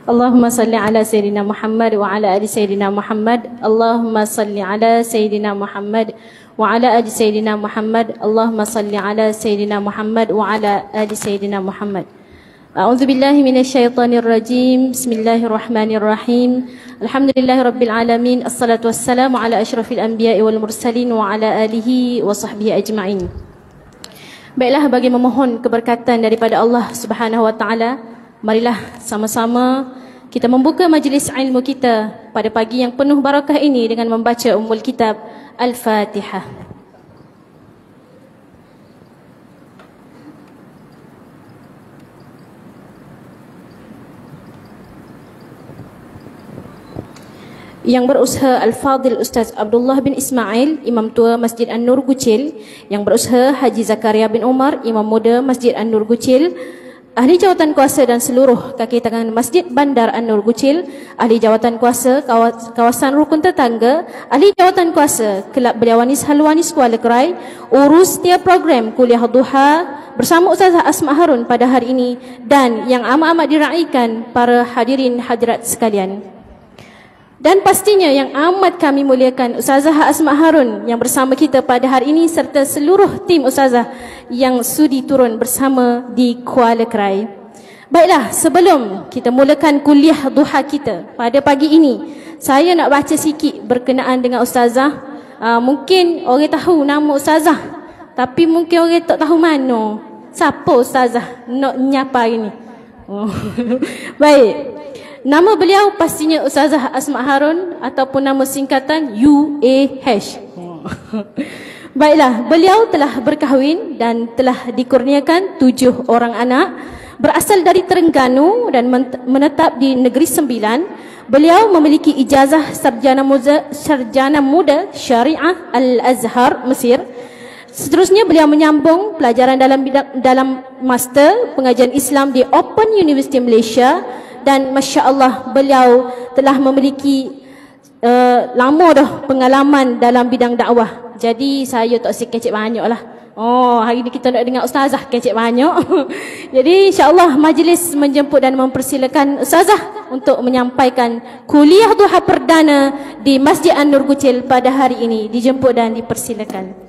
Allahumma salli ala Sayyidina Muhammad wa ala ali Sayyidina Muhammad. Allahumma salli ala Sayyidina Muhammad wa ala ali Sayyidina Muhammad. Allahumma salli ala Sayyidina Muhammad wa ala ali Sayyidina Muhammad. A'udzu billahi minasyaitonir rajim. Bismillahirrahmanirrahim. Alhamdulillahi rabbil alamin. Assalatu wassalamu ala asyrafil anbiya'i wal mursalin wa ala alihi wa sahbihi ajma'in. Baiklah, bagi memohon keberkatan daripada Allah Subhanahu wa taala, marilah sama-sama kita membuka majlis ilmu kita pada pagi yang penuh barakah ini dengan membaca Ummul Kitab Al-Fatihah. Yang berusaha Al-Fadhil Ustaz Abdullah bin Ismail, Imam Tua Masjid An-Nur Gucil. Yang berusaha Haji Zakaria bin Umar, Imam Muda Masjid An-Nur Gucil. Ahli jawatan kuasa dan seluruh kaki tangan Masjid Bandar An-Nur Gucil, ahli jawatan kuasa kawasan rukun tetangga, ahli jawatan kuasa Kelab Beliawanis Halwanis Kuala Kerai, urus setiap program kuliah duha bersama Ustazah Asma Harun pada hari ini, dan yang amat-amat diraikan para hadirin hadirat sekalian. Dan pastinya yang amat kami muliakan Ustazah Asma Harun yang bersama kita pada hari ini, serta seluruh tim Ustazah yang sudi turun bersama di Kuala Kerai. Baiklah, sebelum kita mulakan kuliah duha kita pada pagi ini, saya nak baca sikit berkenaan dengan Ustazah. Mungkin orang tahu nama Ustazah, tapi mungkin orang tak tahu mana siapa Ustazah nak nyapa hari ni. Baik. Nama beliau pastinya Ustazah Asma Harun ataupun nama singkatan UAH. Baiklah, beliau telah berkahwin dan telah dikurniakan 7 orang anak, berasal dari Terengganu dan menetap di Negeri Sembilan. Beliau memiliki ijazah sarjana muda Syariah Al-Azhar Mesir. Seterusnya beliau menyambung pelajaran dalam master pengajian Islam di Open University Malaysia. Dan Masya Allah, beliau telah memiliki lama dah pengalaman dalam bidang dakwah. Jadi saya tak si kecek banyak lah. Oh, hari ni kita nak dengar Ustazah kecek banyak. Jadi insya-Allah majlis menjemput dan mempersilakan Ustazah untuk menyampaikan kuliah duha perdana di Masjid An-Nur Gucil pada hari ini. Dijemput dan dipersilakan.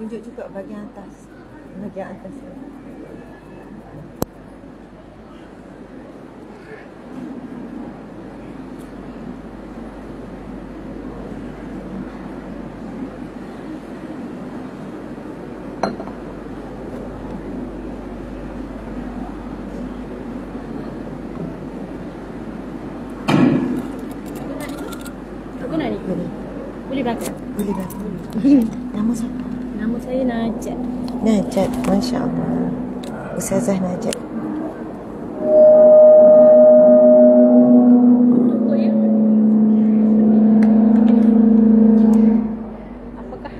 Tunjuk juga bahagian atas. Bahagian atas. Apa nak ni? Boleh belakang? Boleh belakang. Nama siapa? Nama saya Najat. Najat, Masya Allah. Ustazah Najat. Apakah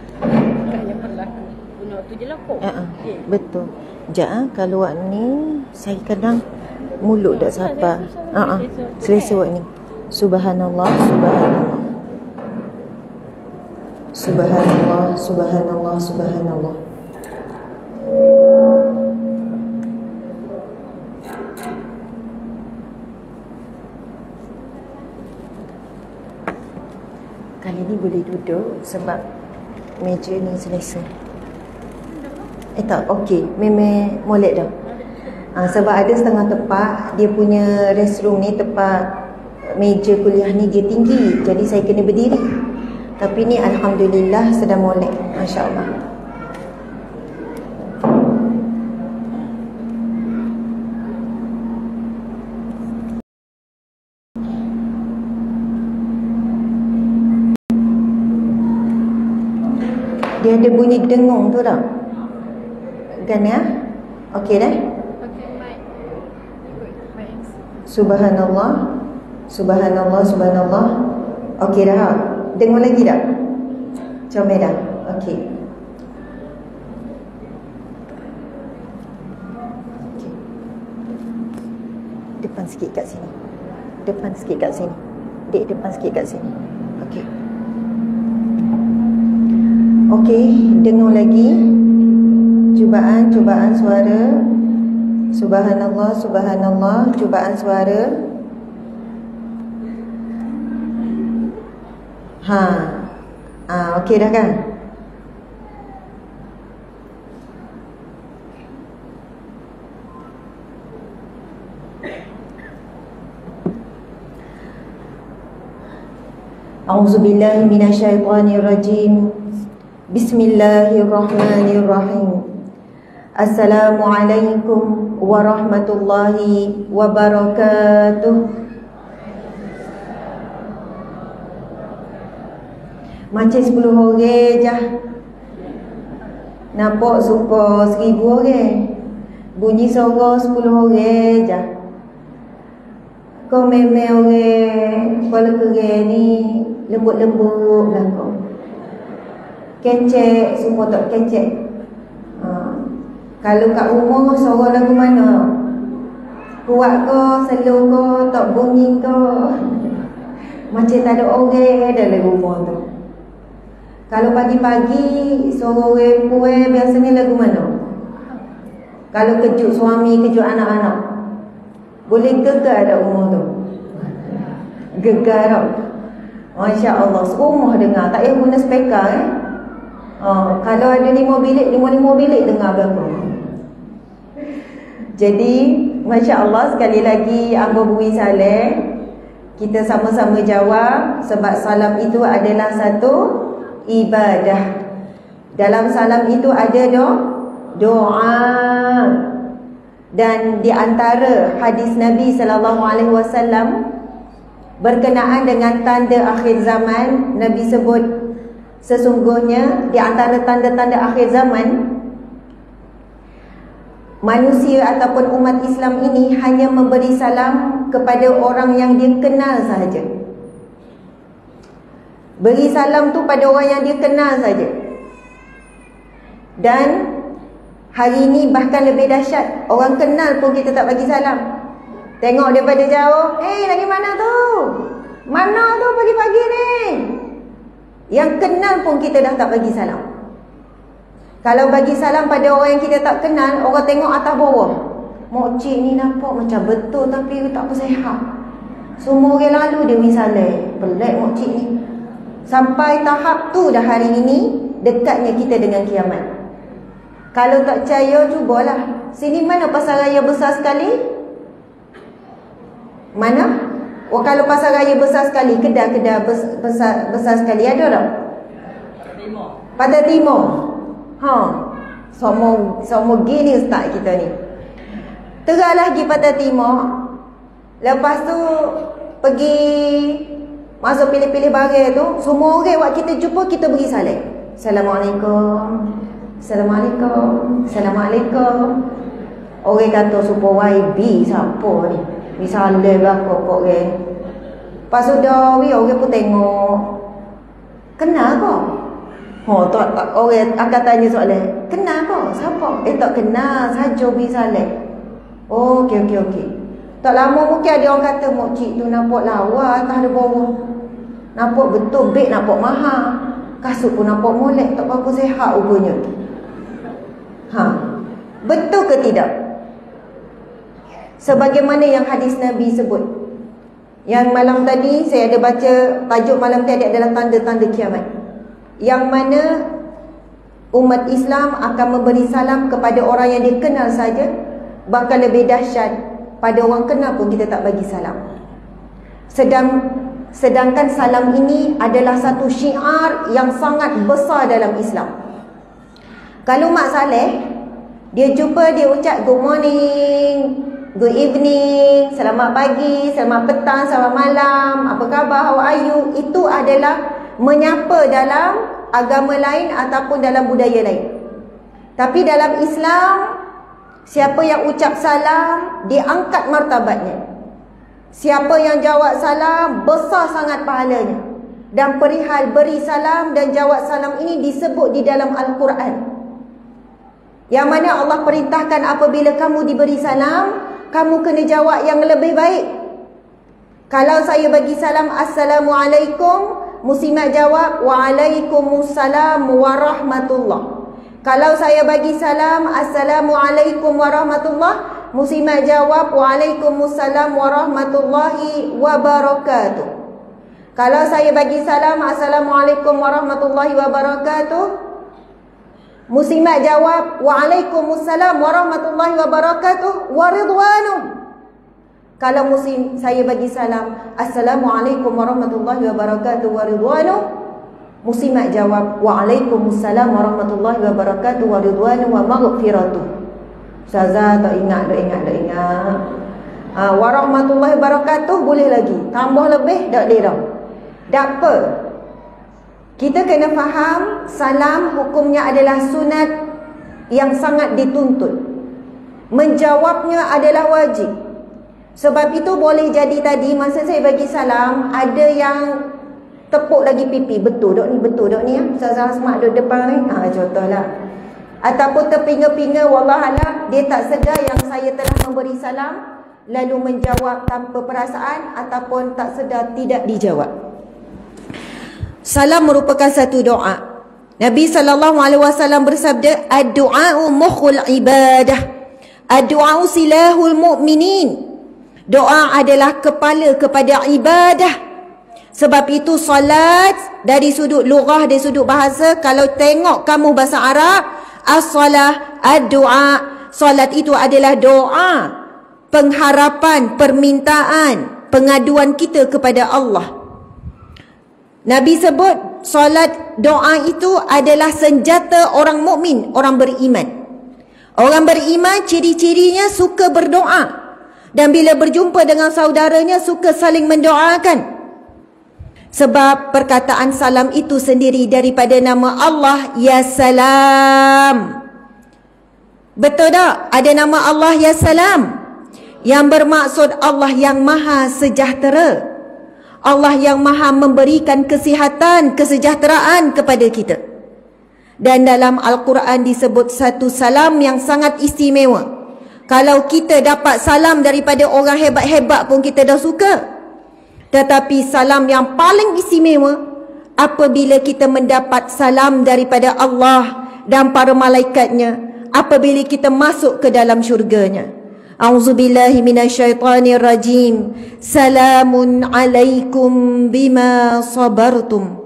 Betul. Kalau awak ni saya kadang mulut tak sabar. Selesa awak ni. Subhanallah, subhanallah. Subhanallah, subhanallah, subhanallah. Kali ni boleh duduk sebab meja ni selesa. Tak, okey. Memang molek dah. Sebab ada setengah tempat dia punya restroom ni, tempat meja kuliah ni dia tinggi. Jadi saya kena berdiri. Tapi ni alhamdulillah sedang molek. Masya-Allah. Dia ada bunyi dengung tu tak? Kan ya? Okey dah? Subhanallah. Subhanallah, subhanallah. Okey dah. Dengung lagi tak? Comel dah. Okey. Okey. Depan sikit kat sini. Depan sikit kat sini. Dek, depan sikit kat sini. Okey. Okey, dengung lagi. Cubaan suara. Subhanallah, subhanallah. Cubaan suara. Okey dah kan? A'udzubillahi minasyaitonirrajim. Bismillahirrahmanirrahim. Assalamualaikum warahmatullahi wabarakatuh. Macam 10 orang je. Nampak suka 1000 orang. Bunyi suara 10 orang je. Kau memang orang kepala keren ni lembut-lembut lah kau. Kecek, semua tak kecek. Kalau kat rumah suara lagu mana? Kuat ke, slow ke, tak bunyi ke? Macam tak ada orang dalam rumah tu. Kalau pagi-pagi suara orang puai biasanya lagu mana? Kalau kejut suami, kejut anak-anak, boleh gegar tak rumah tu? Gegar tak? Masya Allah, serumah dengar. Tak payah guna speaker kalau ada 5 bilik, 5 bilik dengar berapa. Jadi Masya Allah, sekali lagi Amba Bumi Saleh, kita sama-sama jawab. Sebab salam itu adalah satu ibadah. Dalam salam itu ada doa. Dan di antara hadis Nabi SAW berkenaan dengan tanda akhir zaman, Nabi sebut sesungguhnya di antara tanda-tanda akhir zaman, manusia ataupun umat Islam ini hanya memberi salam kepada orang yang dia kenal sahaja. Beri salam tu pada orang yang dia kenal saja. Dan hari ini bahkan lebih dahsyat, orang kenal pun kita tak bagi salam. Tengok daripada jauh, lagi mana tu? Mana tu pagi-pagi ni? Yang kenal pun kita dah tak bagi salam. Kalau bagi salam pada orang yang kita tak kenal, orang tengok atas bawah. Mak cik ni nampak macam betul tapi tak bersihat. Semua orang lalu dia misalnya, pelik mak cik ni. Sampai tahap tu dah hari ini, dekatnya kita dengan kiamat. Kalau tak percaya, cubalah. Sini mana pasar raya besar sekali? Mana? Kalau pasar raya besar sekali, kedai-kedai besar sekali, ada tak? Pantai Timur. Semua gini ustaz kita ni. Terahlah pergi Pantai Timur. Lepas tu pergi masuk pilih-pilih barang tu, semua orang waktu kita jumpa, kita beri salam. Assalamualaikum. Assalamualaikum. Assalamualaikum. Orang kata supaya YB siapa ni? Misalnya belakang kok orang. Pas sudah orang pun tengok. Kenal kok? Orang akan tanya soalan, kenal kau? Siapa? Tak kenal, saja bin Saleh. Oh, okey. Tak lama mungkin ada orang kata, mak cik tu nampak lawa atas ada bawah. Nampak betul, beg nampak mahal. Kasut pun nampak molek, tak apa-apa sihat rupanya. Betul ke tidak? Sebagaimana yang hadis Nabi sebut. Yang malam tadi saya ada baca, tajuk malam tadi adalah tanda-tanda kiamat. Yang mana umat Islam akan memberi salam kepada orang yang dia kenal saja, bahkan lebih dahsyat pada orang kenal pun kita tak bagi salam. Sedangkan salam ini adalah satu syiar yang sangat besar dalam Islam. Kalau Mak Saleh, dia jumpa, dia ucap good morning, good evening, selamat pagi, selamat petang, selamat malam, apa khabar, how are you? Itu adalah menyapa dalam agama lain ataupun dalam budaya lain. Tapi dalam Islam, siapa yang ucap salam, diangkat martabatnya. Siapa yang jawab salam, besar sangat pahalanya. Dan perihal beri salam dan jawab salam ini disebut di dalam Al-Quran. Yang mana Allah perintahkan apabila kamu diberi salam, kamu kena jawab yang lebih baik. Kalau saya bagi salam, Assalamualaikum, muslimat jawab, Waalaikumsalam warahmatullah. Kalau saya bagi salam, Assalamualaikum warahmatullah, muslimat jawab, Waalaikumsalam warahmatullahi wabarakatuh. Kalau saya bagi salam, Assalamualaikum warahmatullahi wabarakatuh, muslimat jawab, Waalaikumsalam warahmatullahi wabarakatuh waridwanum. Kalau muslim saya bagi salam, Assalamualaikum warahmatullahi wabarakatuh waridwanum, muslimat jawab, Waalaikumsalam warahmatullahi wabarakatuh waridwanum wa maghfiratuh. Ustazah tak ingat. Warahmatullahi wabarakatuh boleh lagi, tambah lebih tak dah. Tak apa. Kita kena faham salam hukumnya adalah sunat yang sangat dituntut. Menjawabnya adalah wajib. Sebab itu boleh jadi tadi masa saya bagi salam, ada yang tepuk lagi pipi. Betul dok ni ya. Ustazah Asma duduk depan ni. Contohlah. Ataupun terpinga-pinga, wallahualam, dia tak sedar yang saya telah memberi salam, lalu menjawab tanpa perasaan ataupun tak sedar tidak dijawab. Salam merupakan satu doa. Nabi SAW bersabda, ad-du'a'u mukhul ibadah, ad-du'a'u silahul mu'minin. Doa adalah kepala kepada ibadah. Sebab itu salat dari sudut lughah, dari sudut bahasa, kalau tengok kamu bahasa Arab, as-salah, ad-du'a, salat itu adalah doa, pengharapan, permintaan, pengaduan kita kepada Allah. Nabi sebut solat, doa itu adalah senjata orang mukmin, orang beriman. Orang beriman ciri-cirinya suka berdoa. Dan bila berjumpa dengan saudaranya suka saling mendoakan. Sebab perkataan salam itu sendiri daripada nama Allah, Ya Salam. Betul tak? Ada nama Allah Ya Salam, yang bermaksud Allah yang Maha Sejahtera, Allah yang Maha memberikan kesihatan, kesejahteraan kepada kita. Dan dalam Al-Quran disebut satu salam yang sangat istimewa. Kalau kita dapat salam daripada orang hebat-hebat pun kita dah suka. Tetapi salam yang paling istimewa apabila kita mendapat salam daripada Allah dan para malaikatnya apabila kita masuk ke dalam syurganya. A'udzubillahi minasyaitanirrajim. Salamun alaikum bima sabartum.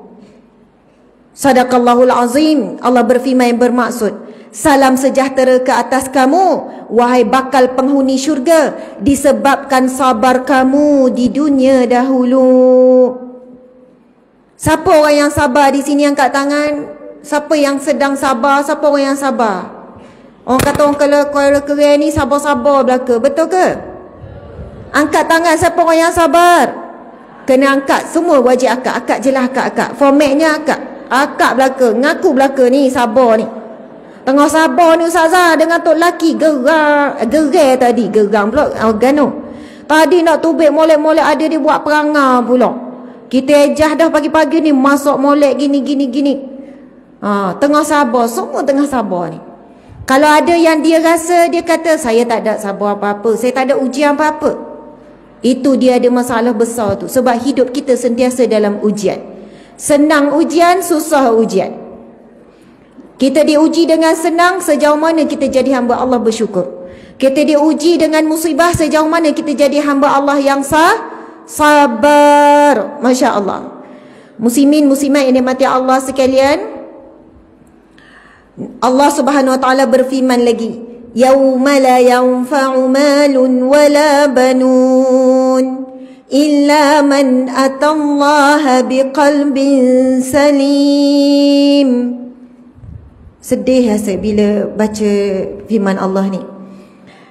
Sadaqallahul azim. Allah berfirman yang bermaksud, salam sejahtera ke atas kamu, wahai bakal penghuni syurga, disebabkan sabar kamu di dunia dahulu. Siapa orang yang sabar di sini, angkat tangan. Siapa yang sedang sabar? Siapa orang yang sabar? Orang kata orang kalau keren ni sabar-sabar belaka. Betul ke? Angkat tangan siapa orang yang sabar. Kena angkat. Semua wajib akak. Akak je lah akak. Formatnya akak. Akak belaka. Ngaku belaka ni sabar ni. Tengah sabar ni Ustazah dengan tok laki gerai tadi. Gerang pula. Organo. Tadi nak tubik molek-molek ada dia buat perangai pula. Kita ejah dah pagi-pagi ni masak molek gini. Tengah sabar, semua tengah sabar ni. Kalau ada yang dia rasa, dia kata saya tak ada sabar apa-apa, saya tak ada ujian apa-apa, itu dia ada masalah besar tu. Sebab hidup kita sentiasa dalam ujian. Senang ujian, susah ujian. Kita diuji dengan senang, sejauh mana kita jadi hamba Allah bersyukur. Kita diuji dengan musibah, sejauh mana kita jadi hamba Allah yang sabar. Masya Allah. Muslimin, muslimat yang dimati Allah sekalian, Allah Subhanahu wa taala berfirman lagi, yauma la yanfa'u malun wala banun illa man atallaha biqalbin salim. Sedih saya bila baca firman Allah ni.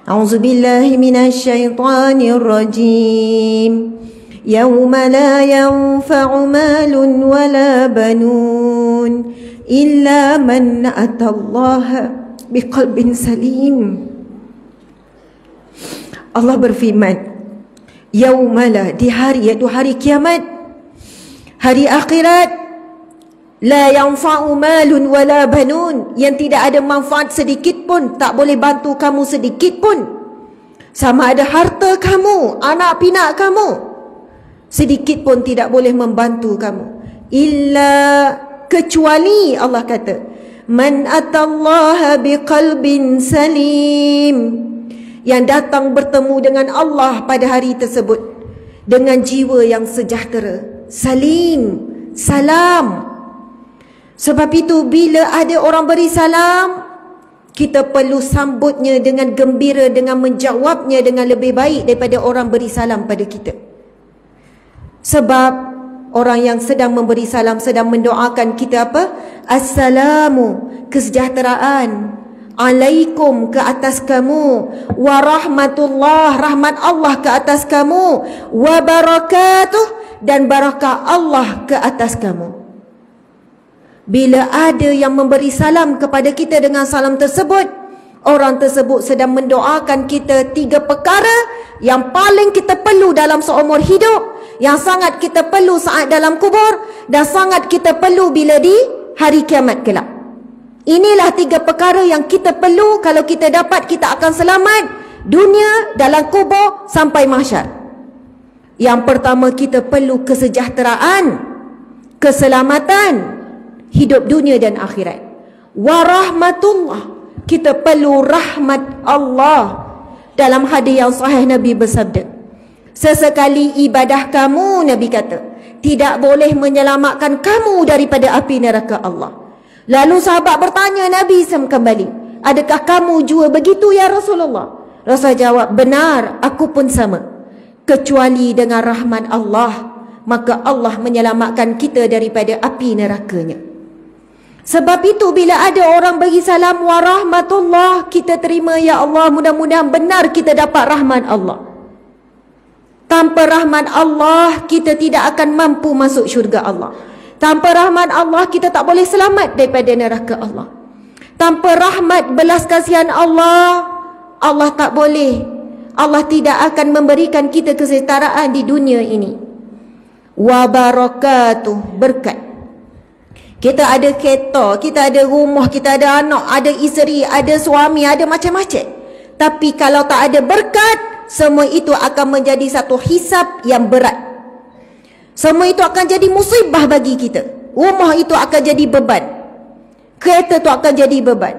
A'udzubillahi minasyaitonir rajim. Yauma la yanfa'u malun wala banun illa man atallaha biqalbin salim. Allah berfirman, yaumala, di hari, iaitu hari kiamat, hari akhirat, la yanfa'u malun wala banun, yang tidak ada manfaat sedikit pun, tak boleh bantu kamu sedikit pun. Sama ada harta kamu, anak pinak kamu, sedikit pun tidak boleh membantu kamu. Illa, kecuali Allah kata, man atallaha biqalbin salim, yang datang bertemu dengan Allah pada hari tersebut dengan jiwa yang sejahtera, salim, salam. Sebab itu bila ada orang beri salam, kita perlu sambutnya dengan gembira, dengan menjawabnya dengan lebih baik daripada orang beri salam pada kita. Sebab orang yang sedang memberi salam sedang mendoakan kita apa? Assalamu, kesejahteraan, alaikum, ke atas kamu, warahmatullah, rahmat Allah ke atas kamu, wabarakatuh, dan barakah Allah ke atas kamu. Bila ada yang memberi salam kepada kita dengan salam tersebut, orang tersebut sedang mendoakan kita 3 perkara yang paling kita perlu dalam seumur hidup, yang sangat kita perlu saat dalam kubur, dan sangat kita perlu bila di hari kiamat kelak. Inilah 3 perkara yang kita perlu. Kalau kita dapat, kita akan selamat dunia, dalam kubur, sampai mahsyar. Yang pertama, kita perlu kesejahteraan, keselamatan, hidup dunia dan akhirat. Warahmatullah, kita perlu rahmat Allah. Dalam hadis yang sahih Nabi bersabda, sesekali ibadah kamu, Nabi kata, tidak boleh menyelamatkan kamu daripada api neraka Allah. Lalu sahabat bertanya Nabi kembali, adakah kamu juga begitu ya Rasulullah? Rasul jawab, benar, aku pun sama. Kecuali dengan rahmat Allah, maka Allah menyelamatkan kita daripada api nerakanya. Sebab itu bila ada orang bagi salam warahmatullah, kita terima, ya Allah, mudah-mudahan benar kita dapat rahmat Allah. Tanpa rahmat Allah, kita tidak akan mampu masuk syurga Allah. Tanpa rahmat Allah, kita tak boleh selamat daripada neraka Allah. Tanpa rahmat belas kasihan Allah, Allah tak boleh, Allah tidak akan memberikan kita kesetaraan di dunia ini. Wa barakatuh, berkat. Kita ada kereta, kita ada rumah, kita ada anak, ada isteri, ada suami, ada macam-macam. Tapi kalau tak ada berkat, semua itu akan menjadi satu hisab yang berat. Semua itu akan jadi musibah bagi kita. Rumah itu akan jadi beban, kereta itu akan jadi beban.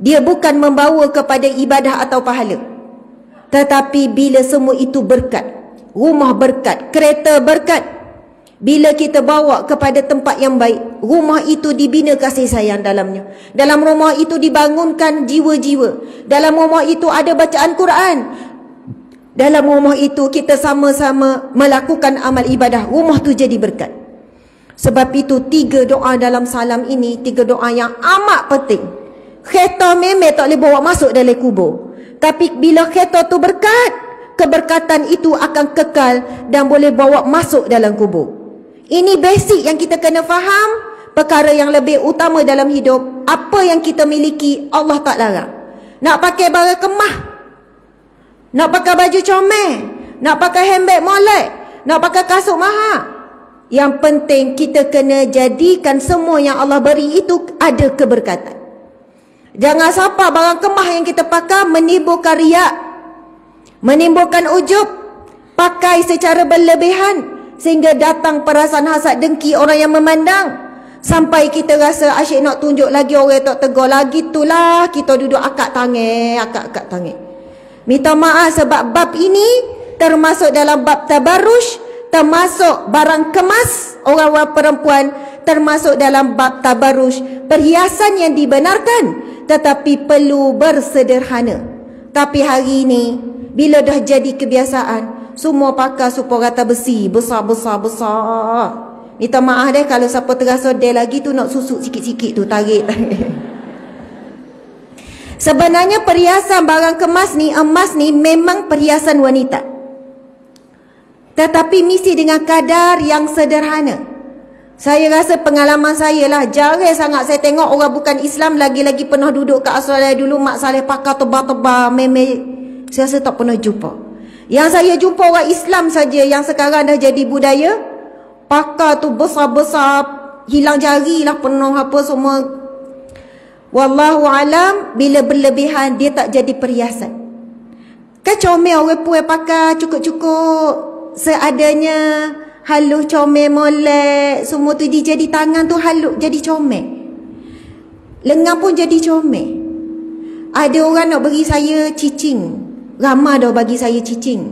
Dia bukan membawa kepada ibadah atau pahala. Tetapi bila semua itu berkat, rumah berkat, kereta berkat, bila kita bawa kepada tempat yang baik, rumah itu dibina kasih sayang dalamnya. Dalam rumah itu dibangunkan jiwa-jiwa. Dalam rumah itu ada bacaan Quran. Dalam rumah itu kita sama-sama melakukan amal ibadah. Rumah tu jadi berkat. Sebab itu 3 doa dalam salam ini, 3 doa yang amat penting. Kereta memang tak boleh bawa masuk dalam kubur. Tapi bila kereta tu berkat, keberkatan itu akan kekal dan boleh bawa masuk dalam kubur. Ini basic yang kita kena faham. Perkara yang lebih utama dalam hidup, apa yang kita miliki Allah tak larang. Nak pakai barang kemah, nak pakai baju comel, nak pakai handbag molek, nak pakai kasut mahal, Yang penting kita kena jadikan semua yang Allah beri itu ada keberkatan. Jangan sampai barang kemah yang kita pakai menimbulkan riak, menimbulkan ujub, pakai secara berlebihan sehingga datang perasaan hasad dengki orang yang memandang. Sampai kita rasa asyik nak tunjuk lagi, orang tak tegur lagi, itulah kita duduk akak tangan. Minta maaf sebab bab ini termasuk dalam bab tabarruj, termasuk barang kemas orang-orang perempuan, termasuk dalam bab tabarruj, perhiasan yang dibenarkan tetapi perlu bersederhana. Tapi hari ini bila dah jadi kebiasaan, semua pakai super rata besi besar. Minta maaf deh kalau siapa terasa dia lagi tu nak susuk sikit-sikit tu, tarik. Sebenarnya perhiasan barang kemas ni, emas ni memang perhiasan wanita, tetapi mesti dengan kadar yang sederhana. Saya rasa pengalaman saya lah, jarang sangat saya tengok orang bukan Islam, lagi-lagi pernah duduk kat Australia dulu, Mak Saleh pakai tebal-tebal, saya rasa tak pernah jumpa. Yang saya jumpa orang Islam saja yang sekarang dah jadi budaya, pakai tu besar-besar, hilang jari lah, penuh apa semua. Wallahu alam, bila berlebihan dia tak jadi perhiasan. Kan comel orang pun pakai cukup-cukup seadanya, halus comel molek, semua tu dia jadi tangan tu halus jadi comel, lengan pun jadi comel. Ada orang nak bagi saya cicing, ramah dah bagi saya cicing,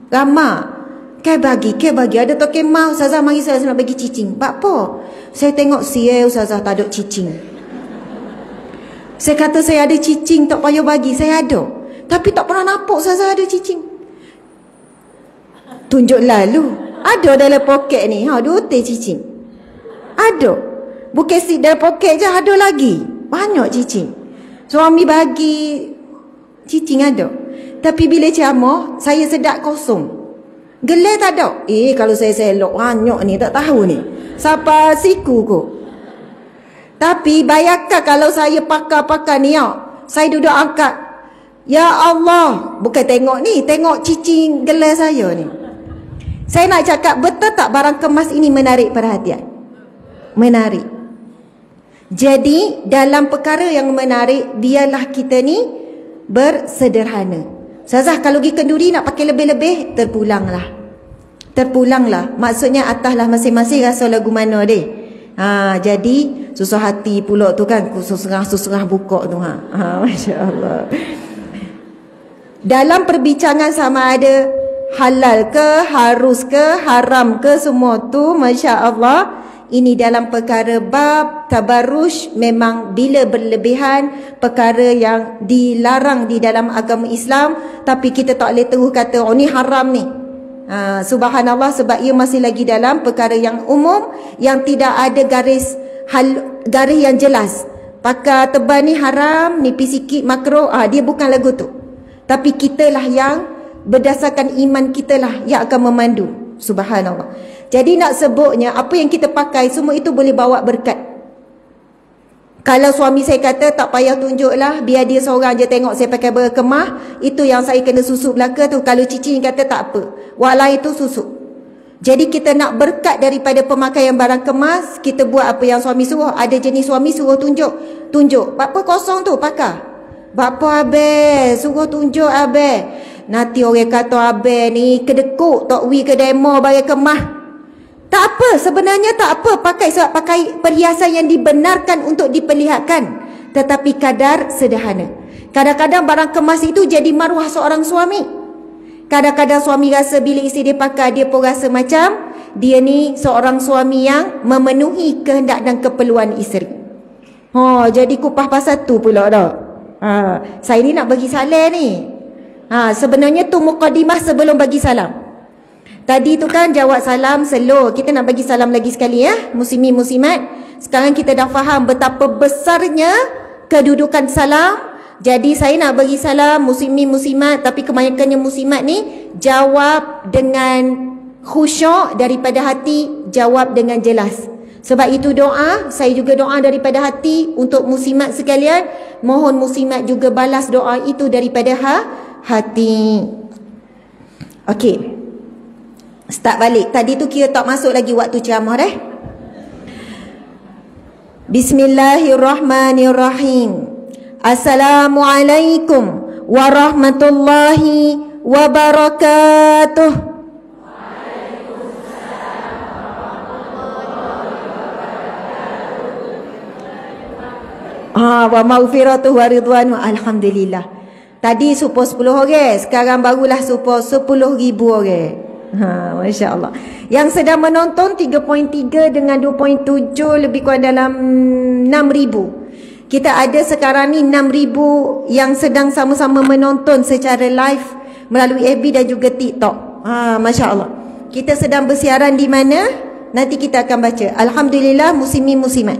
ramah. Ke bagi. Ada token mau, Ustazah mari saya nak bagi cicing. Pak apa? Saya tengok Ustazah tak ada cicing. Saya kata saya ada cicing, tak payah bagi, saya ada. Tapi tak pernah nampak Ustazah ada cicing. Tunjuk lalu. Ada dalam poket ni, dua teh cicing. Ada. Bukan dalam poket je, ada lagi. Banyak cicing. Suami bagi cicing ada. Tapi bila ceramah, saya sedap kosong. Gelai tak ada. Kalau saya selok banyak ni, tak tahu ni siapa siku ko. Tapi bayangkan kalau saya pakai ni, saya duduk angkat, ya Allah, bukan tengok ni, tengok cicing gelai saya ni. Saya nak cakap, betul tak barang kemas ini menarik perhatian? Menarik. Jadi dalam perkara yang menarik, biarlah kita ni bersederhana. Ustazah kalau pergi kenduri nak pakai lebih-lebih, terpulanglah. Maksudnya ataslah masing-masing rasa lagu mana deh. Jadi susah hati pula tu kan, susah buka tu. Masya Allah. Dalam perbincangan sama ada halal ke, harus ke, haram ke, semua tu Masya Allah, ini dalam perkara bab tabarruj memang bila berlebihan, perkara yang dilarang di dalam agama Islam, tapi kita tak boleh terus kata ni haram ni. Subhanallah, sebab ia masih lagi dalam perkara yang umum, yang tidak ada garis yang jelas. Pakai tebal ni haram, nipis sikit makruh, dia bukan lagu tu. Tapi kitalah yang berdasarkan iman kitalah yang akan memandu. Subhanallah. Jadi nak sebutnya apa yang kita pakai semua itu boleh bawa berkat. Kalau suami saya kata tak payah tunjuklah, biar dia seorang je tengok saya pakai berkemah, itu yang saya kena susuk belaka tu. Kalau cicing kata tak apa, walai itu susuk. Jadi kita nak berkat daripada pemakaian barang kemas, kita buat apa yang suami suruh. Ada jenis suami suruh tunjuk. Apa kosong tu pakai. Bapa abe suruh tunjuk abe. Nanti orang kata abe ni kedekuk tok wi ke demo bagi kemah. Tak apa, sebenarnya tak apa pakai, sebab pakai perhiasan yang dibenarkan untuk diperlihatkan, tetapi kadar sederhana. Kadang-kadang barang kemas itu jadi maruah seorang suami. Kadang-kadang suami rasa bila isteri dia pakai, dia pun rasa macam dia ni seorang suami yang memenuhi kehendak dan keperluan isteri. Jadi kupah pasal tu pula dah. Saya ni nak bagi salam ni. Sebenarnya tu mukadimah sebelum bagi salam. Tadi tu kan jawab salam slow. Kita nak bagi salam lagi sekali ya, muslimin muslimat. Sekarang kita dah faham betapa besarnya kedudukan salam. Jadi saya nak bagi salam muslimin muslimat, tapi kebanyakannya muslimat ni jawab dengan khusyuk daripada hati, jawab dengan jelas. Sebab itu doa, saya juga doa daripada hati untuk muslimat sekalian. Mohon muslimat juga balas doa itu daripada hati. Okey. Start balik. Tadi tu kira tak masuk lagi waktu ceramah dah. Bismillahirrahmanirrahim. Assalamualaikum warahmatullahi wabarakatuh. Wa maghfiratuh wa ridwanu. Alhamdulillah. Tadi supaya 10 orang, sekarang barulah supaya 10,000 orang. Masya Allah. Yang sedang menonton 3.3 dengan 2.7 lebih kurang dalam 6,000. Kita ada sekarang ni 6,000 yang sedang sama-sama menonton secara live melalui FB dan juga TikTok. Masya Allah. Kita sedang bersiaran di mana? Nanti kita akan baca. Alhamdulillah, muslimin muslimat.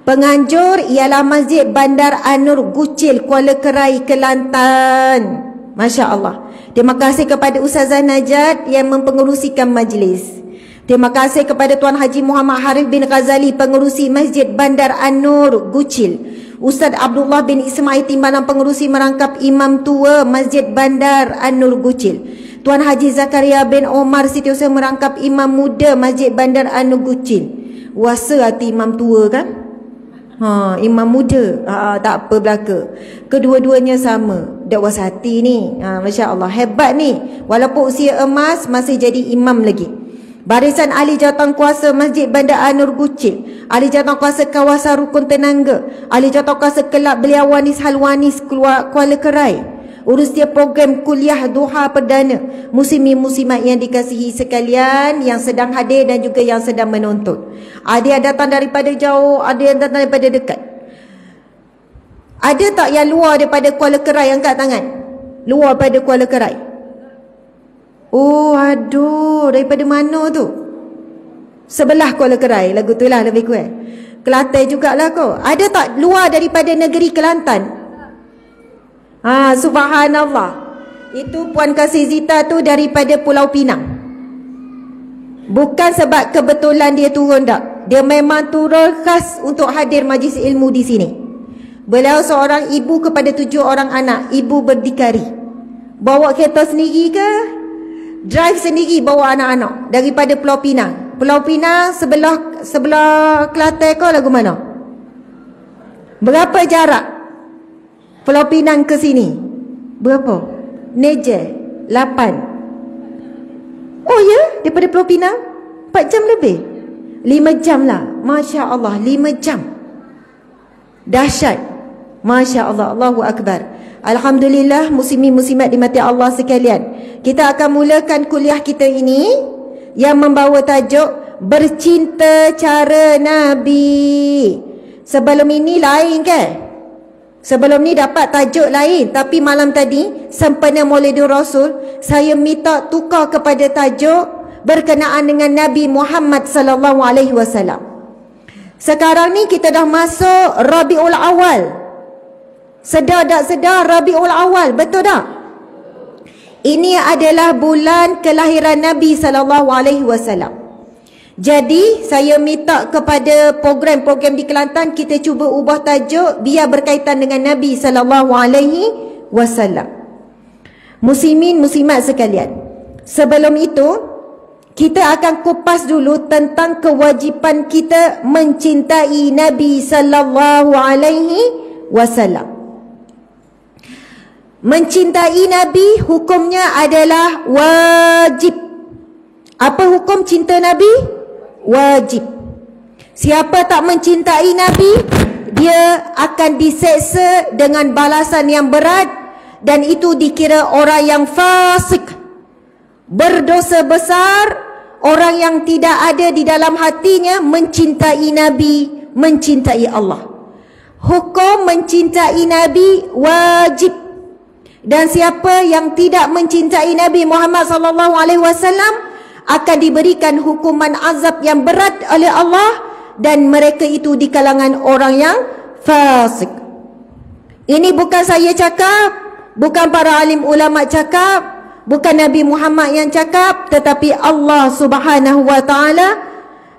Penganjur ialah Masjid Bandar Anur Gucil, Kuala Kerai, Kelantan. Masya Allah. Terima kasih kepada Ustazah Najat yang mempengerusikan majlis. Terima kasih kepada Tuan Haji Muhammad Harif bin Ghazali, pengerusi Masjid Bandar Anur Gucil. Ustaz Abdullah bin Ismail Timbalan, pengerusi merangkap Imam Tua Masjid Bandar Anur Gucil. Tuan Haji Zakaria bin Omar Setiausaha merangkap Imam Muda Masjid Bandar Anur Gucil. Wasa hati Imam Tua kan? Imam muda. Tak apa belaka. Kedua-duanya sama. Dakwah hati ni. Masya Allah. Hebat ni. Walaupun usia emas, masih jadi imam lagi. Barisan Ahli Jawatankuasa Masjid Bandar Anur Gucil, Ahli Jawatankuasa Kawasan Rukun Tenangga, Ahli Jawatankuasa Kelab Belia Wanis Halwanis Kuala Kerai. Urus dia program kuliah duha perdana. Muslimin muslimat yang dikasihi sekalian, yang sedang hadir dan juga yang sedang menonton. Ada yang datang daripada jauh, ada yang datang daripada dekat. Ada tak yang luar daripada Kuala Kerai? Angkat tangan. Luar daripada Kuala Kerai. Oh, aduh, daripada mana tu? Sebelah Kuala Kerai, lagu tu lah lebih kurang. Kelantan jugalah kau. Ada tak luar daripada negeri Kelantan? Subhanallah. Itu Puan Kasih Zita tu daripada Pulau Pinang. Bukan sebab kebetulan dia turun tak. Dia memang turun khas untuk hadir majlis ilmu di sini. Beliau seorang ibu kepada 7 orang anak. Ibu berdikari. Bawa kereta sendiri ke? Drive sendiri bawa anak-anak daripada Pulau Pinang. Pulau Pinang sebelah Kelantan kau lagu mana? Berapa jarak Pulau Pinang ke sini? Berapa? Neje 8. Oh ya? Daripada Pulau Pinang 4 jam lebih? 5 jam lah. Masya Allah, 5 jam. Dahsyat. Masya Allah, Allahu Akbar. Alhamdulillah, muslimin muslimat dimati Allah sekalian. Kita akan mulakan kuliah kita ini yang membawa tajuk Bercinta Cara Nabi. Sebelum ini lain ke? Sebelum ni dapat tajuk lain. Tapi malam tadi sempena Maulidul Rasul, saya minta tukar kepada tajuk berkenaan dengan Nabi Muhammad sallallahu alaihi wasallam. Sekarang ni kita dah masuk Rabiul Awal. Sedar tak sedar Rabiul Awal, betul tak? Ini adalah bulan kelahiran Nabi sallallahu alaihi wasallam. Jadi saya minta kepada program-program di Kelantan, kita cuba ubah tajuk biar berkaitan dengan Nabi sallallahu alaihi wasallam. Muslimin muslimat sekalian, sebelum itu kita akan kupas dulu tentang kewajipan kita mencintai Nabi sallallahu alaihi wasallam. Mencintai Nabi hukumnya adalah wajib. Apa hukum cinta Nabi? Wajib. Siapa tak mencintai Nabi, dia akan diseksa dengan balasan yang berat, dan itu dikira orang yang fasik, berdosa besar, orang yang tidak ada di dalam hatinya mencintai Nabi, mencintai Allah. Hukum mencintai Nabi wajib. Dan siapa yang tidak mencintai Nabi Muhammad sallallahu alaihi wasallam akan diberikan hukuman azab yang berat oleh Allah, dan mereka itu di kalangan orang yang fasik. Ini bukan saya cakap, bukan para alim ulama cakap, bukan Nabi Muhammad yang cakap, tetapi Allah Subhanahu wa taala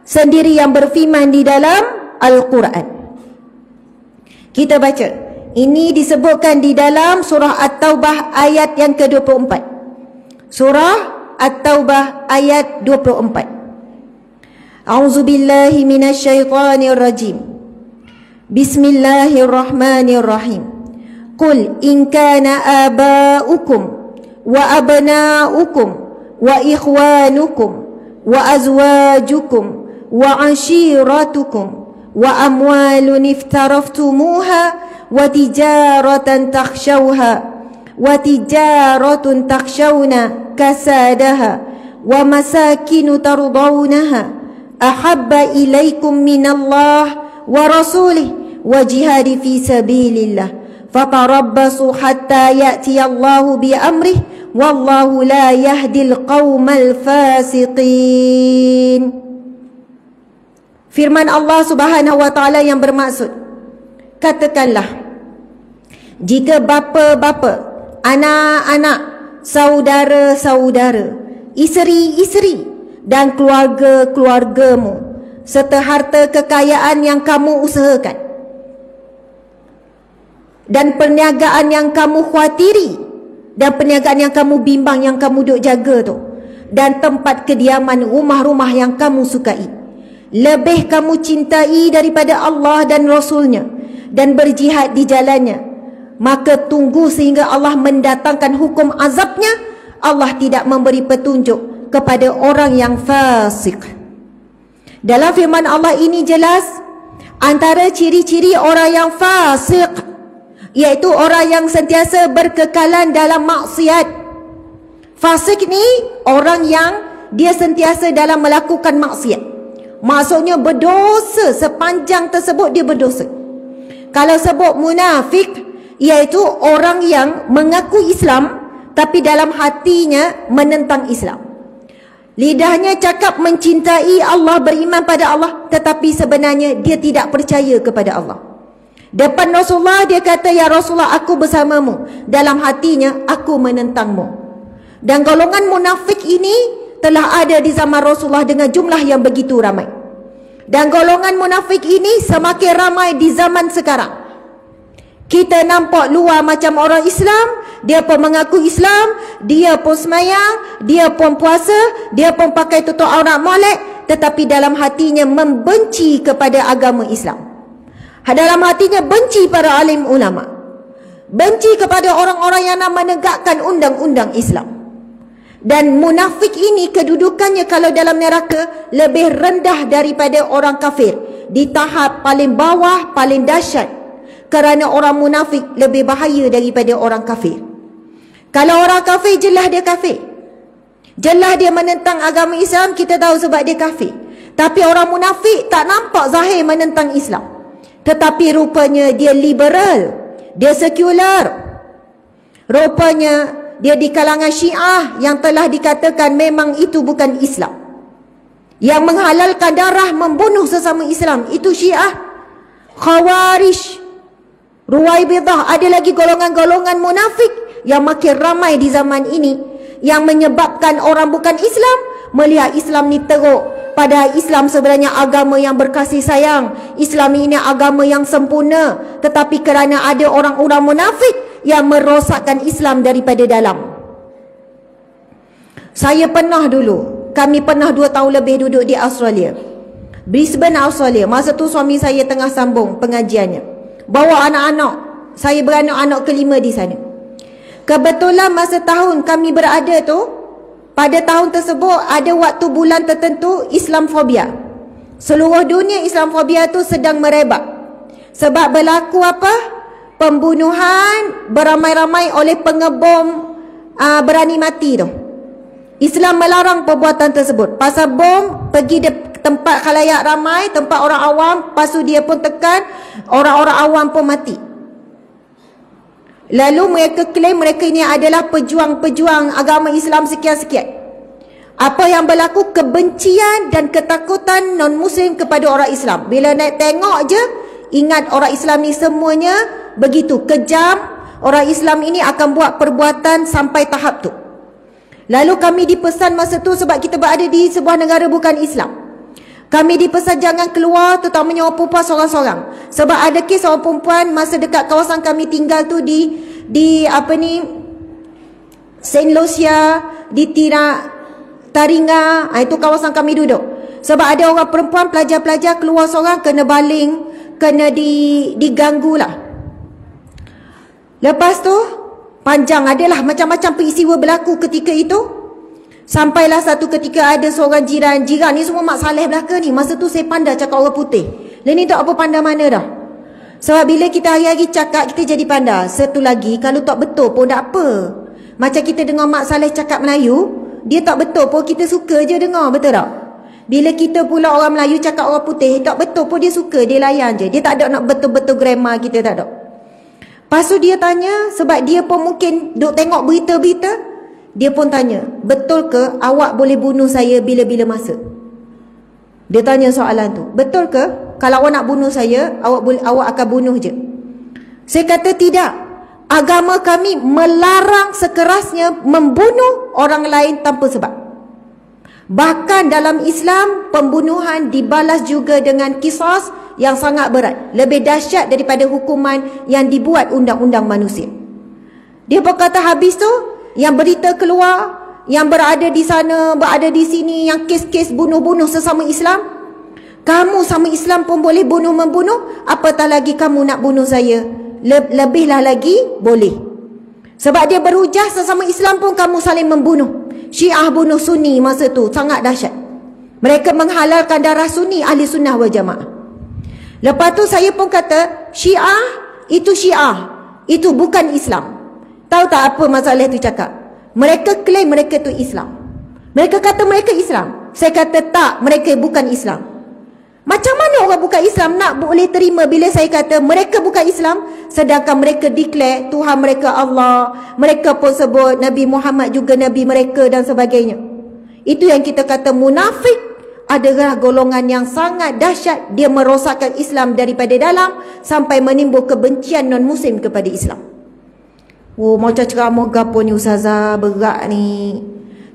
sendiri yang berfirman di dalam Al-Quran. Kita baca. Ini disebutkan di dalam surah At-Taubah ayat yang ke-24. Surah At-Taubah ayat 24. A'udzubillahi minasyaitonirrajim. Bismillahirrahmanirrahim. Qul in kana aba'ukum wa abna'ukum wa ikhwanukum wa azwajukum wa ashiratukum wa amwalun iftaraftumuha wa tijaratan takhshawna kasadaha wa masakinu tardawnaha ahabba ilaikum minallah wa rasulih wa jihadi fi sabilillah fatarabbasu hatta ya'tiyallahu bi amrih wallahu la yahdil qaumal fasiqin. Firman Allah Subhanahu wa taala yang bermaksud, katakanlah, jika bapa-bapa, anak-anak, saudara-saudara, isteri-isteri dan keluarga-keluargamu serta harta kekayaan yang kamu usahakan dan perniagaan yang kamu khawatiri dan perniagaan yang kamu bimbang, yang kamu duk jaga tu, dan tempat kediaman, rumah-rumah yang kamu sukai, lebih kamu cintai daripada Allah dan Rasulnya dan berjihad di jalannya, maka tunggu sehingga Allah mendatangkan hukum azabnya. Allah tidak memberi petunjuk kepada orang yang fasik. Dalam firman Allah ini jelas antara ciri-ciri orang yang fasik, iaitu orang yang sentiasa berkekalan dalam maksiat. Fasik ni orang yang dia sentiasa dalam melakukan maksiat. Maksudnya berdosa, sepanjang tersebut dia berdosa. Kalau sebut munafik, iaitu orang yang mengaku Islam tapi dalam hatinya menentang Islam. Lidahnya cakap mencintai Allah, beriman pada Allah, tetapi sebenarnya dia tidak percaya kepada Allah. Depan Rasulullah dia kata, ya Rasulullah, aku bersamamu. Dalam hatinya, aku menentangmu. Dan golongan munafik ini telah ada di zaman Rasulullah dengan jumlah yang begitu ramai. Dan golongan munafik ini semakin ramai di zaman sekarang. Kita nampak luar macam orang Islam, dia pun mengaku Islam, dia pun semayang, dia pun puasa, dia pun pakai tutup aurat molek, tetapi dalam hatinya membenci kepada agama Islam. Dalam hatinya benci para alim ulama, benci kepada orang-orang yang nak menegakkan undang-undang Islam. Dan munafik ini kedudukannya kalau dalam neraka lebih rendah daripada orang kafir, di tahap paling bawah, paling dahsyat. Kerana orang munafik lebih bahaya daripada orang kafir. Kalau orang kafir, jelas dia kafir, jelas dia menentang agama Islam, kita tahu sebab dia kafir. Tapi orang munafik tak nampak zahir menentang Islam, tetapi rupanya dia liberal, dia sekular. Rupanya dia di kalangan Syiah yang telah dikatakan memang itu bukan Islam, yang menghalalkan darah, membunuh sesama Islam, itu Syiah. Khawarij, Ruwaibidah, ada lagi golongan-golongan munafik yang makin ramai di zaman ini, yang menyebabkan orang bukan Islam melihat Islam ni teruk, padahal Islam sebenarnya agama yang berkasih sayang, Islam ini agama yang sempurna, tetapi kerana ada orang-orang munafik yang merosakkan Islam daripada dalam. Kami pernah 2 tahun lebih duduk di Australia, Brisbane, Australia. Masa tu suami saya tengah sambung pengajiannya, bawa anak-anak. Saya beranak-anak kelima di sana. Kebetulan masa tahun kami berada tu, pada tahun tersebut ada waktu bulan tertentu Islamfobia. Seluruh dunia Islamfobia tu sedang merebak. Sebab berlaku apa? Pembunuhan beramai-ramai oleh pengebom berani mati tu. Islam melarang perbuatan tersebut. Pasal bom, pergi tempat khalayak ramai, tempat orang awam, lepas tu dia pun tekan, orang-orang awam pun mati. Lalu mereka klaim mereka ini adalah pejuang-pejuang agama Islam sekian-sekian. Apa yang berlaku? Kebencian dan ketakutan non-Muslim kepada orang Islam. Bila nak tengok je, ingat orang Islam ni semuanya begitu kejam. Orang Islam ini akan buat perbuatan sampai tahap tu. Lalu kami dipesan masa tu, sebab kita berada di sebuah negara bukan Islam, kami dipesan jangan keluar, terutamanya orang perempuan seorang-seorang. Sebab ada kes orang perempuan masa dekat kawasan kami tinggal tu di Saint Lucia, di Taringa, itu kawasan kami duduk. Sebab ada orang perempuan pelajar-pelajar keluar seorang kena baling, kena diganggu lah. Lepas tu panjang, adalah macam-macam peristiwa berlaku ketika itu. Sampailah satu ketika ada seorang jiran ni semua mak saleh belaka ni. Masa tu saya pandai cakap orang putih. Lain ni tak apa pandai mana dah. Sebab bila kita hari-hari cakap, kita jadi pandai. Satu lagi, kalau tak betul pun tak apa. Macam kita dengar mak saleh cakap Melayu, dia tak betul pun kita suka je dengar, betul tak? Bila kita pula orang Melayu cakap orang putih, tak betul pun dia suka, dia layan je. Dia tak ada nak betul-betul grammar kita, tak ada. Lepas tu dia tanya, sebab dia pun mungkin duk tengok berita-berita, dia pun tanya, betul ke awak boleh bunuh saya bila-bila masa? Dia tanya soalan tu, betul ke kalau awak nak bunuh saya, awak akan bunuh je? Saya kata tidak. Agama kami melarang sekerasnya membunuh orang lain tanpa sebab. Bahkan dalam Islam, pembunuhan dibalas juga dengan qisas yang sangat berat, lebih dahsyat daripada hukuman yang dibuat undang-undang manusia. Dia berkata habis tu, yang berita keluar, yang berada di sana, berada di sini, yang kes-kes bunuh-bunuh sesama Islam, kamu sama Islam pun boleh bunuh-membunuh, apatah lagi kamu nak bunuh saya. Lebihlah lagi boleh. Sebab dia berhujah sesama Islam pun kamu saling membunuh. Syiah bunuh Sunni masa tu, sangat dahsyat. Mereka menghalalkan darah Sunni, ahli sunnah wal jamaah. Lepas tu saya pun kata, Syiah, itu bukan Islam. Tahu tak apa masalah tu cakap? Mereka klaim mereka tu Islam. Mereka kata mereka Islam. Saya kata tak, mereka bukan Islam. Macam mana orang bukan Islam nak boleh terima bila saya kata mereka bukan Islam, sedangkan mereka declare Tuhan mereka Allah, mereka pun sebut Nabi Muhammad juga Nabi mereka dan sebagainya. Itu yang kita kata munafik adalah golongan yang sangat dahsyat. Dia merosakkan Islam daripada dalam sampai menimbul kebencian non-Muslim kepada Islam. Oh, macam ceramah gapo ni ustazah, berat ni.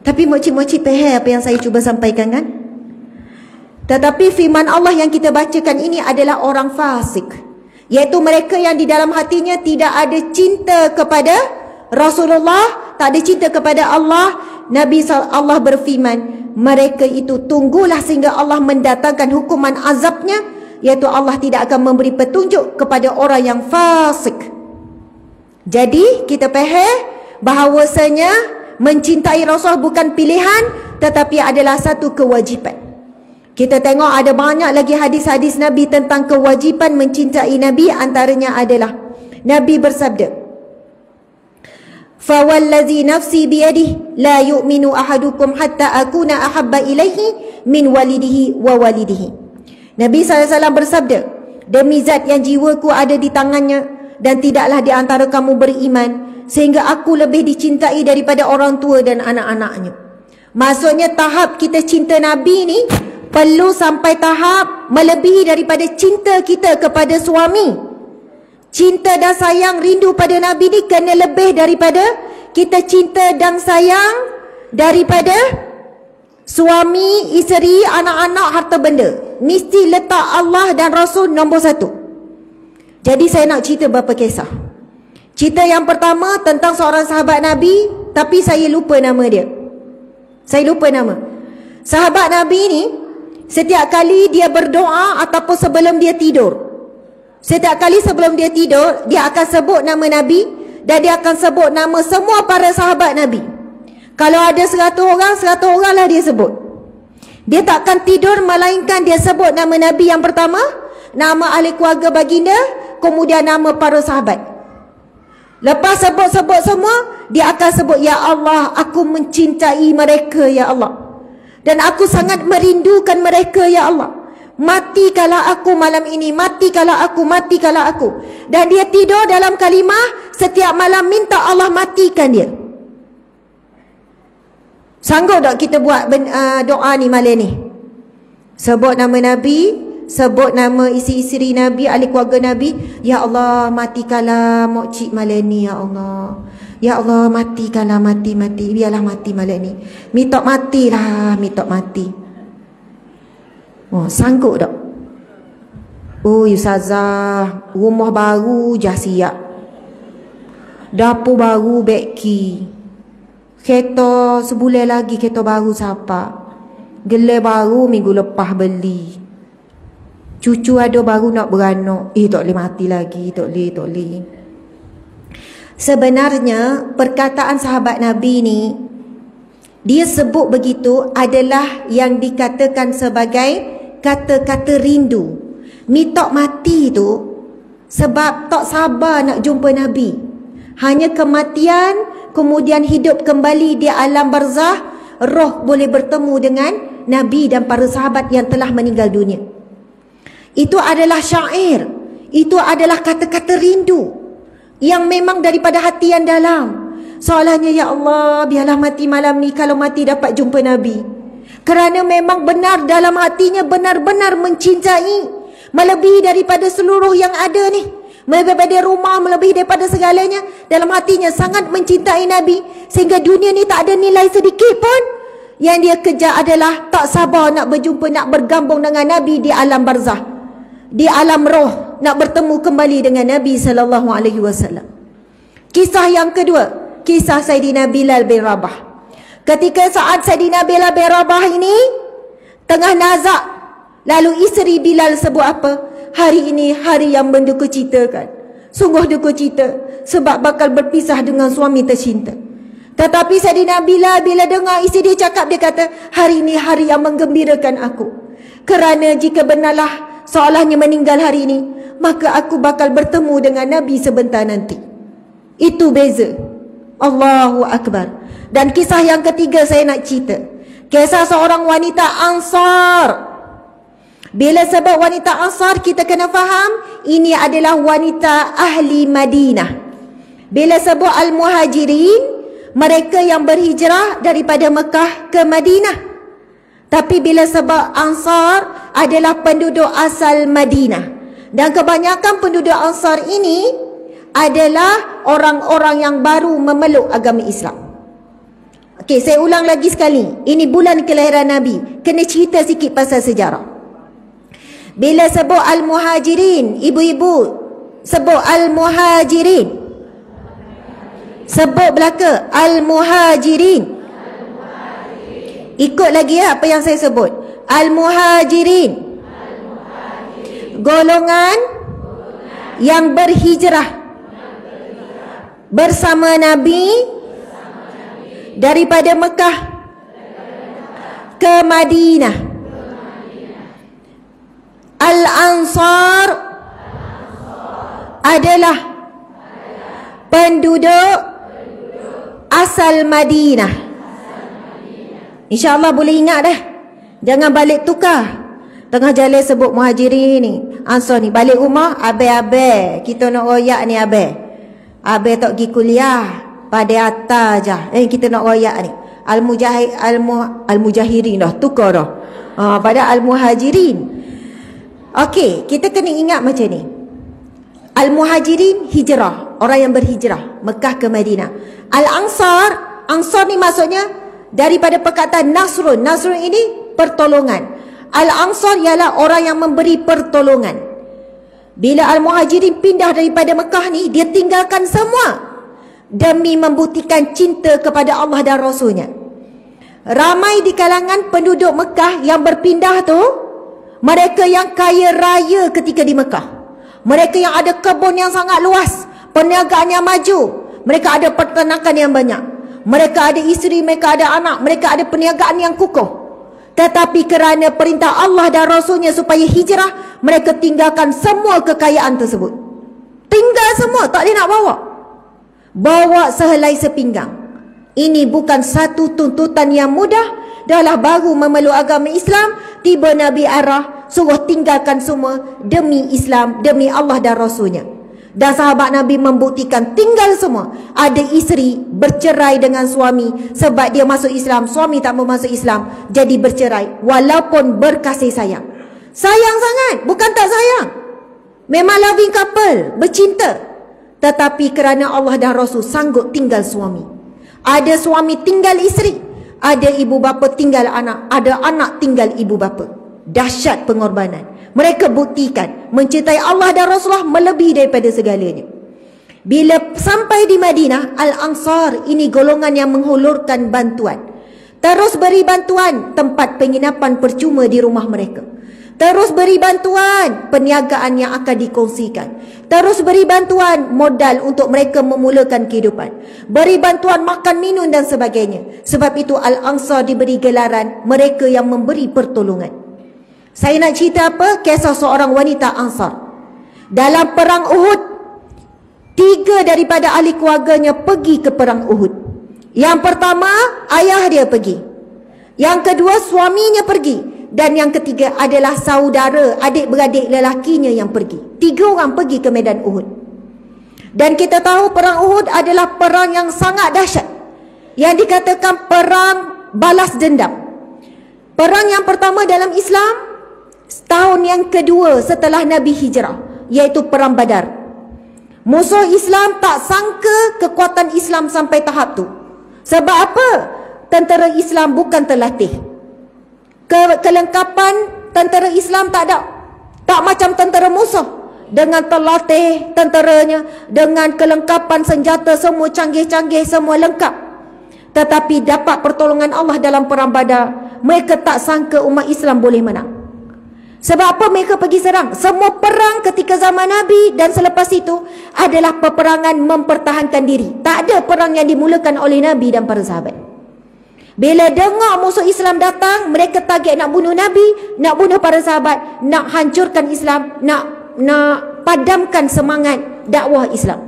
Tapi makcik-makcik faham apa yang saya cuba sampaikan kan? Tetapi firman Allah yang kita bacakan ini adalah orang fasik, iaitu mereka yang di dalam hatinya tidak ada cinta kepada Rasulullah, tak ada cinta kepada Allah. Nabi Allah berfirman, mereka itu tunggulah sehingga Allah mendatangkan hukuman azabnya, iaitu Allah tidak akan memberi petunjuk kepada orang yang fasik. Jadi kita faham bahawasanya mencintai Rasul bukan pilihan, tetapi adalah satu kewajipan. Kita tengok ada banyak lagi hadis-hadis Nabi tentang kewajipan mencintai Nabi. Antaranya adalah Nabi bersabda, "Fawallazi nafsi biyadihi la yu'minu ahadukum hatta akuna ahabba ilaihi min walidihi wa walidihi." Nabi SAW bersabda, demi zat yang jiwaku ada di tangannya, dan tidaklah di antara kamu beriman sehingga aku lebih dicintai daripada orang tua dan anak-anaknya. Maksudnya tahap kita cinta Nabi ni perlu sampai tahap melebihi daripada cinta kita kepada suami. Cinta dan sayang rindu pada Nabi ni kena lebih daripada kita cinta dan sayang daripada suami, isteri, anak-anak, harta benda. Mesti letak Allah dan Rasul nombor satu. Jadi saya nak cerita beberapa kisah. Cerita yang pertama tentang seorang sahabat Nabi, tapi saya lupa nama dia. Saya lupa nama. Sahabat Nabi ni, setiap kali dia berdoa ataupun sebelum dia tidur, setiap kali sebelum dia tidur, dia akan sebut nama Nabi dan dia akan sebut nama semua para sahabat Nabi. Kalau ada 100 orang, 100 orang lah dia sebut. Dia takkan tidur melainkan dia sebut nama Nabi yang pertama, nama ahli keluarga baginda, kemudian nama para sahabat. Lepas sebut-sebut semua, dia akan sebut, ya Allah, aku mencintai mereka ya Allah, dan aku sangat merindukan mereka ya Allah. Matikalah aku malam ini, matikalah aku, matikalah aku. Dan dia tidur dalam kalimah setiap malam minta Allah matikan dia. Sanggup tak kita buat doa ni malam ni? Sebut nama Nabi, sebut nama isteri-isteri Nabi, ahli keluarga Nabi. Ya Allah, matikalah mokcik malam ni ya Allah. Ya Allah, matikanlah, mati. Biarlah mati malam ni. Mitok matilah, mitok mati. Oh, sanggup tak? Oh, Ustazah, rumah baru jah siap. Dapur baru beki. Kereta sebulan lagi kereta baru siapa? Gelar baru minggu lepas beli. Cucu ada baru nak beranak. Tak boleh mati lagi. Tak boleh. Sebenarnya perkataan sahabat Nabi ni, dia sebut begitu adalah yang dikatakan sebagai kata-kata rindu. Ni tak mati tu sebab tak sabar nak jumpa Nabi. Hanya kematian, kemudian hidup kembali di alam barzah, roh boleh bertemu dengan Nabi dan para sahabat yang telah meninggal dunia. Itu adalah syair. Itu adalah kata-kata rindu yang memang daripada hati yang dalam. Soalannya, ya Allah, biarlah mati malam ni kalau mati dapat jumpa Nabi. Kerana memang benar dalam hatinya benar-benar mencintai, melebihi daripada seluruh yang ada ni. Melebihi daripada rumah, melebihi daripada segalanya. Dalam hatinya sangat mencintai Nabi, sehingga dunia ni tak ada nilai sedikit pun. Yang dia kejar adalah tak sabar nak berjumpa, nak bergabung dengan Nabi di alam barzah, di alam roh, nak bertemu kembali dengan Nabi SAW. Kisah yang kedua, kisah Saidina Bilal bin Rabah. Ketika saat Saidina Bilal bin Rabah ini tengah nazak, lalu isteri Bilal sebut apa? Hari ini hari yang mendukacitakan. Sungguh duka cita sebab bakal berpisah dengan suami tercinta. Tetapi Saidina Bilal bila dengar isteri dia cakap, dia kata, hari ini hari yang menggembirakan aku. Kerana jika benarlah seolahnya meninggal hari ini, maka aku bakal bertemu dengan Nabi sebentar nanti. Itu beza. Allahu Akbar. Dan kisah yang ketiga saya nak cerita, kisah seorang wanita Ansar. Bila sebut wanita Ansar, kita kena faham ini adalah wanita ahli Madinah. Bila sebut Al-Muhajirin, mereka yang berhijrah daripada Mekah ke Madinah. Tapi bila sebut Ansar, adalah penduduk asal Madinah. Dan kebanyakan penduduk Ansar ini adalah orang-orang yang baru memeluk agama Islam. Okey, saya ulang lagi sekali. Ini bulan kelahiran Nabi. Kena cerita sikit pasal sejarah. Bila sebut Al-Muhajirin, ibu-ibu sebut Al-Muhajirin. Sebut belaka Al-Muhajirin. Ikut lagi apa yang saya sebut. Al-Muhajirin. Golongan yang berhijrah bersama Nabi daripada Mekah ke Madinah. Al-Ansar adalah penduduk asal Madinah. InsyaAllah boleh ingat dah. Jangan balik tukar. Tengah jalan sebut Muhajirin ni, Ansar ni, balik rumah, abai-abai, kita nak royak ni abai. Abai tak pergi kuliah, pada atas je. Kita nak royak ni. Al-Mujahirin dah, tukar dah. Pada Al-Muhajirin. Okey, kita kena ingat macam ni. Al-Muhajirin hijrah, orang yang berhijrah Mekah ke Madinah. Al-Ansar, Ansar ni maksudnya daripada perkataan Nasrun. Nasrun ini pertolongan. Al-Ansar ialah orang yang memberi pertolongan. Bila Al-Muhajirin pindah daripada Mekah ni, dia tinggalkan semua demi membuktikan cinta kepada Allah dan Rasulnya. Ramai di kalangan penduduk Mekah yang berpindah tu, mereka yang kaya raya ketika di Mekah. Mereka yang ada kebun yang sangat luas, perniagaan yang maju, mereka ada peternakan yang banyak, mereka ada isteri, mereka ada anak, mereka ada perniagaan yang kukuh. Tetapi kerana perintah Allah dan Rasulnya supaya hijrah, mereka tinggalkan semua kekayaan tersebut. Tinggal semua, tak boleh nak bawa. Bawa sehelai sepinggang. Ini bukan satu tuntutan yang mudah. Dahlah baru memeluk agama Islam, tiba Nabi arah, suruh tinggalkan semua demi Islam, demi Allah dan Rasulnya. Dan sahabat Nabi membuktikan tinggal semua. Ada isteri bercerai dengan suami sebab dia masuk Islam, suami tak mau masuk Islam, jadi bercerai walaupun berkasih sayang. Sayang sangat, bukan tak sayang. Memang loving couple, bercinta. Tetapi kerana Allah dan Rasul sanggup tinggal suami. Ada suami tinggal isteri, ada ibu bapa tinggal anak, ada anak tinggal ibu bapa. Dahsyat pengorbanan. Mereka buktikan mencintai Allah dan Rasulullah melebihi daripada segalanya. Bila sampai di Madinah, Al-Ansar ini golongan yang menghulurkan bantuan. Terus beri bantuan tempat penginapan percuma di rumah mereka. Terus beri bantuan perniagaan yang akan dikongsikan. Terus beri bantuan modal untuk mereka memulakan kehidupan. Beri bantuan makan, minum dan sebagainya. Sebab itu Al-Ansar diberi gelaran mereka yang memberi pertolongan. Saya nak cerita apa? Kisah seorang wanita Ansar. Dalam perang Uhud, 3 daripada ahli keluarganya pergi ke perang Uhud. Yang pertama, ayah dia pergi. Yang kedua, suaminya pergi. Dan yang ketiga adalah saudara, adik-beradik lelakinya yang pergi. 3 orang pergi ke medan Uhud. Dan kita tahu perang Uhud adalah perang yang sangat dahsyat, yang dikatakan perang balas dendam. Perang yang pertama dalam Islam, tahun yang kedua setelah Nabi hijrah, iaitu perang Badar. Musuh Islam tak sangka kekuatan Islam sampai tahap tu. Sebab apa? Tentera Islam bukan terlatih. Kelengkapan tentera Islam tak ada. Tak macam tentera musuh, dengan terlatih tenteranya, dengan kelengkapan senjata semua canggih-canggih, semua lengkap. Tetapi dapat pertolongan Allah dalam perang Badar. Mereka tak sangka umat Islam boleh menang. Sebab apa mereka pergi serang? Semua perang ketika zaman Nabi dan selepas itu adalah peperangan mempertahankan diri. Tak ada perang yang dimulakan oleh Nabi dan para sahabat. Bila dengar musuh Islam datang, mereka target nak bunuh Nabi, nak bunuh para sahabat, nak hancurkan Islam, nak padamkan semangat dakwah Islam.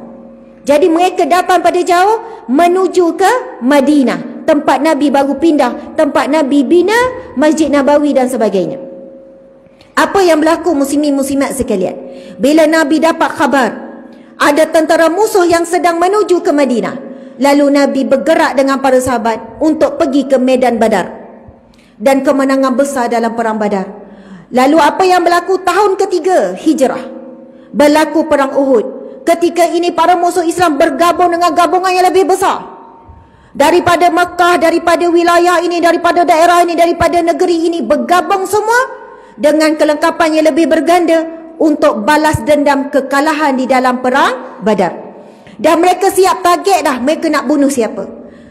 Jadi mereka datang pada jauh menuju ke Madinah, tempat Nabi baru pindah, tempat Nabi bina Masjid Nabawi dan sebagainya. Apa yang berlaku muslimin muslimat sekalian? Bila Nabi dapat khabar ada tentera musuh yang sedang menuju ke Madinah, lalu Nabi bergerak dengan para sahabat untuk pergi ke medan Badar dan kemenangan besar dalam perang Badar. Lalu apa yang berlaku tahun ketiga hijrah? Berlaku perang Uhud. Ketika ini para musuh Islam bergabung dengan gabungan yang lebih besar. Daripada Mekah, daripada wilayah ini, daripada daerah ini, daripada negeri ini, bergabung semua dengan kelengkapan yang lebih berganda untuk balas dendam kekalahan di dalam perang Badar. Dan mereka siap target dah, mereka nak bunuh siapa.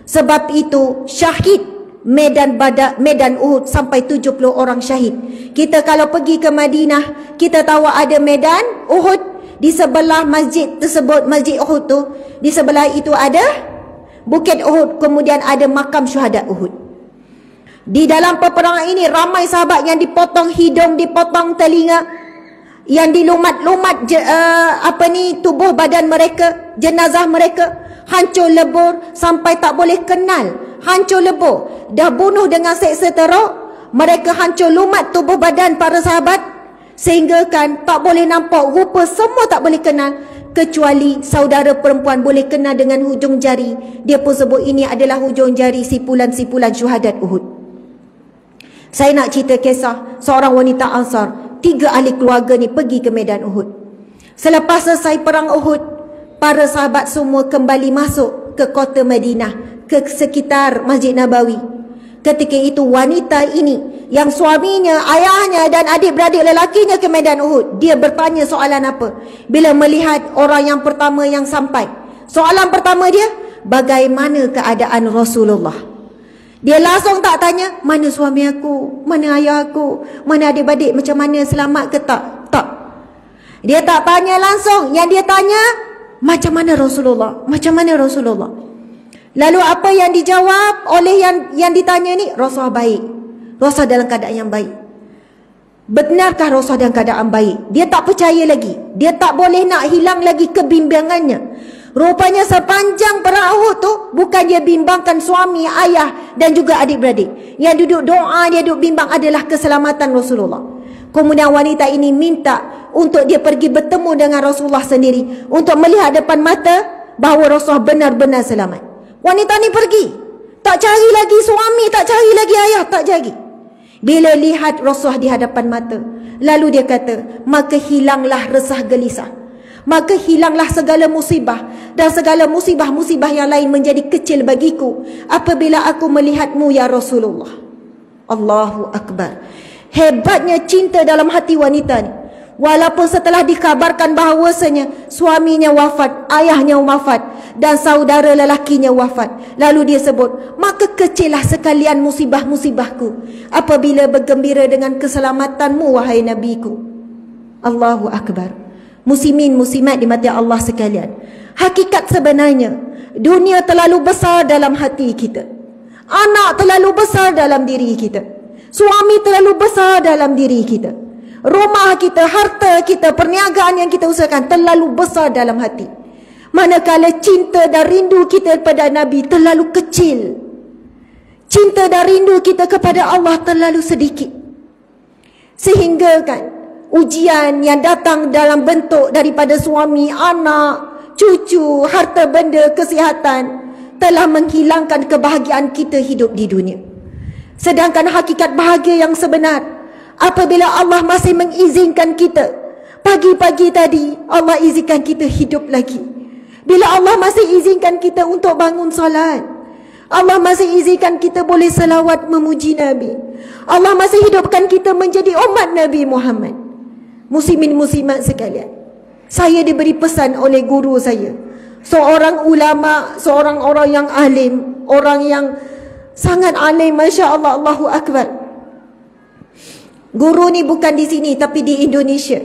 Sebab itu syahid medan Badar, medan Uhud sampai 70 orang syahid. Kita kalau pergi ke Madinah, kita tahu ada medan Uhud. Di sebelah masjid tersebut, Masjid Uhud tu, di sebelah itu ada Bukit Uhud, kemudian ada makam syuhada Uhud. Di dalam peperangan ini ramai sahabat yang dipotong hidung, dipotong telinga, yang dilumat-lumat tubuh badan mereka, jenazah mereka hancur lebur sampai tak boleh kenal, hancur lebur. Dah bunuh dengan seksa teruk, mereka hancur lumat tubuh badan para sahabat sehingga kan tak boleh nampak rupa, semua tak boleh kenal, kecuali saudara perempuan boleh kenal dengan hujung jari. Dia pun sebut ini adalah hujung jari sipulan-sipulan syuhadat Uhud. Saya nak cerita kisah seorang wanita Ansar. 3 ahli keluarga ni pergi ke medan Uhud. Selepas selesai perang Uhud, para sahabat semua kembali masuk ke kota Madinah, ke sekitar Masjid Nabawi. Ketika itu wanita ini yang suaminya, ayahnya dan adik-beradik lelakinya ke medan Uhud, dia bertanya soalan apa? Bila melihat orang yang pertama yang sampai, soalan pertama dia, bagaimana keadaan Rasulullah? Dia langsung tak tanya, mana suami aku, mana ayah aku, mana adik-beradik, macam mana, selamat ke tak? Tak. Dia tak tanya langsung. Yang dia tanya, macam mana Rasulullah? Macam mana Rasulullah? Lalu apa yang dijawab oleh yang ditanya ni? Rasulullah baik. Rasulullah dalam keadaan yang baik. Benarkah Rasulullah dalam keadaan baik? Dia tak percaya lagi. Dia tak boleh nak hilang lagi kebimbangannya. Rupanya sepanjang perang Uhud tu, bukan dia bimbangkan suami, ayah dan juga adik-beradik. Yang duduk doa, dia duduk bimbang adalah keselamatan Rasulullah. Kemudian wanita ini minta untuk dia pergi bertemu dengan Rasulullah sendiri, untuk melihat depan mata bahawa Rasulullah benar-benar selamat. Wanita ni pergi, tak cari lagi suami, tak cari lagi ayah, tak cari. Bila lihat Rasulullah di hadapan mata, lalu dia kata, maka hilanglah resah gelisah, maka hilanglah segala musibah, dan segala musibah-musibah yang lain menjadi kecil bagiku apabila aku melihatmu ya Rasulullah. Allahu Akbar. Hebatnya cinta dalam hati wanita ni. Walaupun setelah dikabarkan bahawasanya suaminya wafat, ayahnya wafat dan saudara lelakinya wafat, lalu dia sebut, maka kecillah sekalian musibah-musibahku apabila bergembira dengan keselamatanmu wahai Nabiku. Allahu Akbar. Muslimin muslimat dimati Allah sekalian, hakikat sebenarnya dunia terlalu besar dalam hati kita, anak terlalu besar dalam diri kita, suami terlalu besar dalam diri kita, rumah kita, harta kita, perniagaan yang kita usahakan terlalu besar dalam hati. Manakala cinta dan rindu kita kepada Nabi terlalu kecil, cinta dan rindu kita kepada Allah terlalu sedikit. Sehingga kan ujian yang datang dalam bentuk daripada suami, anak, cucu, harta benda, kesihatan telah menghilangkan kebahagiaan kita hidup di dunia. Sedangkan hakikat bahagia yang sebenar apabila Allah masih mengizinkan kita, pagi-pagi tadi Allah izinkan kita hidup lagi. Bila Allah masih izinkan kita untuk bangun salat, Allah masih izinkan kita boleh selawat memuji Nabi, Allah masih hidupkan kita menjadi umat Nabi Muhammad. Muslimin muslimat sekalian, saya diberi pesan oleh guru saya, seorang ulama, seorang orang yang alim, orang yang sangat alim, Masya Allah, Allahu Akbar. Guru ni bukan di sini tapi di Indonesia.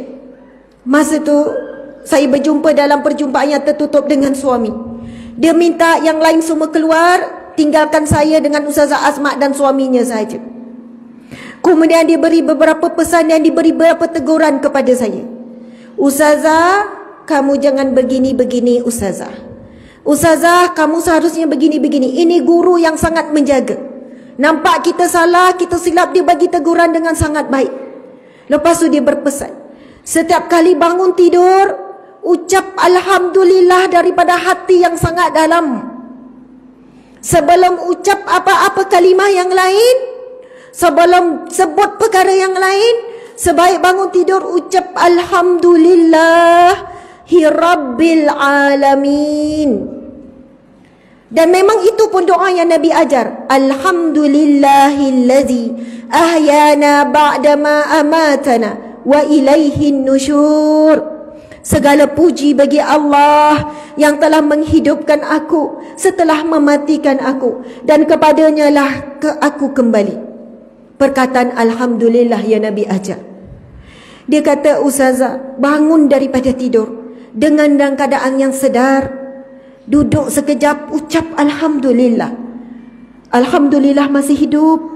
Masa tu saya berjumpa dalam perjumpaan yang tertutup dengan suami. Dia minta yang lain semua keluar, tinggalkan saya dengan Ustazah Asma dan suaminya saja. Kemudian dia beri beberapa pesan dan diberi beberapa teguran kepada saya. Ustazah, kamu jangan begini-begini Ustazah. Ustazah, kamu seharusnya begini-begini. Ini guru yang sangat menjaga. Nampak kita salah, kita silap, dia bagi teguran dengan sangat baik. Lepas tu dia berpesan, setiap kali bangun tidur, ucap Alhamdulillah daripada hati yang sangat dalam. Sebelum ucap apa-apa kalimah yang lain, sebelum sebut perkara yang lain, sebaik bangun tidur ucap Alhamdulillahi Rabbil Alamin. Dan memang itu pun doa yang Nabi ajar. Alhamdulillahillazi ahyana ba'dama amatana wa ilaihin nusyur. Segala puji bagi Allah yang telah menghidupkan aku setelah mematikan aku, dan kepadanya lah aku kembali. Perkataan Alhamdulillah yang Nabi ajar. Dia kata, Ustazah, bangun daripada tidur dengan dalam keadaan yang sedar, duduk sekejap, ucap Alhamdulillah. Alhamdulillah masih hidup.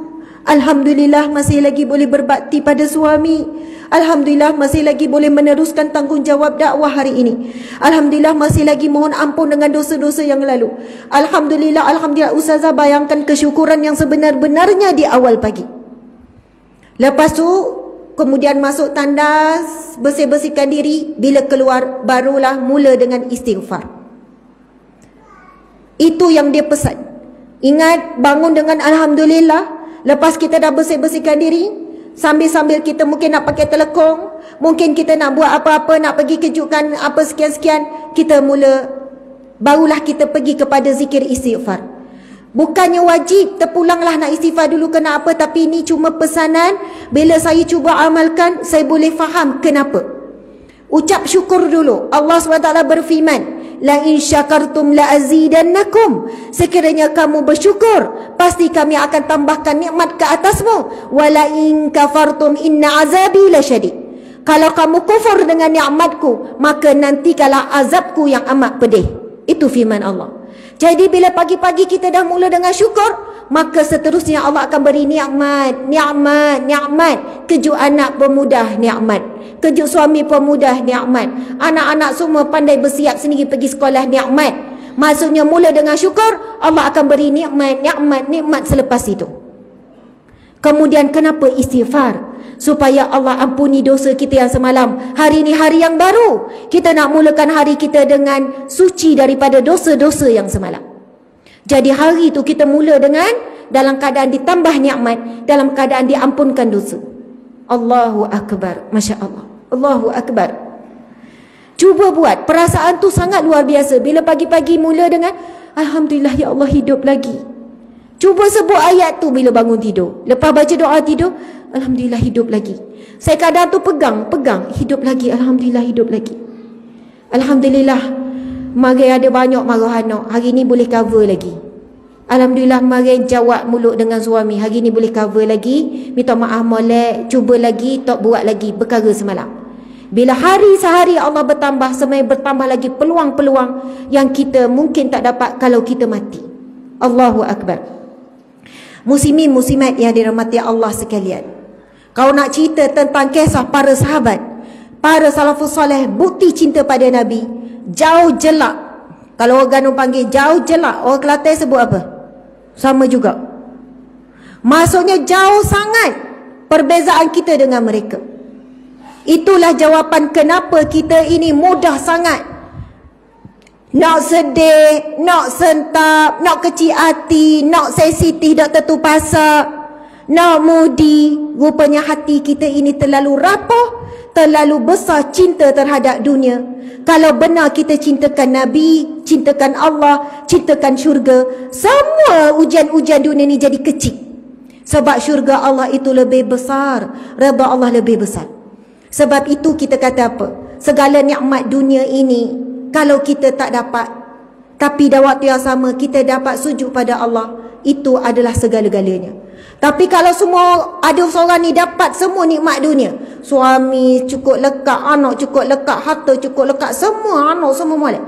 Alhamdulillah masih lagi boleh berbakti pada suami. Alhamdulillah masih lagi boleh meneruskan tanggungjawab dakwah hari ini. Alhamdulillah masih lagi mohon ampun dengan dosa-dosa yang lalu. Alhamdulillah, Alhamdulillah. Ustazah bayangkan kesyukuran yang sebenar-benarnya di awal pagi. Lepas tu kemudian masuk tandas, bersih-bersihkan diri. Bila keluar barulah mula dengan istighfar. Itu yang dia pesan. Ingat, bangun dengan Alhamdulillah. Lepas kita dah bersih-bersihkan diri, sambil-sambil kita mungkin nak pakai telekong, mungkin kita nak buat apa-apa, nak pergi kejutkan apa sekian-sekian, kita mula, barulah kita pergi kepada zikir istighfar. Bukannya wajib terpulanglah nak istighfar dulu kena apa, tapi ini cuma pesanan. Bila saya cuba amalkan, saya boleh faham kenapa. Ucap syukur dulu. Allah SWT berfirman, la in syakartum la azidannakum. Sekiranya kamu bersyukur, pasti kami akan tambahkan nikmat ke atasmu. Wa la in kafartum inna azabi lasyadid. Kalau kamu kufur dengan nikmatku, maka nanti kalau azabku yang amat pedih. Itu firman Allah. Jadi bila pagi-pagi kita dah mula dengan syukur, maka seterusnya Allah akan beri nikmat, nikmat, nikmat. Kejut anak pemudah, nikmat. Kejut suami pemudah, nikmat. Anak-anak semua pandai bersiap sendiri pergi sekolah, nikmat. Maksudnya mula dengan syukur, Allah akan beri nikmat, nikmat, nikmat selepas itu. Kemudian kenapa istighfar? Supaya Allah ampuni dosa kita yang semalam. Hari ini hari yang baru. Kita nak mulakan hari kita dengan suci daripada dosa-dosa yang semalam. Jadi hari itu kita mula dengan dalam keadaan ditambah nikmat, dalam keadaan diampunkan dosa. Allahu Akbar. Masya Allah. Allahu Akbar. Cuba buat. Perasaan tu sangat luar biasa. Bila pagi-pagi mula dengan Alhamdulillah ya Allah hidup lagi. Cuba sebut ayat tu bila bangun tidur. Lepas baca doa tidur, Alhamdulillah hidup lagi. Saya kadang tu pegang, hidup lagi. Alhamdulillah hidup lagi. Alhamdulillah, mari ada banyak marah anak, hari ni boleh cover lagi. Alhamdulillah, mari jawab mulut dengan suami, hari ni boleh cover lagi. Minta maaf molek, cuba lagi, tak buat lagi perkara semalam. Bila hari sehari Allah bertambah, semakin bertambah lagi peluang-peluang yang kita mungkin tak dapat kalau kita mati. Allahu Akbar. Muslimin muslimat yang dirahmati Allah sekalian, kau nak cerita tentang kisah para sahabat, para salafus soleh, bukti cinta pada Nabi, jauh jelak. Kalau orang Ganu panggil jauh jelak, orang Kelantan sebut apa? Sama juga. Maksudnya jauh sangat perbezaan kita dengan mereka. Itulah jawapan kenapa kita ini mudah sangat nak sedih, nak sentap, nak kecil hati, nak sensitif, nak tertu pasal, nak moody. Rupanya hati kita ini terlalu rapuh, terlalu besar cinta terhadap dunia. Kalau benar kita cintakan Nabi, cintakan Allah, cintakan syurga, semua ujian-ujian dunia ni jadi kecil. Sebab syurga Allah itu lebih besar, redha Allah lebih besar. Sebab itu kita kata apa? Segala nikmat dunia ini kalau kita tak dapat, tapi dah waktu yang sama kita dapat sujud pada Allah, itu adalah segala-galanya. Tapi kalau semua ada seorang ni dapat semua nikmat dunia, suami cukup lekat, anak cukup lekat, harta cukup lekat, semua anak semua molek,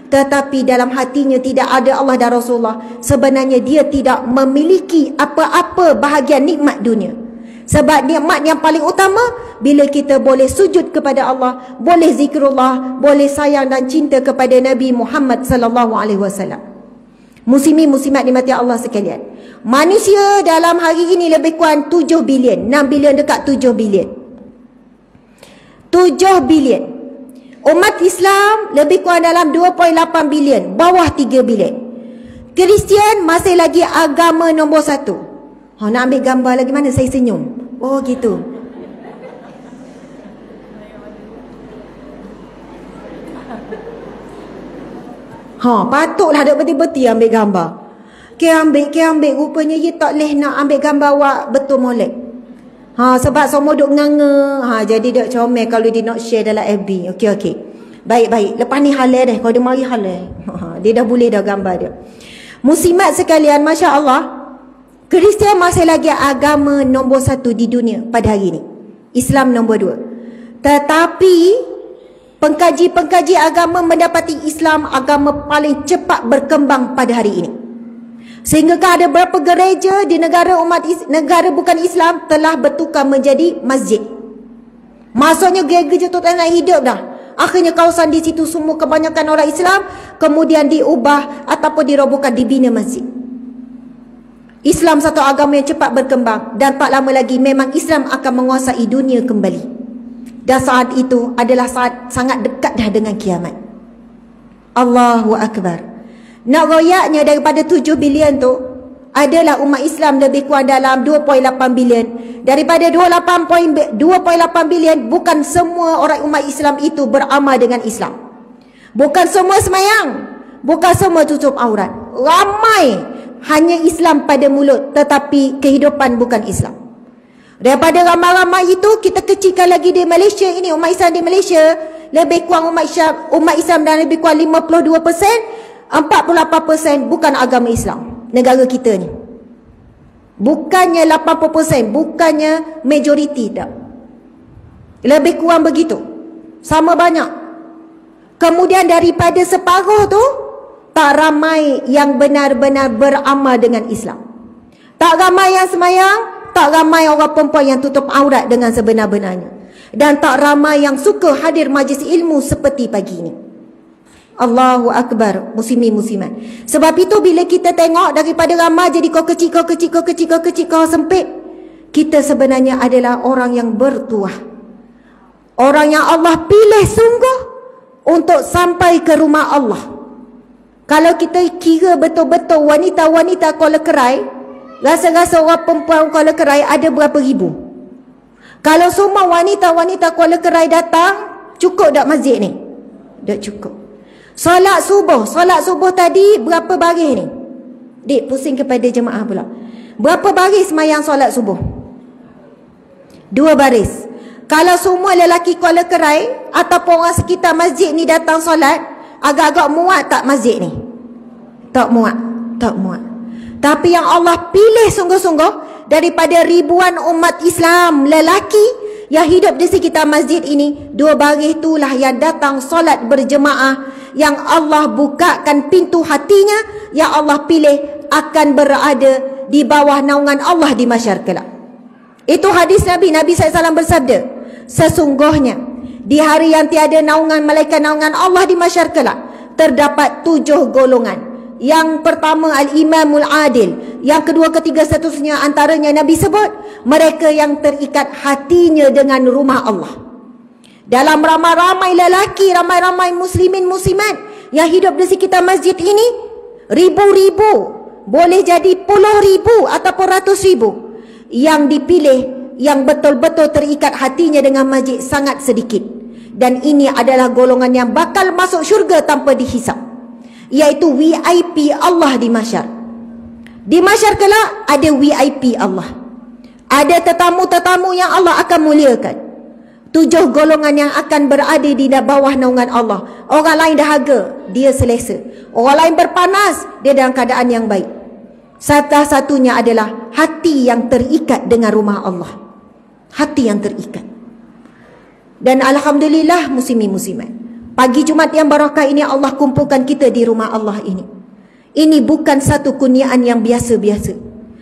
tetapi dalam hatinya tidak ada Allah dan Rasulullah, sebenarnya dia tidak memiliki apa-apa bahagian nikmat dunia. Sebab nikmat yang paling utama bila kita boleh sujud kepada Allah, boleh zikrullah, boleh sayang dan cinta kepada Nabi Muhammad sallallahu alaihi wasallam. Muslimin muslimat dimati Allah sekalian, manusia dalam hari ini lebih kurang 7 bilion, 6 bilion dekat 7 bilion. 7 bilion. Umat Islam lebih kurang dalam 2.8 bilion, bawah 3 bilion. Kristian masih lagi agama nombor 1. Nak ambil gambar lagi mana saya senyum? Oh gitu. Patutlah ada betul-betul ambil gambar. Ke ambil. Rupanya dia tak boleh nak ambil gambar awak betul molek. Sebab semua duk nganga. Jadi duk comel kalau dia nak share dalam FB. Okey. Baik. Lepas ni halal dah. Kalau dia mari halal. Dia dah boleh dah gambar dia. Muslimat sekalian, Masya Allah, Kristian masih lagi agama nombor 1 di dunia pada hari ini. Islam nombor 2. Tetapi pengkaji-pengkaji agama mendapati Islam agama paling cepat berkembang pada hari ini. Sehingga ada beberapa gereja di negara bukan Islam telah bertukar menjadi masjid. Maksudnya gereja tu tak nak hidup dah. Akhirnya kawasan di situ semua kebanyakan orang Islam kemudian diubah ataupun dirobohkan, dibina masjid. Islam satu agama yang cepat berkembang dan tak lama lagi memang Islam akan menguasai dunia kembali. Dan saat itu adalah saat sangat dekat dah dengan kiamat. Allahu Akbar. Nak royaknya daripada 7 bilion tu adalah umat Islam lebih kurang dalam 2.8 bilion. Daripada 2.8 bilion, bukan semua orang umat Islam itu beramal dengan Islam. Bukan semua semayang, bukan semua tutup aurat. Ramai hanya Islam pada mulut tetapi kehidupan bukan Islam. Daripada ramai-ramai itu kita kecilkan lagi di Malaysia ini, umat Islam di Malaysia lebih kurang umat Islam dan lebih kurang 52%, 48% bukan agama Islam. Negara kita ni bukannya 80%, bukannya majoriti, tak. Lebih kurang begitu, sama banyak. Kemudian daripada separuh tu tak ramai yang benar-benar beramal dengan Islam. Tak ramai yang semayang, tak ramai orang perempuan yang tutup aurat dengan sebenar-benarnya. Dan tak ramai yang suka hadir majlis ilmu seperti pagi ini. Allahu Akbar, muslimin muslimat. Sebab itu bila kita tengok daripada ramai jadi kau kecil, kau sempit, kita sebenarnya adalah orang yang bertuah. Orang yang Allah pilih sungguh untuk sampai ke rumah Allah. Kalau kita kira betul-betul wanita-wanita Kuala Kerai, rasa-rasa orang perempuan Kuala Kerai ada berapa ribu? Kalau semua wanita-wanita Kuala Kerai datang, cukup tak masjid ni? Tak cukup. Solat subuh tadi berapa baris ni? Dik, pusing kepada jemaah pula. Berapa baris semayang solat subuh? 2 baris. Kalau semua lelaki Kuala Kerai ataupun orang sekitar masjid ni datang solat, agak-agak muat tak masjid ni? Tak muat. Tak muat. Tapi yang Allah pilih sungguh-sungguh daripada ribuan umat Islam lelaki yang hidup di sekitar masjid ini, 2 baris itulah yang datang solat berjemaah, yang Allah bukakan pintu hatinya, yang Allah pilih akan berada di bawah naungan Allah di mahsyar kelak. Itu hadis Nabi. Nabi SAW bersabda, sesungguhnya di hari yang tiada naungan malaikat naungan Allah di mahsyar kelak, terdapat 7 golongan. Yang pertama al-imamul adil, yang kedua, ketiga, seterusnya, antaranya Nabi sebut mereka yang terikat hatinya dengan rumah Allah. Dalam ramai-ramai lelaki, ramai-ramai muslimin muslimat yang hidup di sekitar masjid ini, ribu-ribu, boleh jadi puluh ribu ataupun ratus ribu, yang dipilih yang betul-betul terikat hatinya dengan masjid sangat sedikit. Dan ini adalah golongan yang bakal masuk syurga tanpa dihisap, iaitu VIP Allah di mahsyar. Di mahsyar kelak ada VIP Allah, ada tetamu-tetamu yang Allah akan muliakan. 7 golongan yang akan berada di bawah naungan Allah. Orang lain dahaga, dia selesa. Orang lain berpanas, dia dalam keadaan yang baik. Satu-satunya adalah hati yang terikat dengan rumah Allah. Hati yang terikat. Dan alhamdulillah muslimin muslimat, pagi Jumaat yang barakah ini Allah kumpulkan kita di rumah Allah ini. Ini bukan satu kurniaan yang biasa-biasa.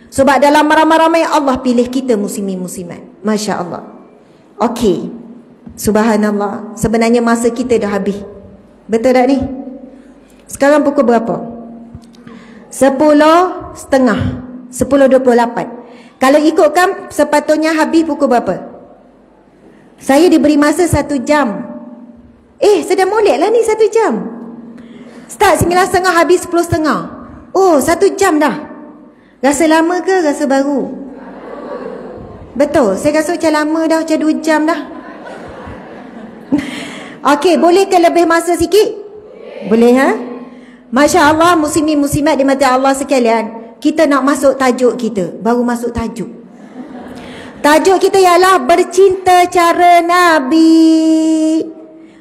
Sebab dalam ramai-ramai Allah pilih kita muslimin muslimat. Masya Allah. Okey. Subhanallah. Sebenarnya masa kita dah habis. Betul tak ni? Sekarang pukul berapa? 10.30. 10.28. Kalau ikutkan sepatutnya habis pukul berapa? Saya diberi masa 1 jam. Sedang molek lah ni 1 jam. Start 9.30 habis 10.30. Oh, 1 jam dah. Rasa lama ke rasa baru? Betul, saya rasa macam lama dah, macam 2 jam dah. Okey, boleh ke lebih masa sikit? Boleh, ha? Masya Allah, muslimin muslimat dimati Allah sekalian, kita nak masuk tajuk kita. Baru masuk tajuk. Tajuk kita ialah bercinta cara Nabi.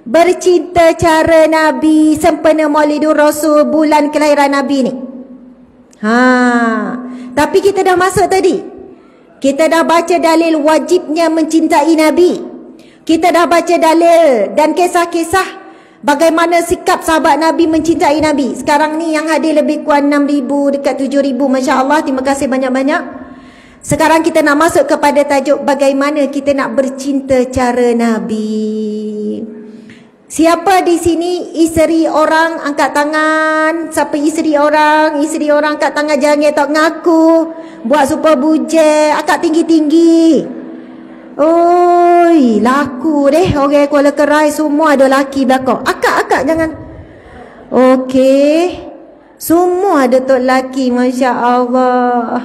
Bercinta cara Nabi sempena Maulidur Rasul, bulan kelahiran Nabi ni. Tapi kita dah masuk tadi. Kita dah baca dalil wajibnya mencintai Nabi. Kita dah baca dalil dan kisah-kisah bagaimana sikap sahabat Nabi mencintai Nabi. Sekarang ni yang hadir lebih kurang 6,000 dekat 7,000. Masya Allah, terima kasih banyak-banyak. Sekarang kita nak masuk kepada tajuk bagaimana kita nak bercinta cara Nabi. Siapa di sini isteri orang angkat tangan? Siapa isteri orang? Isteri orang angkat tangan, jangan tak ngaku. Buat super bujek, angkat tinggi-tinggi. Oi, laku deh orang Kuala Kerai semua ada laki belakang. Akak jangan. Okey. Semua ada tok laki, masya-Allah.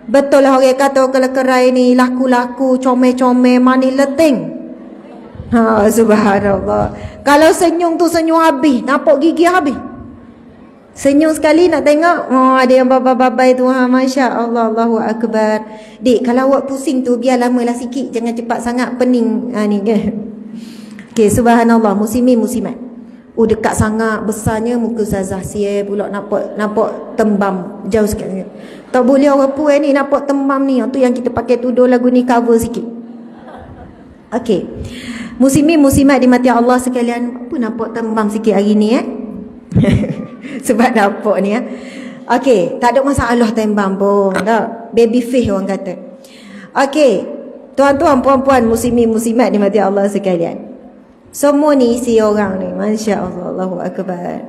Betul lah orang kata Kuala Kerai ni laku-laku, comel-comel, manis leting. Subhanallah. Kalau senyum tu senyum habis, nampak gigi habis. Senyum sekali nak tengok, ada yang babai-babai tu. Masya Allah, Allahu Akbar. Dek, kalau awak pusing tu biar lamalah sikit, jangan cepat sangat pening. Ni ke. Okey, subhanallah, muslimin muslimat. Dekat sangat besarnya muka Ustazah. Siap pula nampak tembam jauh sikit. Tak boleh orang puan ni nampak tembam ni. Tu yang kita pakai tudung lagu ni cover sikit. Okey. Muslimin muslimat dimati Allah sekalian, apa nampak tembam sikit hari ni sebab nampak ni Okey, tak ada masalah tembam pun. Tak, baby face orang kata. Okey, tuan-tuan puan-puan muslimin muslimat dimati Allah sekalian. Semua ni isi orang ni, masya-Allah, Allahu Akbar.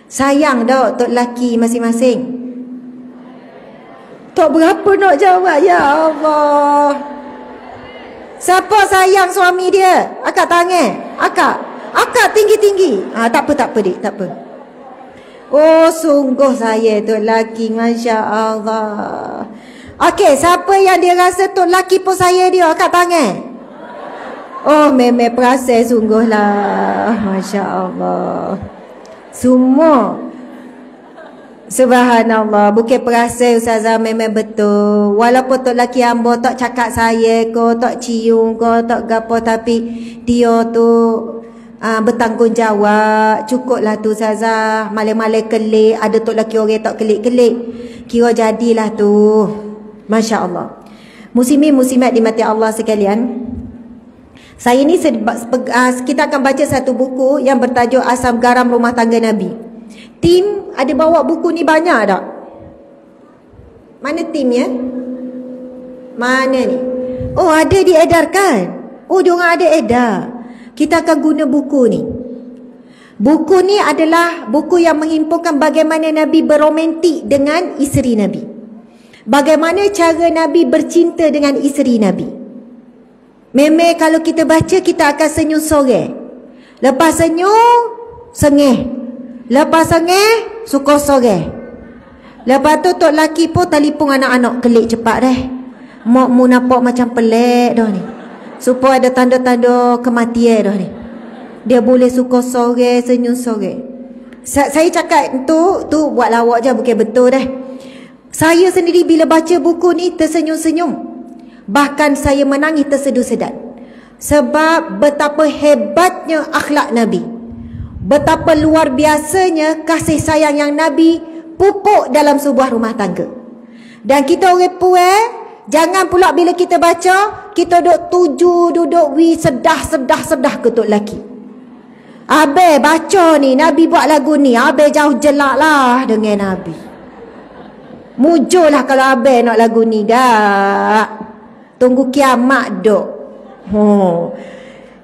Sayang dak tok laki masing-masing. Tok berapa nak jawab, ya Allah. Siapa sayang suami dia? Akak tangan. Akak tinggi-tinggi. Tak apa dik, tak apa. Oh, sungguh saya tu laki, masya-Allah. Okey, siapa yang dia rasa tu laki pun saya dia? Akak tangan. Oh, memang perasan sungguhlah. Masya-Allah. Semua. Subhanallah, bukan perasan Ustazah, memang betul. Walaupun tok laki hamba tak cakap saya ko, tak cium ko, tak gapo, tapi dia tu bertanggungjawab. Cukuplah tu Ustazah. Malam-malam kelik, ada tok laki orang tak kelik-kelik. Kira jadilah tu. Masya Allah. Muslimin muslimat dimati Allah sekalian. Saya ni kita akan baca satu buku yang bertajuk Asam Garam Rumah Tangga Nabi. Tim ada bawa buku ni banyak tak? Mana tim ya? Mana ni? Oh, ada diedarkan. Oh, diorang ada edar. Kita akan guna buku ni. Buku ni adalah buku yang menghimpunkan bagaimana Nabi beromantik dengan isteri Nabi. Bagaimana cara Nabi bercinta dengan isteri Nabi. Memang kalau kita baca, kita akan senyum sore. Lepas senyum, sengih. Lepas sengih, suka sore. Lepas tu tok laki pun telefon anak-anak, kelik cepat deh. Mak mu nampak macam pelik dah ni. Supaya ada tanda-tanda kematian dah ni. Dia boleh suka sore, senyum sore. Saya cakap tu buat lawak je, bukan betul dah. Saya sendiri bila baca buku ni tersenyum-senyum. Bahkan saya menangis tersedu-sedan. Sebab betapa hebatnya akhlak Nabi. Betapa luar biasanya kasih sayang yang Nabi pupuk dalam sebuah rumah tangga. Dan kita orang puan, jangan pula bila kita baca, kita duduk tuju, duduk sedah ke tok laki. Abe baca ni, Nabi buat lagu ni, abe jauh jelak lah dengan Nabi. Mujur lah kalau abe nak lagu ni dah. Tunggu kiamat duk.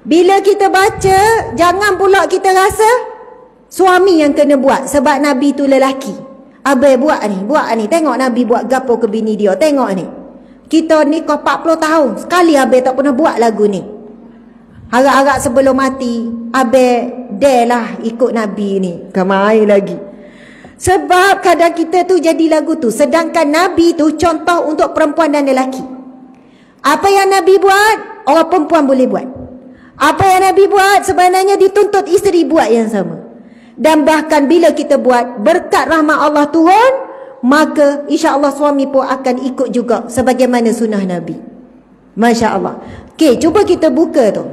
Bila kita baca, jangan pula kita rasa suami yang kena buat. Sebab Nabi tu lelaki. Abai buat ni. Tengok Nabi buat gapo ke bini dia. Tengok ni. Kita ni kau 40 tahun. Sekali abai tak pernah buat lagu ni. Harap-harap sebelum mati, abai dare lah ikut Nabi ni. Kamai lagi. Sebab kadang kita tu jadi lagu tu. Sedangkan Nabi tu contoh untuk perempuan dan lelaki. Apa yang Nabi buat, orang perempuan boleh buat. Apa yang Nabi buat sebenarnya dituntut isteri buat yang sama. Dan bahkan bila kita buat berkat rahmat Allah turun, maka insya-Allah suami pun akan ikut juga sebagaimana sunnah Nabi. Masya Allah. Okey, cuba kita buka tu.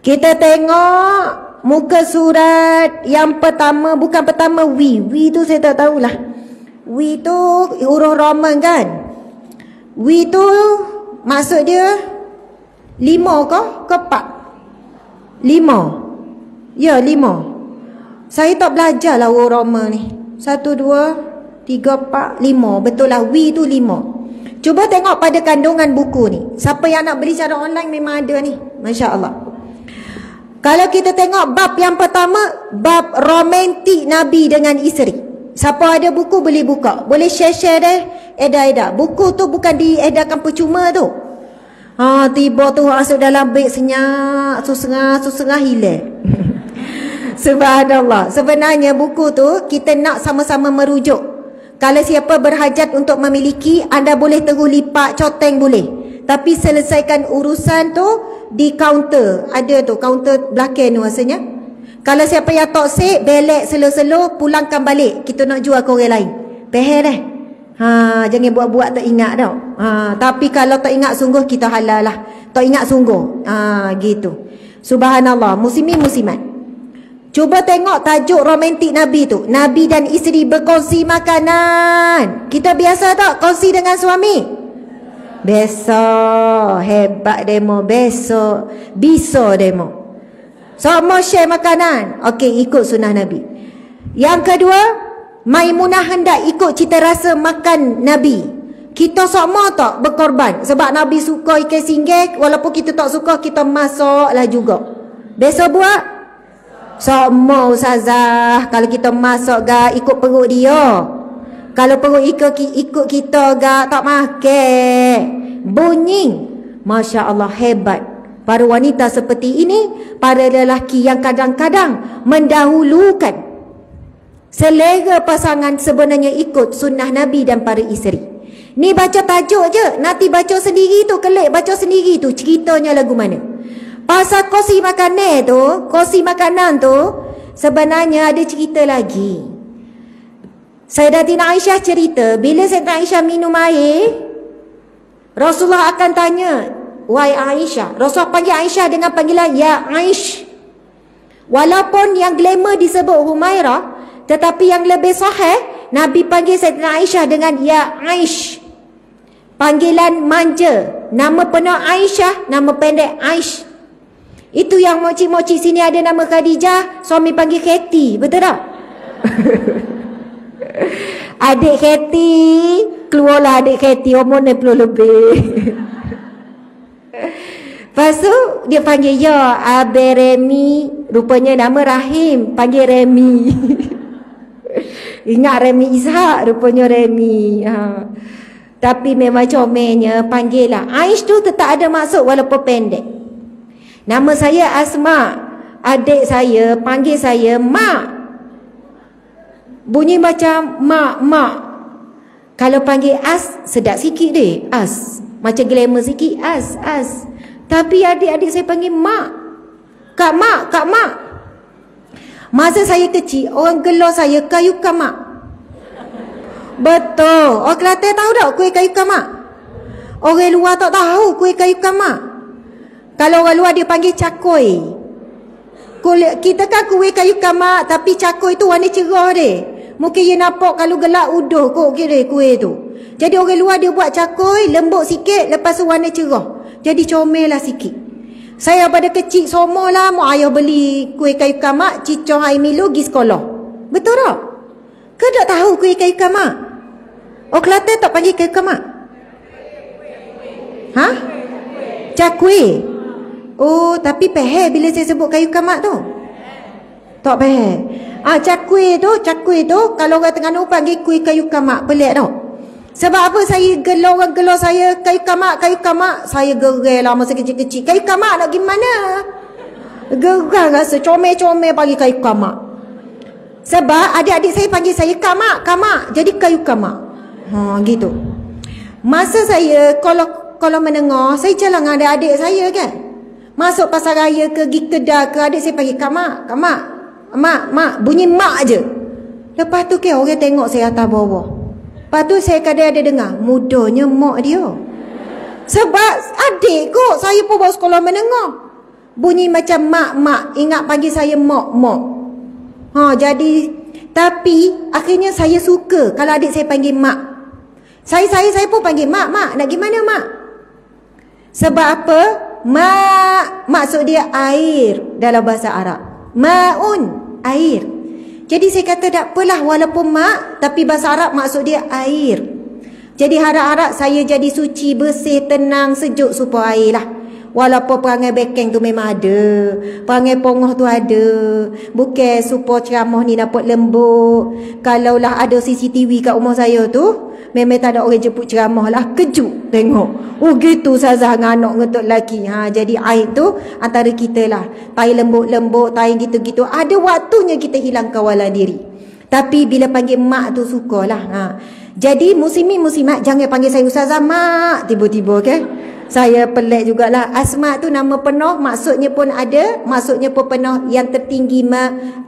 Kita tengok muka surat yang pertama, bukan pertama wi tu saya tak tahulah. Wi tu huruf Roman kan? Wi tu maksud dia 5 ke 4? 5. Ya, 5. Saya tak belajar lah huruf Roma ni. 1, 2, 3, 4, 5. Betul lah, wi tu 5. Cuba tengok pada kandungan buku ni. Siapa yang nak beli secara online memang ada ni. Masya Allah. Kalau kita tengok bab yang pertama, bab romantik Nabi dengan isteri. Siapa ada buku boleh buka. Boleh share-share deh. Edar-edar. Buku tu bukan diedarkan percuma tu. Tiba tu masuk dalam beg senyap, susengah hilang. Subhanallah. Sebenarnya buku tu kita nak sama-sama merujuk. Kalau siapa berhajat untuk memiliki, anda boleh terus lipat, coteng boleh. Tapi selesaikan urusan tu di kaunter. Ada tu, kaunter belakang tu rasanya. Kalau siapa yang tak sik, belek selo-selo, pulangkan balik. Kita nak jual ke orang lain. Pehel dah. Jangan buat-buat tak ingat tau. Tapi kalau tak ingat sungguh, kita halal lah. Tak ingat sungguh. Gitu. Subhanallah. Muslimin muslimat. Cuba tengok tajuk romantik Nabi tu. Nabi dan isteri berkongsi makanan. Kita biasa tak kongsi dengan suami? Besok. Hebat demo. Besok. Bisa demo. Semua share makanan. Okey, ikut sunnah Nabi. Yang kedua, Maimunah hendak ikut cita rasa makan Nabi. Kita semua tak berkorban. Sebab Nabi suka ikan singgih. Walaupun kita tak suka, kita masaklah juga. Besok buat? Semua Ustazah. Kalau kita masak gak, ikut perut dia. Kalau perut ikut kita gak, tak makan. Bunyi. Masya Allah, hebat. Para wanita seperti ini, para lelaki yang kadang-kadang mendahulukan selera pasangan sebenarnya ikut sunnah Nabi dan para isteri. Ni baca tajuk je, nanti baca sendiri tu, kelik baca sendiri tu ceritanya lagu mana. Pasal kongsi makanan tu sebenarnya ada cerita lagi. Sayyidatina Aisyah cerita, bila Sayyidatina Aisyah minum air, Rasulullah akan tanya, wahai Aisyah. Rasulullah panggil Aisyah dengan panggilan Ya Aish. Walaupun yang glamour disebut Humairah, tetapi yang lebih sahih, Nabi panggil Sayyidatina Aisyah dengan Ya Aish. Panggilan manja. Nama penuh Aisyah, nama pendek Aish. Itu yang moci-moci sini ada nama Khadijah, suami panggil Katie, betul tak? Adik Katie, keluarlah adik Katie, umur 60 lebih. Lepas tu dia panggil Ya Abe Remi, rupanya nama Rahim, panggil Remi. Ingat Remi Ishak, rupanya Remi. Tapi memang comelnya panggil lah Aish tu tetap ada maksud walaupun pendek. Nama saya Asma, adik saya panggil saya Mak. Bunyi macam mak. Kalau panggil As, sedap sikit deh, As. Macam glamour sikit, As. Tapi adik-adik saya panggil Mak. Kak Mak. Masa saya kecil, orang gelar saya Kayu Kamak. Betul. Orang Kelantan tahu tak kuih kayu kamak? Orang luar tak tahu kuih kayu kamak. Kalau orang luar dia panggil cakoi. Kita kan kuih kayu kamak, tapi cakoi tu warna cerah dia. Mungkin dia nampak kalau gelap uduh kok kira kuih tu. Jadi orang luar dia buat cakoi, lembut sikit, lepas tu warna cerah. Jadi comel lah sikit. Saya pada kecil somolah mak ayah beli kuih kayu kamak, cicong air Milo pergi sekolah. Betul tak? Kau tak tahu kuih kayu kamak? Orang Kelantan tak panggil kayu kamak? Cakui. Oh, tapi peher bila saya sebut kayu kamak tu. Tak peher. Cakui tu kalau orang Terengganu panggil kuih kayu kamak, pelik tau. Sebab apa saya orang gelar saya kayu kamak, saya gerai lah masa kecil-kecil. Kayu kamak nak pergi mana? Gerai rasa comel-comel panggil kayu kamak. Sebab adik-adik saya panggil saya kamak. Jadi kayu kamak. Gitu. Masa saya kalau menengah, saya jalan dengan adik-adik saya kan. Masuk pasar raya ke, pergi kedai ke, adik saya panggil kamak. Mak, bunyi mak je. Lepas tu kan orang tengok saya atas bawah. Lepas tu saya kadang ada dengar, mudahnya mak dia. Sebab adik kot, saya pun bawa sekolah menengah. Bunyi macam mak. Ingat panggil saya mak. Jadi, tapi akhirnya saya suka kalau adik saya panggil mak. Saya pun panggil mak. Nak gimana mak? Sebab apa? Mak maksud dia air dalam bahasa Arab. Ma'un, air. Jadi saya kata tak apalah walaupun mak, tapi bahasa Arab maksud dia air. Jadi harap-harap saya jadi suci, bersih, tenang, sejuk supaya air lah. Walaupun perangai bekeng tu memang ada, perangai pongoh tu ada. Bukan supaya ceramah ni dapat lembut. Kalaulah ada CCTV kat rumah saya tu, memang tak ada orang jemput ceramah lah. Kejut tengok. Oh gitu Sazah dengan anak ngetuk lelaki. Jadi air tu antara kita lah. Tai lembut-lembut, tai gitu-gitu. Ada waktunya kita hilang kawalan diri. Tapi bila panggil mak tu sukalah. Jadi muslimin-muslimat jangan panggil saya Ustazah mak tiba-tiba okay? Saya pelik jugalah. Asma tu nama penuh, maksudnya pun ada, maksudnya pun penuh yang tertinggi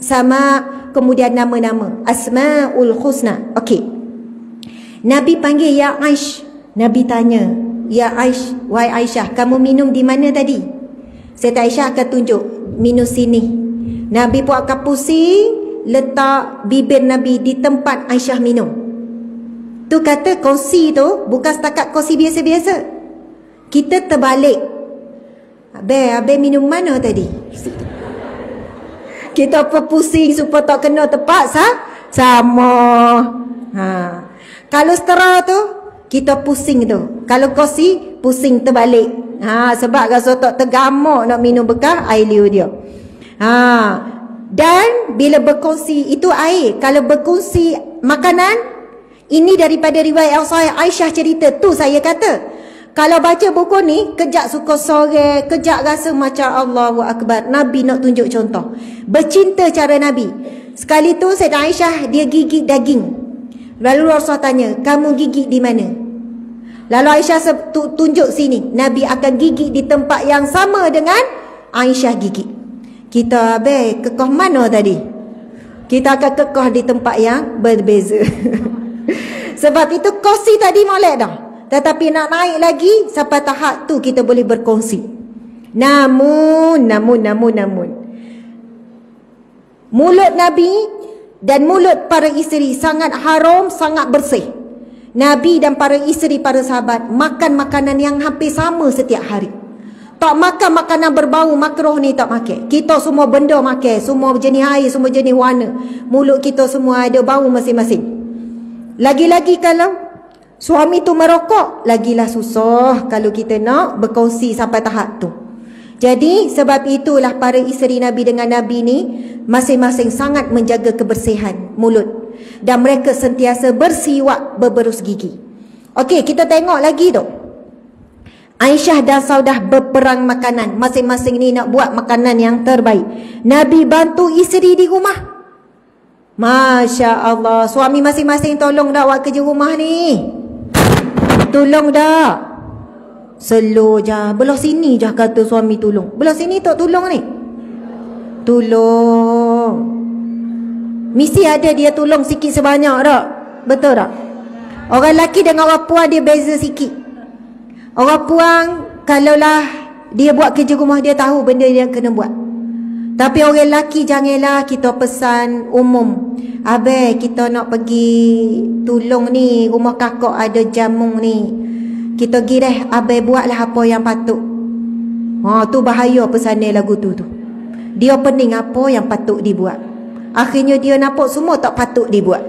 sama, kemudian nama-nama. Asmaul Husna. Okey. Nabi panggil Ya Aish. Nabi tanya, Ya Aish, wahai Aisyah, kamu minum di mana tadi? Sayyidah Aisyah akan tunjuk, minum sini. Nabi pun akan pusing, letak bibir Nabi di tempat Aisyah minum. Tu kata kursi tu bukan setakat kursi biasa-biasa. Kita terbalik. Habis minum mana tadi? Kita apa pusing supaya tak kena tepat sama. Kalau setera tu kita pusing tu. Kalau kursi pusing terbalik. Sebab rasa tak tergamak nak minum bekas air liur dia. Dan bila berkongsi itu air, kalau berkongsi makanan, ini daripada riwayat Aisyah cerita tu saya kata. Kalau baca buku ni, kejap suka sore, kejap rasa macam Allahu Akbar. Nabi nak tunjuk contoh. Bercinta cara Nabi. Sekali tu Sayyidah Aisyah, dia gigit daging. Lalu Rasulullah tanya, kamu gigit di mana? Lalu Aisyah tunjuk sini. Nabi akan gigit di tempat yang sama dengan Aisyah gigit. Kita kekeh mana tadi? Kita akan kekeh di tempat yang berbeza. Sebab itu kongsi tadi molek dah. Tetapi nak naik lagi sampai tahap tu kita boleh berkongsi. Namun mulut Nabi dan mulut para isteri sangat haram, sangat bersih. Nabi dan para isteri, para sahabat makan makanan yang hampir sama setiap hari. Tak makan makanan berbau makruh ni, tak makan. Kita semua benda makan, semua jenis air, semua jenis warna. Mulut kita semua ada bau masing-masing. Lagi-lagi kalau suami tu merokok, lagilah susah kalau kita nak berkongsi sampai tahap tu. Jadi sebab itulah para isteri Nabi dengan Nabi ni masing-masing sangat menjaga kebersihan mulut. Dan mereka sentiasa bersiwak, berberus gigi. Okey, kita tengok lagi tu. Aisyah dan Saudah berperang makanan. Masing-masing ni nak buat makanan yang terbaik. Nabi bantu isteri di rumah. Masya Allah. Suami masing-masing tolong dah buat kerja rumah ni. Tolong dah. Slow je. Belah sini je kata suami tolong. Belah sini tak tolong ni. Tolong. Mesti ada dia tolong sikit sebanyak tak? Betul tak? Orang lelaki dengan orang puan dia beza sikit. Orang puan kalaulah dia buat kerja rumah, dia tahu benda dia kena buat. Tapi orang lelaki janganlah kita pesan umum. Abang kita nak pergi tolong ni, rumah kakak ada jamu ni. Kita pergi deh, abang buatlah apa yang patut. Tu bahaya pesanan lagu tu. Dia pening apa yang patut dibuat. Akhirnya dia nampak semua tak patut dibuat.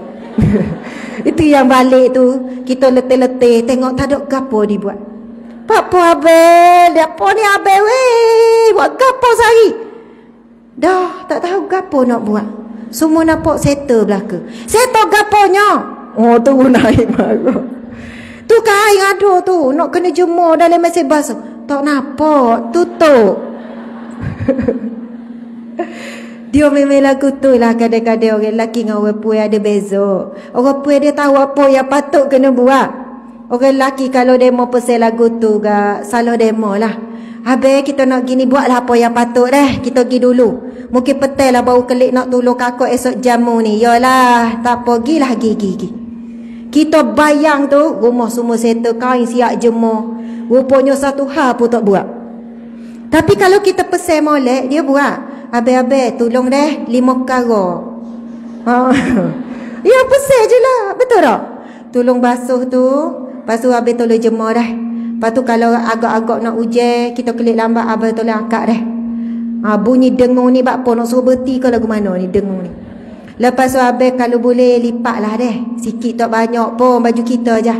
Itu yang balik tu, kita letih-letih tengok tak ada gapo dibuat. Apa abel, apa ni abel weh, buat gapo sehari. Dah tak tahu gapo nak buat. Semua nampak settle belaka. Settle gaponya. Tu naik marah. Tu kain ada tu, nak kena jemur dalam mesin basuh. Tak nampak, tutup. Dia memang lagu tu lah. Kadang-kadang orang lelaki dengan orang puan ada beza. Orang puan dia tahu apa yang patut kena buat. Orang lelaki kalau demo pesan lagu tu gak salah demo lah. Habis kita nak gini buatlah apa yang patut deh. Kita pergi dulu. Mungkin petai lah baru kelik nak tolong kakak esok jamu ni. Yalah, tak apa, gilah gigi. Kita bayang tu rumah semua settle, kain siap jemur. Rupanya satu hal pun tak buat. Tapi kalau kita pesan molek, dia buat. Abang-abang tolong deh 5 perkara. Ya pesan je lah. Betul tak? Tolong basuh tu. Lepas tu abang tolong jemur dah. Lepas tu kalau agak-agak nak hujan, kita kelik lambat, abang tolong angkat dah. Bunyi dengung ni bak apa nak suruh berhenti ke lagu mana ni dengung ni. Lepas tu abang kalau boleh lipat lah deh. Sikit tak banyak pun baju kita je.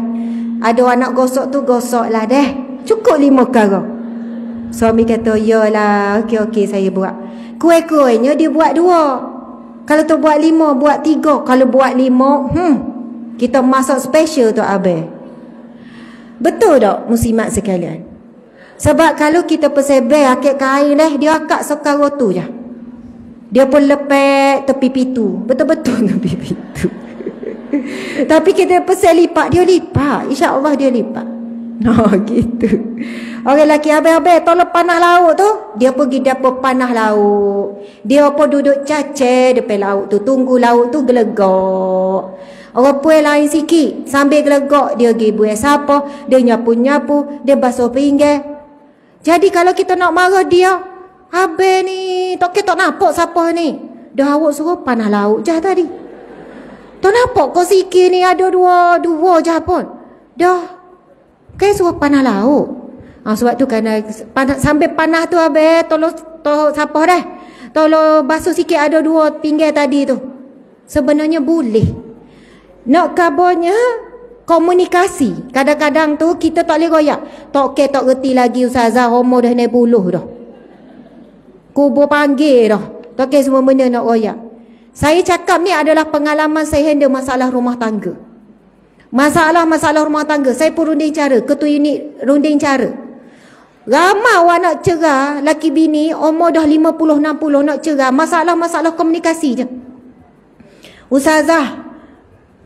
Ada anak gosok tu gosok lah deh. Cukup 5 perkara. Suami kata yalah, okey saya buat. Kuih-kuihnya dia buat 2. Kalau tu buat 5, buat 3. Kalau buat 5, kita masak special tu abang. Betul tak muslimat sekalian? Sebab kalau kita persebel akik kain dia akak sekarang tu je. Dia pun lepek tepi pitu. Betul-betul tepi pitu. Tapi kita pesan lipat, dia lipat. InsyaAllah dia lipat. Gitu. Orang lelaki abang-abang tolong panah lauk tu, dia pergi dapur panah lauk. Dia pun duduk cacer depan lauk tu, tunggu lauk tu gelegak. Orang puan lain sikit, sambil gelegak dia pergi buat siapa, dia nyapu-nyapu, dia basuh pinggan. Jadi kalau kita nak marah dia, abang ni tak nampak siapa ni. Dah awak suruh panah lauk je tadi. Tak nampak kau sikit ni ada dua je pun. Dah suruh panah lauk. Sebab tu kerana sambil panah tu abang tolong siapa dah. Tolong basuh sikit ada 2 pinggan tadi tu. Sebenarnya boleh. Nak kabarnya komunikasi. Kadang-kadang tu kita tak boleh royak. Tak reti lagi Ustazah Homo dah naik puluh dah. Kubur panggil dah. Tak semua benda nak royak. Saya cakap ni adalah pengalaman saya handle masalah rumah tangga. Masalah rumah tangga. Saya pun runding cara. Ketua unit runding cara. Ramai orang nak cerah, laki bini, umur dah 50-60 nak cerah. Masalah komunikasi je. Ustazah,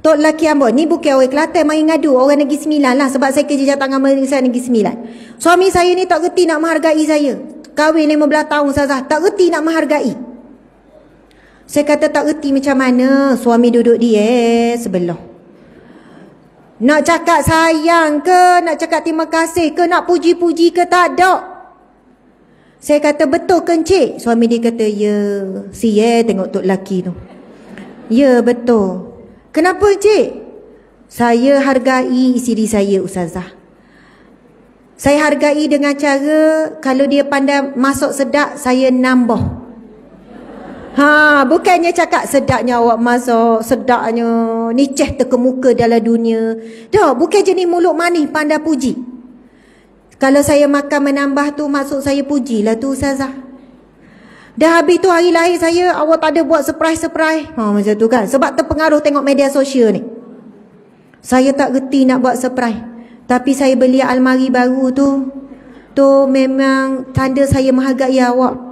tok laki hamba ni bukan orang Kelantan main ngadu, orang Negeri Sembilan lah. Sebab saya kerja tangan Malaysia Negeri Sembilan. Suami saya ni tak reti nak menghargai saya. Kahwin 15 tahun Ustazah, tak reti nak menghargai. Saya kata tak reti macam mana. Suami duduk dia sebelah. Nak cakap sayang ke, nak cakap terima kasih ke, nak puji-puji ke, tak ada. Saya kata betul ke encik? Suami dia kata ya. Tengok tok lelaki tu. Ya betul. Kenapa encik? Saya hargai isteri saya ustazah. Saya hargai dengan cara kalau dia pandai masak sedap, saya nambah. Bukannya cakap sedapnya awak masak, sedapnya niceh terkemuka dalam dunia. Dah, bukan jenis mulut manis pandai puji. Kalau saya makan menambah tu, maksud saya pujilah tu ustazah. Dah habis tu hari lahir saya, awak tak ada buat surprise-surprise. Macam tu kan. Sebab terpengaruh tengok media sosial ni. Saya tak reti nak buat surprise. Tapi saya beli almari baru tu. Tu memang tanda saya menghargai awak.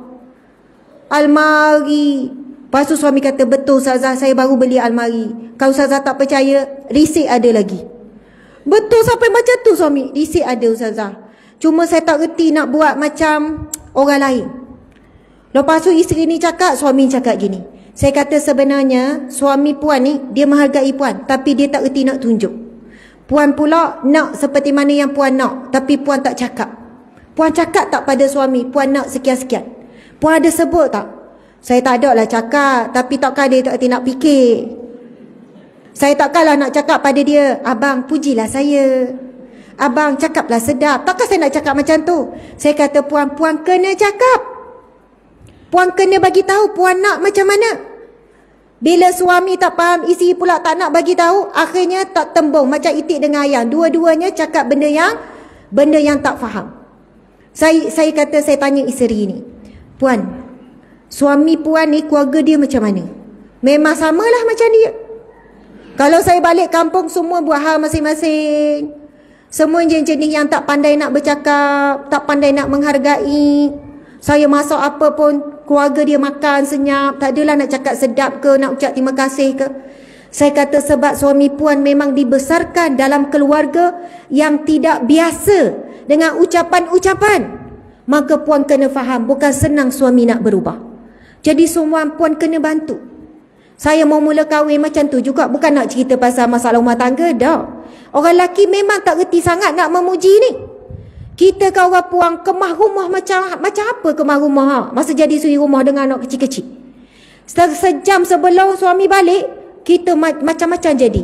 Almari. Lepas tu suami kata, betul ustazah, saya baru beli almari. Kalau ustazah tak percaya, risik ada lagi. Betul sampai macam tu suami. Risik ada ustazah. Cuma saya tak reti nak buat macam orang lain. Lepas tu isteri ni cakap, suami cakap gini. Saya kata sebenarnya suami puan ni dia menghargai puan, tapi dia tak reti nak tunjuk. Puan pula nak seperti mana yang puan nak, tapi puan tak cakap. Puan cakap tak pada suami, puan nak sekian-sekian. Puan ada sebut tak? Saya tak ada lah cakap, tapi takkan dia tak reti nak fikir. Saya takkanlah nak cakap pada dia, abang pujilah saya. Abang cakaplah sedap. Takkan saya nak cakap macam tu. Saya kata puan kena cakap. Puan kena bagi tahu puan nak macam mana. Bila suami tak faham, isteri pula tak nak bagi tahu, akhirnya tak tembung macam itik dengan ayam. Dua-duanya cakap benda yang tak faham. Saya kata, saya tanya isteri ni, puan, suami puan ni keluarga dia macam mana? Memang samalah macam dia. Kalau saya balik kampung, semua buat hal masing-masing. Semua jenis yang tak pandai nak bercakap, tak pandai nak menghargai. Saya masak apa pun, keluarga dia makan senyap. Tak adalah nak cakap sedap ke, nak ucap terima kasih ke. Saya kata sebab suami puan memang dibesarkan dalam keluarga yang tidak biasa dengan ucapan-ucapan. Maka puan kena faham, bukan senang suami nak berubah. Jadi semua puan kena bantu. Saya mau mula kahwin macam tu juga, bukan nak cerita pasal masalah rumah tangga, dah. Orang lelaki memang tak reti sangat nak memuji ni. Kita kau orang puang kemah rumah macam apa kemah rumah masa jadi suri rumah dengan anak kecil-kecil. Sejam sebelum suami balik, kita macam-macam jadi.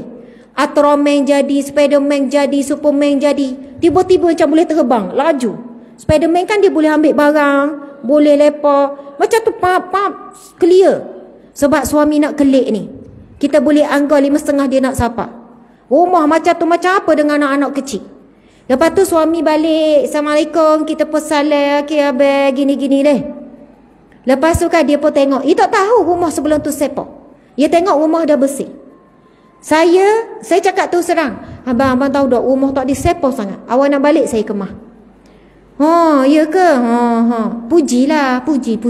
Ultraman jadi, Spiderman jadi, Superman jadi. Tiba-tiba macam boleh terbang, laju. Spiderman kan dia boleh ambil barang, boleh lepak. Macam tu pap clear. Sebab suami nak kelik ni, kita boleh anggar 5.5 dia nak sapa. Rumah macam tu macam apa dengan anak-anak kecil. Lepas tu suami balik, Assalamualaikum, kita pun salam, okay abang, gini-gini deh. Lepas tu kan dia pun tengok, dia tak tahu rumah sebelum tu sepak. Dia tengok rumah dah bersih. Saya cakap tu serang, abang tahu tak rumah tak disepak sangat. Awak nak balik saya kemah. Ya ke? Pujilah, puji.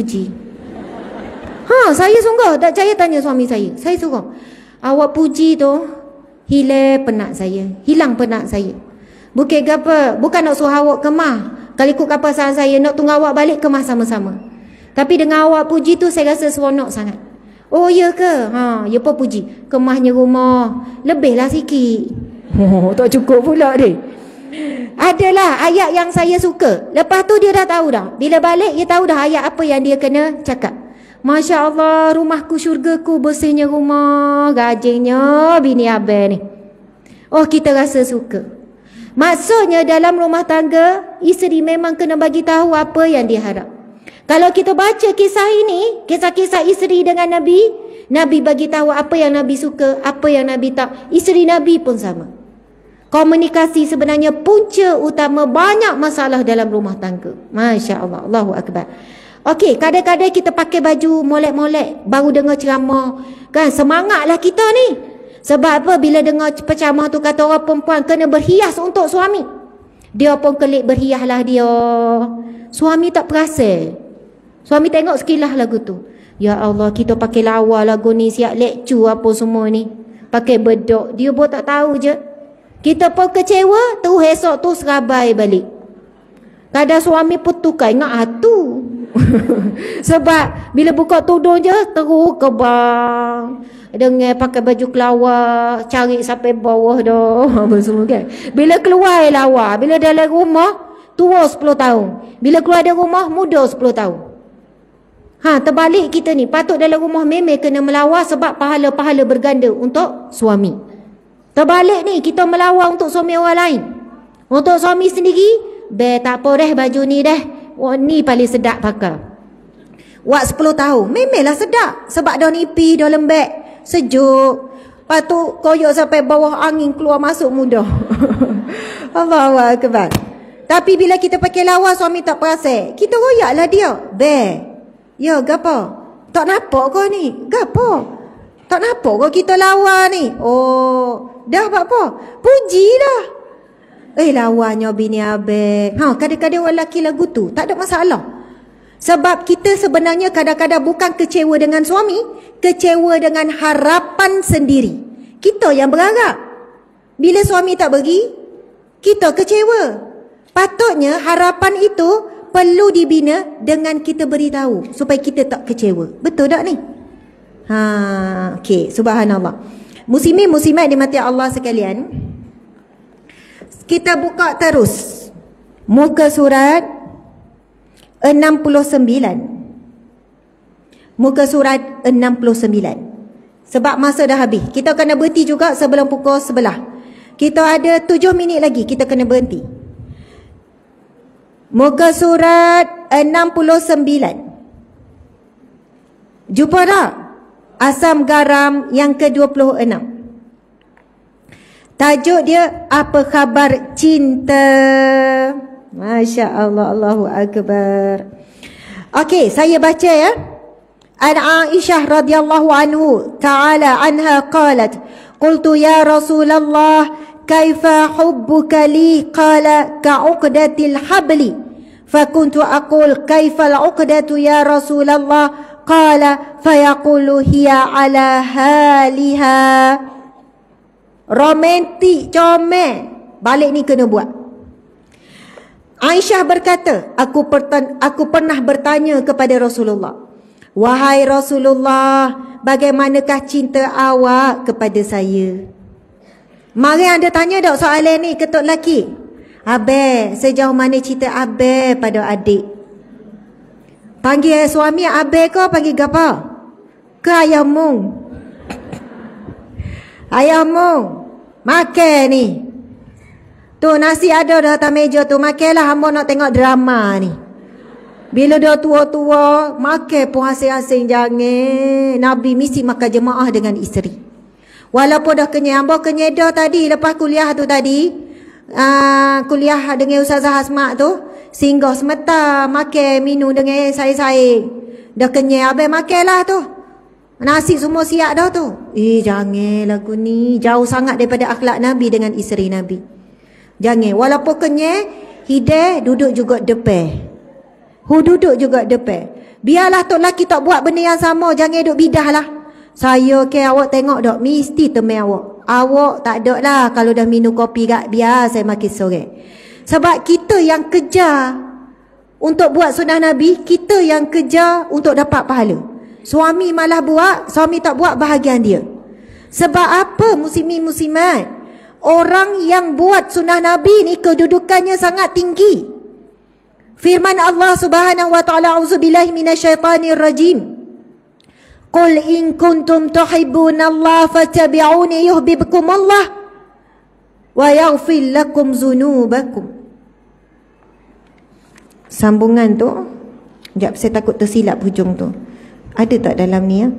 Saya sungguh tak percaya, tanya suami saya. Saya sungguh. Awak puji tu hilang penat saya. Bukan apa, bukan nak suruh awak kemah. Kalau ikut kapal saya nak tunggu awak balik kemah sama-sama. Tapi dengan awak puji tu saya rasa seronok sangat. Oh ya ke? Ya pun puji. Kemahnya rumah lebihlah sikit. Tak cukup pula deh. Adalah ayat yang saya suka. Lepas tu dia dah tahu dah. Bila balik dia tahu dah ayat apa yang dia kena cakap. Masya Allah, rumahku syurgaku, bersihnya rumah, rajinnya bini abang ni. Oh, kita rasa suka. Maksudnya dalam rumah tangga, isteri memang kena bagi tahu apa yang dia harap. Kalau kita baca kisah ini, kisah-kisah isteri dengan Nabi, Nabi bagi tahu apa yang Nabi suka, apa yang Nabi tak. Isteri Nabi pun sama. Komunikasi sebenarnya punca utama banyak masalah dalam rumah tangga. Masya Allah, Allahu Akbar. Okey, kadang-kadang kita pakai baju molek-molek, baru dengar ceramah. Kan, semangatlah kita ni. Sebab apa? Bila dengar ceramah tu kata orang perempuan kena berhias untuk suami. Dia pun kelik berhiaslah dia. Suami tak perasan. Suami tengok sekilas lagu tu. Ya Allah, kita pakai lawa lagu ni, siap lecture apa semua ni. Pakai bedok, dia pun tak tahu je. Kita pun kecewa, tu esok tu serabai balik. Kadang suami pun tukar, ingat tu. Sebab bila buka tudung je terus ke bang. Dengan pakai baju kelawar, cari sampai bawah dah. Apa semua kan. Bila keluar lawa, bila dalam rumah tua 10 tahun. Bila keluar dari rumah muda 10 tahun. Terbalik kita ni. Patut dalam rumah memang kena melawar sebab pahala-pahala berganda untuk suami. Terbalik ni kita melawar untuk suami orang lain. Untuk suami sendiri, tak apa dah baju ni dah. Ni paling sedap pakai. Wak 10 tahun memanglah sedap. Sebab dah nipi, dah lembek, sejuk. Lepas tu koyok sampai bawah angin keluar masuk mudah. Allahu Akbar. Tapi bila kita pakai lawa suami tak perasan, kita royaklah dia. Ya gapo? Tak nampak kau ni? Gapo? Tak nampak kau kita lawa ni? Oh, dah apa? Puji dah. Lawanya bini abang. Kadang-kadang orang lelaki lagu tu tak ada masalah. Sebab kita sebenarnya kadang-kadang bukan kecewa dengan suami, kecewa dengan harapan sendiri. Kita yang berharap. Bila suami tak bagi, kita kecewa. Patutnya harapan itu perlu dibina dengan kita beritahu supaya kita tak kecewa. Betul tak ni? Okey, subhanallah. Muslimin muslimat dimati Allah sekalian. Kita buka terus muka surat 69. Muka surat 69. Sebab masa dah habis. Kita kena berhenti juga sebelum pukul 11. Kita ada 7 minit lagi kita kena berhenti. Muka surat 69. Jumpa tak? Asam garam yang ke-26. Tajuk dia, apa khabar cinta? Masya Allah, Allahu Akbar. Okey, saya baca ya. An Aisyah radhiyallahu anhu ta'ala anha qalat, qultu ya Rasulullah, kaifa hubbuka li? Qala ka'uqdatil habli. Fakuntu aqul kaifal uqdatu ya Rasulullah? Qala fayaqulu hiya ala haliha. Romantik, comel. Balik ni kena buat. Aisyah berkata, aku pernah bertanya kepada Rasulullah, wahai Rasulullah, bagaimanakah cinta awak kepada saya? Mari anda tanya tak soalan ni ketuk lelaki. Abang, sejauh mana cinta abang pada adik? Panggil suami abang ke panggil gapa? Ke ayahmu? Ayahmu makan ni. Tu nasi ada dah atas meja tu. Makanlah, hamba nak tengok drama ni. Bila dah tua-tua, makan pun asing-asing jangan. Nabi mesti makan jemaah dengan isteri. Walaupun dah kenyang, hamba kenyang dah tadi lepas kuliah tu tadi. Kuliah dengan Ustazah Hasmak tu, singgah semata makan minum dengan saya. Dah kenyang, abang makanlah tu. Nasi semua siap dah tu. Jangan lagu ni. Jauh sangat daripada akhlak Nabi dengan isteri Nabi. Jangan. Walaupun kenyang, hidayah duduk juga depan. Duduk juga depan. Biarlah tok laki tak buat benda yang sama. Jangan duduk bidah lah. Saya awak tengok tak, mesti teman awak. Awak tak ada lah kalau dah minum kopi gak, biar saya makin sore. Sebab kita yang kejar untuk buat sunnah Nabi, kita yang kejar untuk dapat pahala. Suami malah buat, suami tak buat bahagian dia. Sebab apa muslimin muslimat? Orang yang buat sunnah Nabi ni kedudukannya sangat tinggi. Firman Allah Subhanahu wa taala, auzubillahi minasyaitonir rajim. Qul in kuntum tuhibbunallaha fattabi'uni yuhibbukumullah wa yaghfir lakum dzunubakum. Sambungan tu, sekejap saya takut tersilap hujung tu. Ada tak dalam ni ya?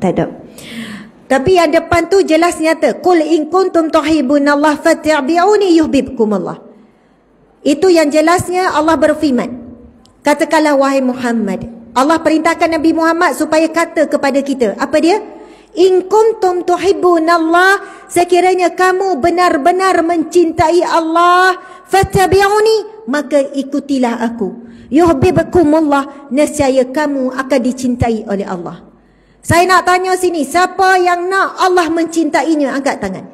Tak ada. Tapi yang depan tu jelas nyata. Qul in kuntum tuhibbunallaha fattabi'uni yuhibbukumullah. Itu yang jelasnya Allah berfirman. Katakanlah wahai Muhammad. Allah perintahkan Nabi Muhammad supaya kata kepada kita. Apa dia? In kuntum tuhibbunallah, sekiranya kamu benar-benar mencintai Allah, fattabi'uni, maka ikutilah aku. Yuhibbukumullah, nescaya kamu akan dicintai oleh Allah. Saya nak tanya sini, siapa yang nak Allah mencintainya, angkat tangan.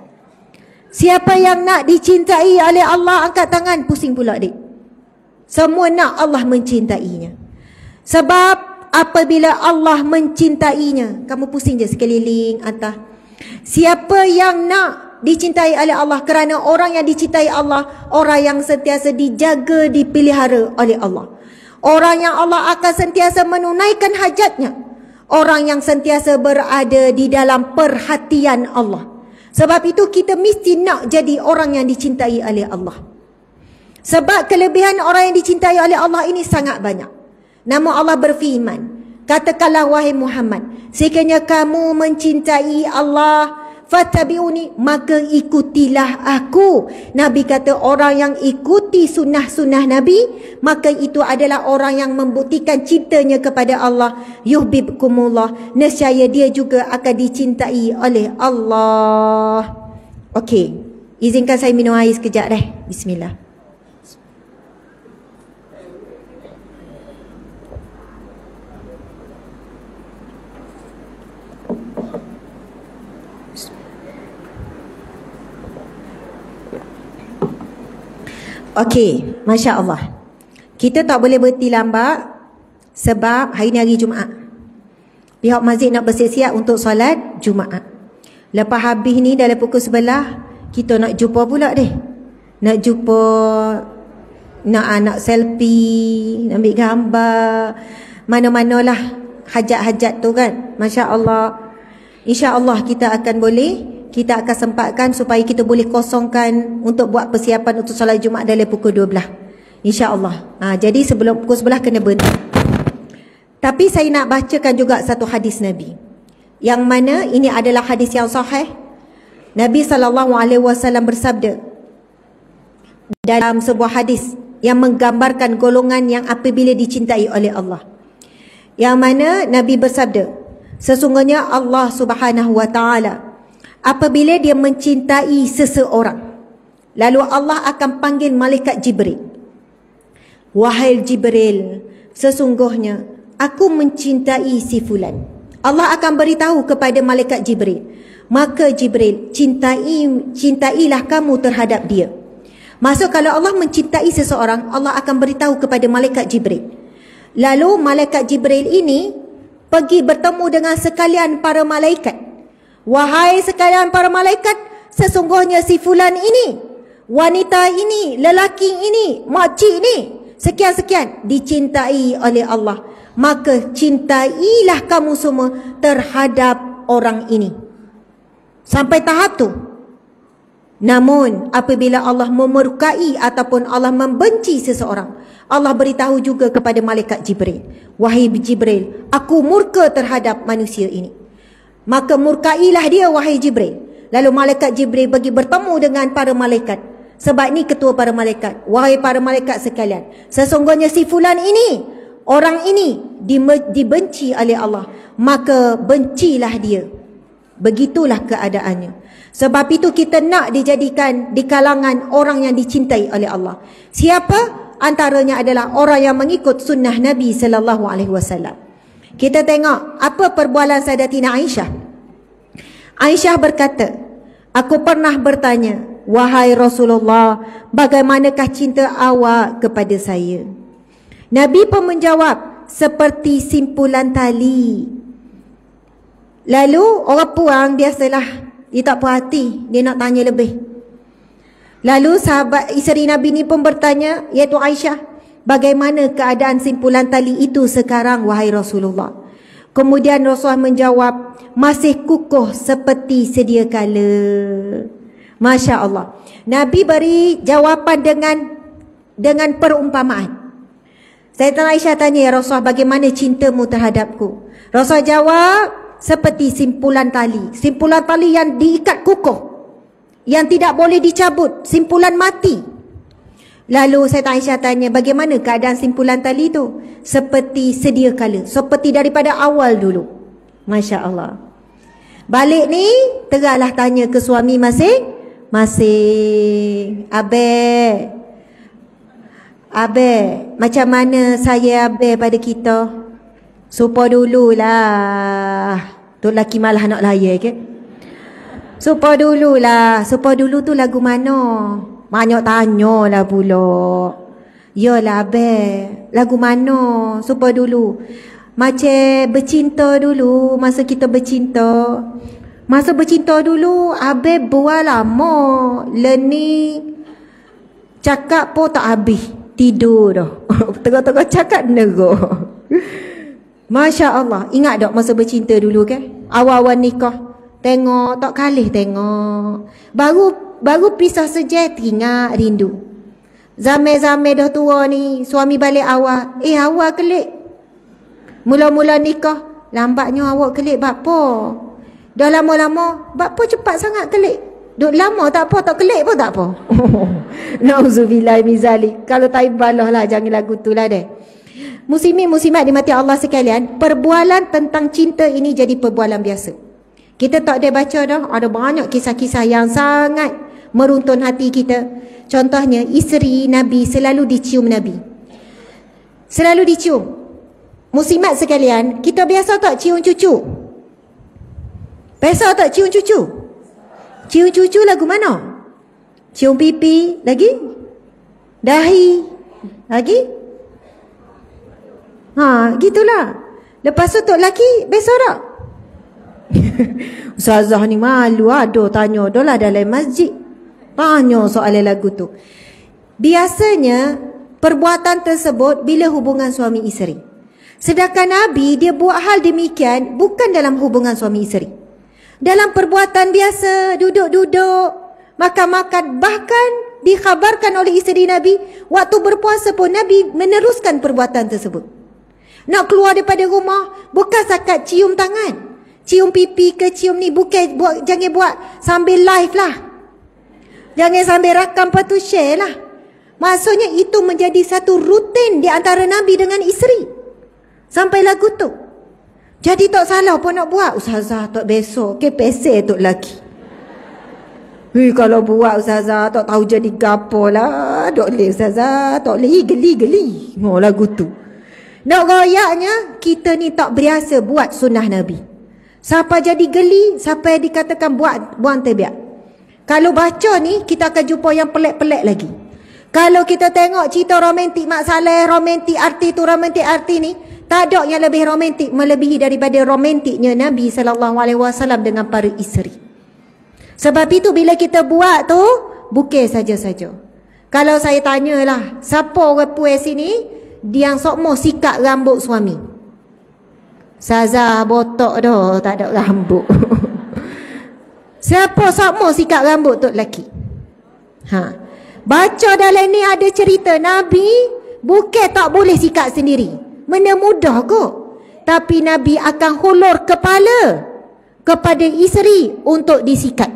Siapa yang nak dicintai oleh Allah, angkat tangan. Pusing pula adik. Semua nak Allah mencintainya. Sebab apabila Allah mencintainya, kamu pusing je sekeliling atas. Siapa yang nak dicintai oleh Allah? Kerana orang yang dicintai Allah, orang yang sentiasa dijaga, dipelihara oleh Allah. Orang yang Allah akan sentiasa menunaikan hajatnya. Orang yang sentiasa berada di dalam perhatian Allah. Sebab itu kita mesti nak jadi orang yang dicintai oleh Allah. Sebab kelebihan orang yang dicintai oleh Allah ini sangat banyak. Namun Allah berfirman, katakanlah wahai Muhammad, sekiranya kamu mencintai Allah, fattabi'uni, maka ikutilah aku. Nabi kata orang yang ikuti sunnah-sunnah Nabi, maka itu adalah orang yang membuktikan cintanya kepada Allah. Yuhibbukumullah, nescaya dia juga akan dicintai oleh Allah. Okey, izinkan saya minum air sekejap deh. Bismillah. Okey, Masya Allah. Kita tak boleh berhenti lambat sebab hari ni hari Jumaat. Pihak masjid nak bersiap-siap untuk solat Jumaat. Lepas habis ni dalam pukul 11, kita nak jumpa pula deh. Nak jumpa, nak selfie, nak ambil gambar, mana-manalah hajat-hajat tu kan. Masya Allah. Insya Allah kita akan boleh, kita akan sempatkan supaya kita boleh kosongkan untuk buat persiapan untuk solat Jumaat dalam pukul 12. InsyaAllah. Jadi sebelum pukul 11 kena berhenti. Tapi saya nak bacakan juga satu hadis Nabi. Yang mana ini adalah hadis yang sahih. Nabi SAW bersabda dalam sebuah hadis yang menggambarkan golongan yang apabila dicintai oleh Allah. Yang mana Nabi bersabda, sesungguhnya Allah Subhanahu wa ta'ala apabila dia mencintai seseorang, lalu Allah akan panggil malaikat Jibril. Wahai Jibril, sesungguhnya aku mencintai si fulan. Allah akan beritahu kepada malaikat Jibril, maka Jibril, cintailah kamu terhadap dia. Maksud kalau Allah mencintai seseorang, Allah akan beritahu kepada malaikat Jibril. Lalu malaikat Jibril ini pergi bertemu dengan sekalian para malaikat. Wahai sekalian para malaikat, sesungguhnya si fulan ini, wanita ini, lelaki ini, makcik ini, sekian-sekian dicintai oleh Allah. Maka cintailah kamu semua terhadap orang ini. Sampai tahap tu. Namun apabila Allah memurkai ataupun Allah membenci seseorang, Allah beritahu juga kepada malaikat Jibril, wahai Jibril, aku murka terhadap manusia ini. Maka murkailah dia wahai Jibril. Lalu malaikat Jibril pergi bertemu dengan para malaikat. Sebab ni ketua para malaikat. Wahai para malaikat sekalian, sesungguhnya si fulan ini, orang ini dibenci oleh Allah. Maka bencilah dia. Begitulah keadaannya. Sebab itu kita nak dijadikan di kalangan orang yang dicintai oleh Allah. Siapa? Antaranya adalah orang yang mengikut sunnah Nabi SAW. Kita tengok apa perbualan Sayyidatina Aisyah. Aisyah berkata, aku pernah bertanya, wahai Rasulullah, bagaimanakah cinta awak kepada saya? Nabi pun menjawab, seperti simpulan tali. Lalu orang puang biasalah, dia tak puas hati, dia nak tanya lebih. Lalu sahabat isteri Nabi ni pun bertanya, iaitu Aisyah, bagaimana keadaan simpulan tali itu sekarang wahai Rasulullah? Kemudian Rasulullah menjawab, masih kukuh seperti sedia kala. Masya Allah. Nabi beri jawapan dengan perumpamaan. Sayyidatina Aisyah tanya, ya Rasulullah, bagaimana cintamu terhadapku? Rasulullah jawab, seperti simpulan tali. Simpulan tali yang diikat kukuh, yang tidak boleh dicabut, simpulan mati. Lalu Sayyidatina Aisyah tanya, bagaimana keadaan simpulan tali itu? Seperti sedia kala, seperti daripada awal dulu. Masya Allah. Balik ni, terahlah tanya ke suami masing-masing. Abe, macam mana saya abe pada kita? Supa dululah. Tu lelaki malah nak layan ke? Supa dululah. Supa dulu tu lagu mana? Banyak tanya lah pula. Yalah abang, lagu mana? Supaya dulu. Macam bercinta dulu, masa kita bercinta. Masa bercinta dulu, abang buat lama. Learning. Cakap pun tak habis. Tidur dah. Tengah-tengah cakap negur. Masya Allah. Ingat tak masa bercinta dulu kan? Awal-awal nikah. Tengok, tak kalih tengok. Baru pisah sejak teringat rindu. Zamai-zamai dah tua ni, suami balik awal. Awal kelik. Mula-mula nikah, lambatnya awak kelik bakpo. Dah lama-lama, bakpo cepat sangat kelik. Duk lama tak apa, tak kelik pun tak apa. Nauzubillah min zalik. Kalau tak ibalah lah, jangan lagu tu lah deh. Muslimin muslimat dimati Allah sekalian, perbualan tentang cinta ini jadi perbualan biasa. Kita tak ada baca dah, ada banyak kisah-kisah yang sangat meruntun hati kita. Contohnya, isteri Nabi selalu dicium Nabi. Selalu dicium. Muslimat sekalian, kita biasa tak cium cucu? Biasa tak cium cucu? Cium cucu lagu mana? Cium pipi, lagi? Dahi, lagi? Gitulah. Lepas tu tok lelaki, biasa tak? Ustazah ni malu ada tanya dah lah dalam masjid. Tanya soalan lagu tu. Biasanya perbuatan tersebut bila hubungan suami isteri. Sedangkan Nabi dia buat hal demikian bukan dalam hubungan suami isteri. Dalam perbuatan biasa, duduk-duduk, makan-makan, bahkan dikhabarkan oleh isteri Nabi waktu berpuasa pun Nabi meneruskan perbuatan tersebut. Nak keluar daripada rumah bukan sakat cium tangan, cium pipi ke cium ni, bukan jangan buat sambil live lah. Jangan sambil rakam lepas tu share lah. Maksudnya itu menjadi satu rutin di antara Nabi dengan isteri. Sampai lagu tu. Jadi tak salah pun nak buat. Ustazah tak besok ke pesel tu lelaki. Kalau buat Ustazah tak tahu jadi gapo lah. Tak boleh Ustazah. Tak boleh. Geli-geli. Lagu tu. Nak royaknya kita ni tak biasa buat sunnah Nabi. Siapa jadi geli, siapa dikatakan buang tabiat. Kalau baca ni kita akan jumpa yang pelik-pelik lagi. Kalau kita tengok cerita romantik masalah romantik arti tu romantik arti ni, tak ada yang lebih romantik melebihi daripada romantiknya Nabi SAW dengan para isteri. Sebab itu bila kita buat tu bukan saja-saja. Kalau saya tanyalah, siapa orang puas sini dia yang sok mau sikat rambut suami? Saza botok dah, tak ada rambut. Siapa sok mau sikat rambut tu lelaki? Baca dalam ni ada cerita Nabi bukan tak boleh sikat sendiri. Benda mudah kok. Tapi Nabi akan hulur kepala kepada isteri untuk disikat.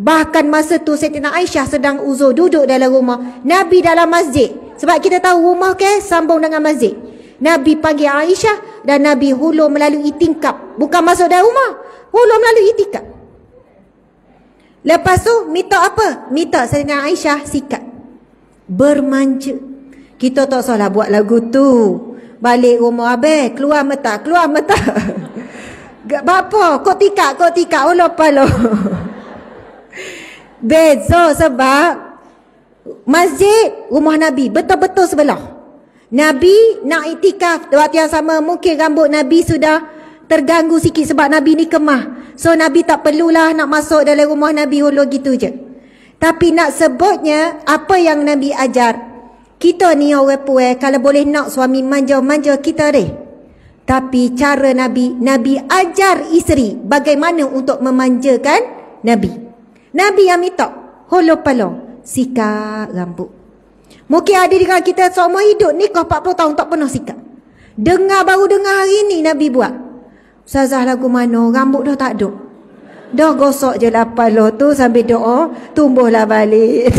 Bahkan masa tu Saidatina Aisyah sedang uzur duduk dalam rumah, Nabi dalam masjid. Sebab kita tahu rumah ke sambung dengan masjid. Nabi panggil Aisyah dan Nabi hulur melalui tingkap. Bukan masuk dalam rumah, hulur melalui tingkap. Lepas tu minta apa? Minta Saidatina Aisyah sikat. Bermanja. Kita tak salah buat lagu tu. Balik rumah abang, keluar mata. Bapa, kau tikak, Allah palo. Beza sebab masjid, rumah Nabi betul-betul sebelah. Nabi nak iktikaf waktu yang sama, mungkin rambut Nabi sudah terganggu sikit sebab Nabi ni kemah. So Nabi tak perlulah nak masuk dalam rumah Nabi hulur gitu je. Tapi nak sebutnya apa yang Nabi ajar. Kita ni orang puas kalau boleh nak suami manja-manja kita deh. Tapi cara Nabi ajar isteri bagaimana untuk memanjakan Nabi. Nabi yang minta holo palo sikat rambut. Mungkin ada di kita semua hidup nikah 40 tahun tak pernah sikat. Baru dengar hari ni Nabi buat. Ustazah lagu mana rambut dah tak ada. Dah gosok je lah palo tu sambil doa tumbuhlah balik.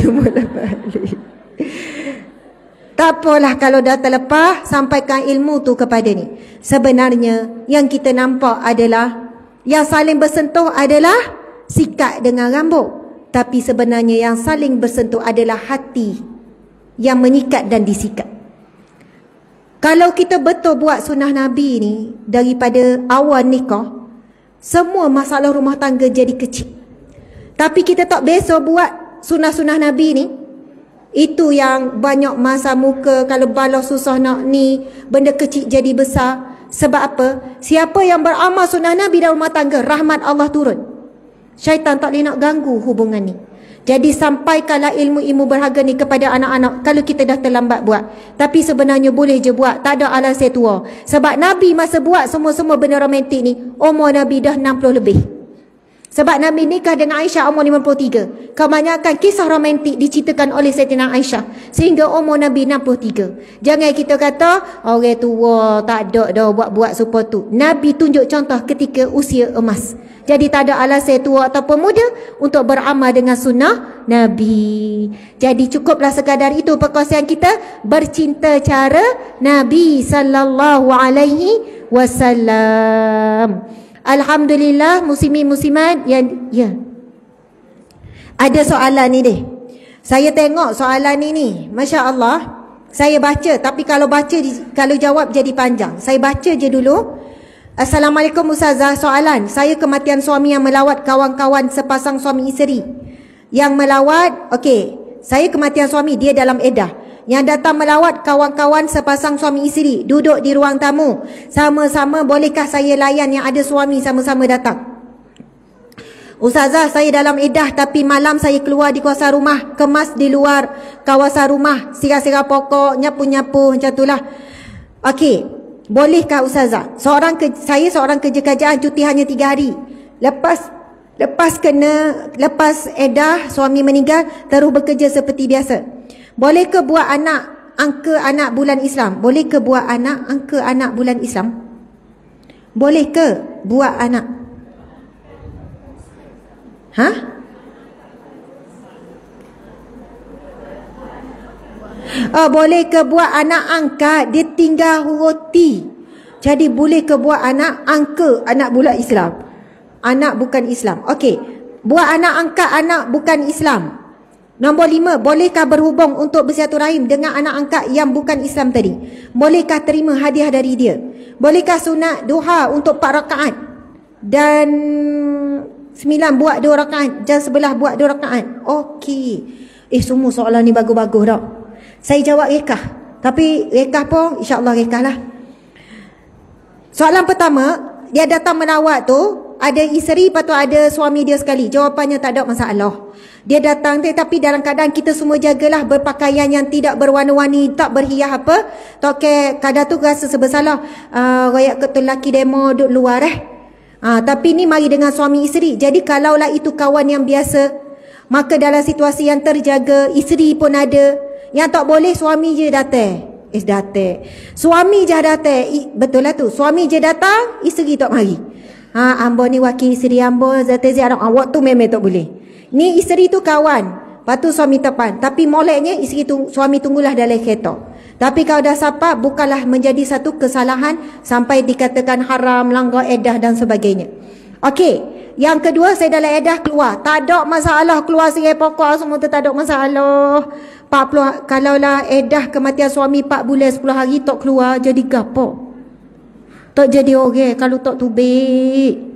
Tak apalah kalau dah terlepas, sampaikan ilmu tu kepada ni. Sebenarnya yang kita nampak adalah yang saling bersentuh adalah sikat dengan rambut. Tapi sebenarnya yang saling bersentuh adalah hati yang menyikat dan disikat. Kalau kita betul buat sunnah Nabi ni daripada awal nikah, semua masalah rumah tangga jadi kecil. Tapi kita tak biasa buat sunnah-sunnah Nabi ni, Itu yang banyak masa muka, kalau bala susah nak ni, benda kecil jadi besar. Sebab apa? Siapa yang beramal sunnah Nabi dalam rumah tangga, rahmat Allah turun. Syaitan tak boleh nak ganggu hubungan ni. Jadi sampaikanlah ilmu-ilmu berharga ni kepada anak-anak kalau kita dah terlambat buat. Tapi sebenarnya boleh je buat, tak ada alasan tua. Sebab Nabi masa buat semua-semua benda romantik ni, umur Nabi dah 60 lebih. Sebab Nabi nikah dengan Aisyah umur 53. Kebanyakan kisah romantik diceritakan oleh Sayyidina Aisyah sehingga umur Nabi 63. Jangan kita kata orang tua tak ada dah buat-buat supaya tu. Nabi tunjuk contoh ketika usia emas. Jadi tak ada alasan tua ataupun muda untuk beramal dengan sunnah Nabi. Jadi cukuplah sekadar itu perkongsian kita bercinta cara Nabi sallallahu alaihi wasallam. Alhamdulillah, muslimin-muslimat yang ada soalan ni deh. Saya tengok soalan ni, Masya Allah. Saya baca, tapi kalau jawab jadi panjang. Saya baca je dulu. Assalamualaikum Ustazah, soalan. Saya kematian suami yang melawat kawan-kawan sepasang suami isteri. Yang melawat, okey. Saya kematian suami, dia dalam edah. Yang datang melawat kawan-kawan sepasang suami isteri, duduk di ruang tamu. Sama-sama, bolehkah saya layan yang ada suami sama-sama datang? Ustazah, saya dalam edah tapi malam saya keluar di kawasan rumah, kemas di luar kawasan rumah, sirah-sirah pokok, nyapu-nyapu, macam itulah. Okey, bolehkah Ustazah? Saya seorang kerja kerjaan, cuti hanya 3 hari. Lepas edah, suami meninggal, terus bekerja seperti biasa. Boleh ke buat angka anak bulan Islam? Boleh ke buat angka anak bulan Islam? Boleh ke buat anak? Boleh ke buat anak angkat? Dia tinggal huruf T. Jadi boleh ke buat angka anak bulan Islam? Anak bukan Islam. Okey. Buat anak angkat anak bukan Islam. Nombor 5, bolehkah berhubung untuk bersilaturahim dengan anak angkat yang bukan Islam tadi? Bolehkah terima hadiah dari dia? Bolehkah sunat duha untuk 4 rakaat? Dan 9 buat 2 rakaat, jam 11 buat 2 rakaat. Okey. Semua soalan ni bagus-bagus tak? Saya jawab rekah. Tapi rekah pun insya-Allah rekah lah. Soalan pertama, dia datang melawat tu, ada isteri, lepas tu ada suami dia sekali. Jawapannya tak ada masalah. Dia datang tapi dalam keadaan kita semua jagalah berpakaian yang tidak berwarna-warni, tak berhias apa. Tak kadang tu rasa sebersalah. Rakyat ketul lelaki demo duduk luar tapi ni mari dengan suami isteri. Jadi kalaulah itu kawan yang biasa, maka dalam situasi yang terjaga, isteri pun ada. Yang tak boleh suami je datang. Suami je datang. Betul lah tu. Suami je datang, isteri tak mari. Ambo ni wakil isteri ambo, zat-zat waktu memang tak boleh. Ni isteri tu kawan, lepas tu suami tepan. Tapi moleknya suami tunggulah dalam kereta. Tapi kalau dah sapat, bukanlah menjadi satu kesalahan sampai dikatakan haram, langgar edah dan sebagainya. Okey, yang kedua, saya dalam edah keluar. Tak ada masalah keluar sirai pokok semua tu, tak ada masalah. 40, kalaulah edah kematian suami 4 bulan 10 hari tak keluar, jadi gapo? Tak jadi orang kalau tak tubik.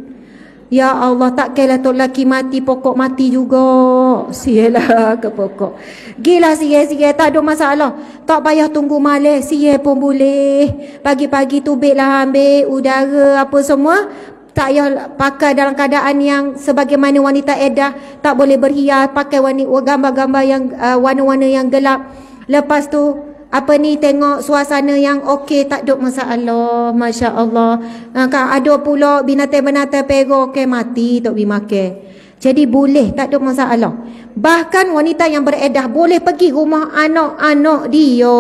Ya Allah, tak kira tok laki mati, pokok mati juga. Sialah ke pokok. Gila sial, tak ada masalah. Tak payah tunggu malam, sial pun boleh. Pagi-pagi tubiklah ambil udara apa semua. Tak payah pakai dalam keadaan yang sebagaimana wanita edah, tak boleh berhias, pakai gambar-gambar yang warna-warna yang gelap. Lepas tu tengok suasana yang okey, tak ada masalah. Masya Allah. Ada pula binatang-binatang pergo mati tak boleh makan. Jadi boleh, tak ada masalah. Bahkan wanita yang beredah boleh pergi rumah anak-anak dia,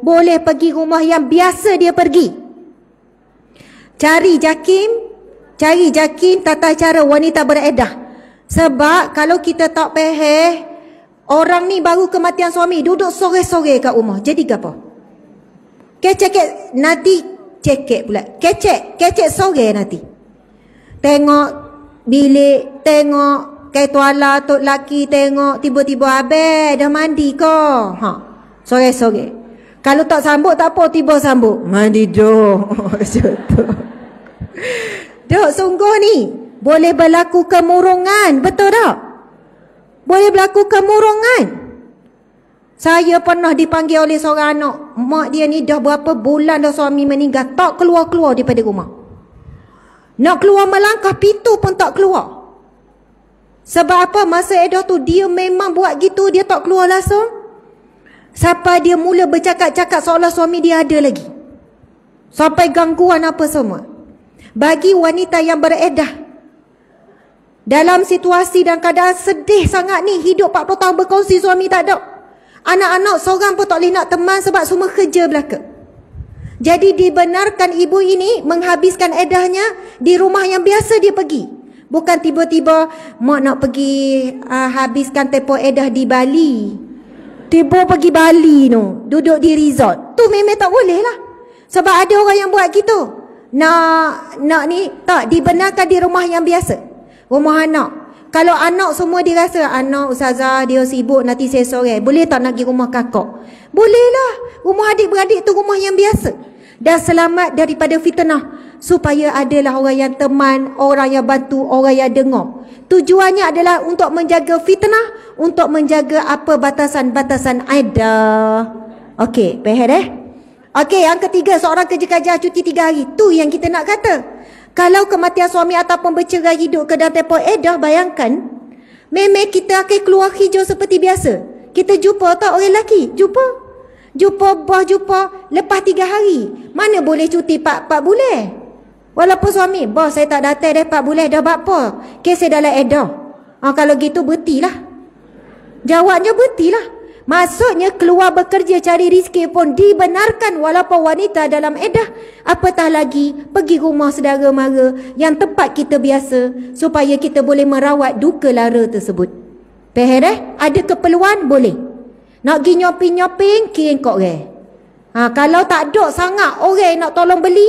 boleh pergi rumah yang biasa dia pergi. Cari jakim tata cara wanita beredah. Sebab kalau kita tak faham, orang ni baru kematian suami, duduk sore-sore kat rumah. Jadi apa? Kecek nanti cekek pula. Kecek sore nanti. Tengok bilik, tengok tuala tok laki, tengok tiba-tiba habis dah mandi ke. Sore-sore. Kalau tak sambut tak apa, tiba sambut. Mandi dah. Dok, sungguh ni boleh berlaku kemurungan, betul tak? Boleh berlaku kemurungan. Saya pernah dipanggil oleh seorang anak. Mak dia ni dah berapa bulan dah suami meninggal. Tak keluar-keluar daripada rumah. Nak keluar melangkah, pintu pun tak keluar. Sebab apa? Masa edah tu dia memang buat gitu. Dia tak keluar langsung. Sampai dia mula bercakap-cakap seolah suami dia ada lagi. Sampai gangguan apa semua. Bagi wanita yang beredah, dalam situasi dan keadaan sedih sangat ni, hidup 40 tahun berkongsi, suami tak ada. Anak-anak seorang pun tak boleh nak teman sebab semua kerja belaka. Jadi dibenarkan ibu ini menghabiskan edahnya di rumah yang biasa dia pergi. Bukan tiba-tiba mak nak pergi habiskan tempoh edah di Bali. Tiba pergi Bali tu, duduk di resort. Tu memang tak boleh lah. Sebab ada orang yang buat gitu. Nak ni tak dibenarkan di rumah yang biasa. Rumah anak. Kalau anak semua dirasa anak ustazah dia sibuk nanti saya sore, boleh tak nak pergi rumah kakak? Boleh lah. Rumah adik-beradik tu rumah yang biasa. Dan selamat daripada fitnah. Supaya adalah orang yang teman, orang yang bantu, orang yang dengar. Tujuannya adalah untuk menjaga fitnah, untuk menjaga apa batasan-batasan ada. Okey, faham Okey, yang ketiga, seorang kerja cuti 3 hari. Tu yang kita nak kata. Kalau kematian suami ataupun bercerai hidup ke dalam tempoh edah, bayangkan, memang kita akan keluar hijau seperti biasa. Kita jumpa tak orang lelaki? Jumpa lepas 3 hari. Mana boleh cuti 4 bulan? Walaupun suami, bos saya tak datang dah 4 bulan, dah buat apa? Kes saya dalam edah. Kalau gitu berhentilah. Jawabnya berhentilah. Maksudnya keluar bekerja cari rezeki pun dibenarkan walaupun wanita dalam edah. Apatah lagi pergi rumah saudara mara yang tempat kita biasa supaya kita boleh merawat duka lara tersebut. Faham Ada keperluan boleh. Nak pergi nyoping-nyoping kirim kok kalau tak ada sangat orang nak tolong beli,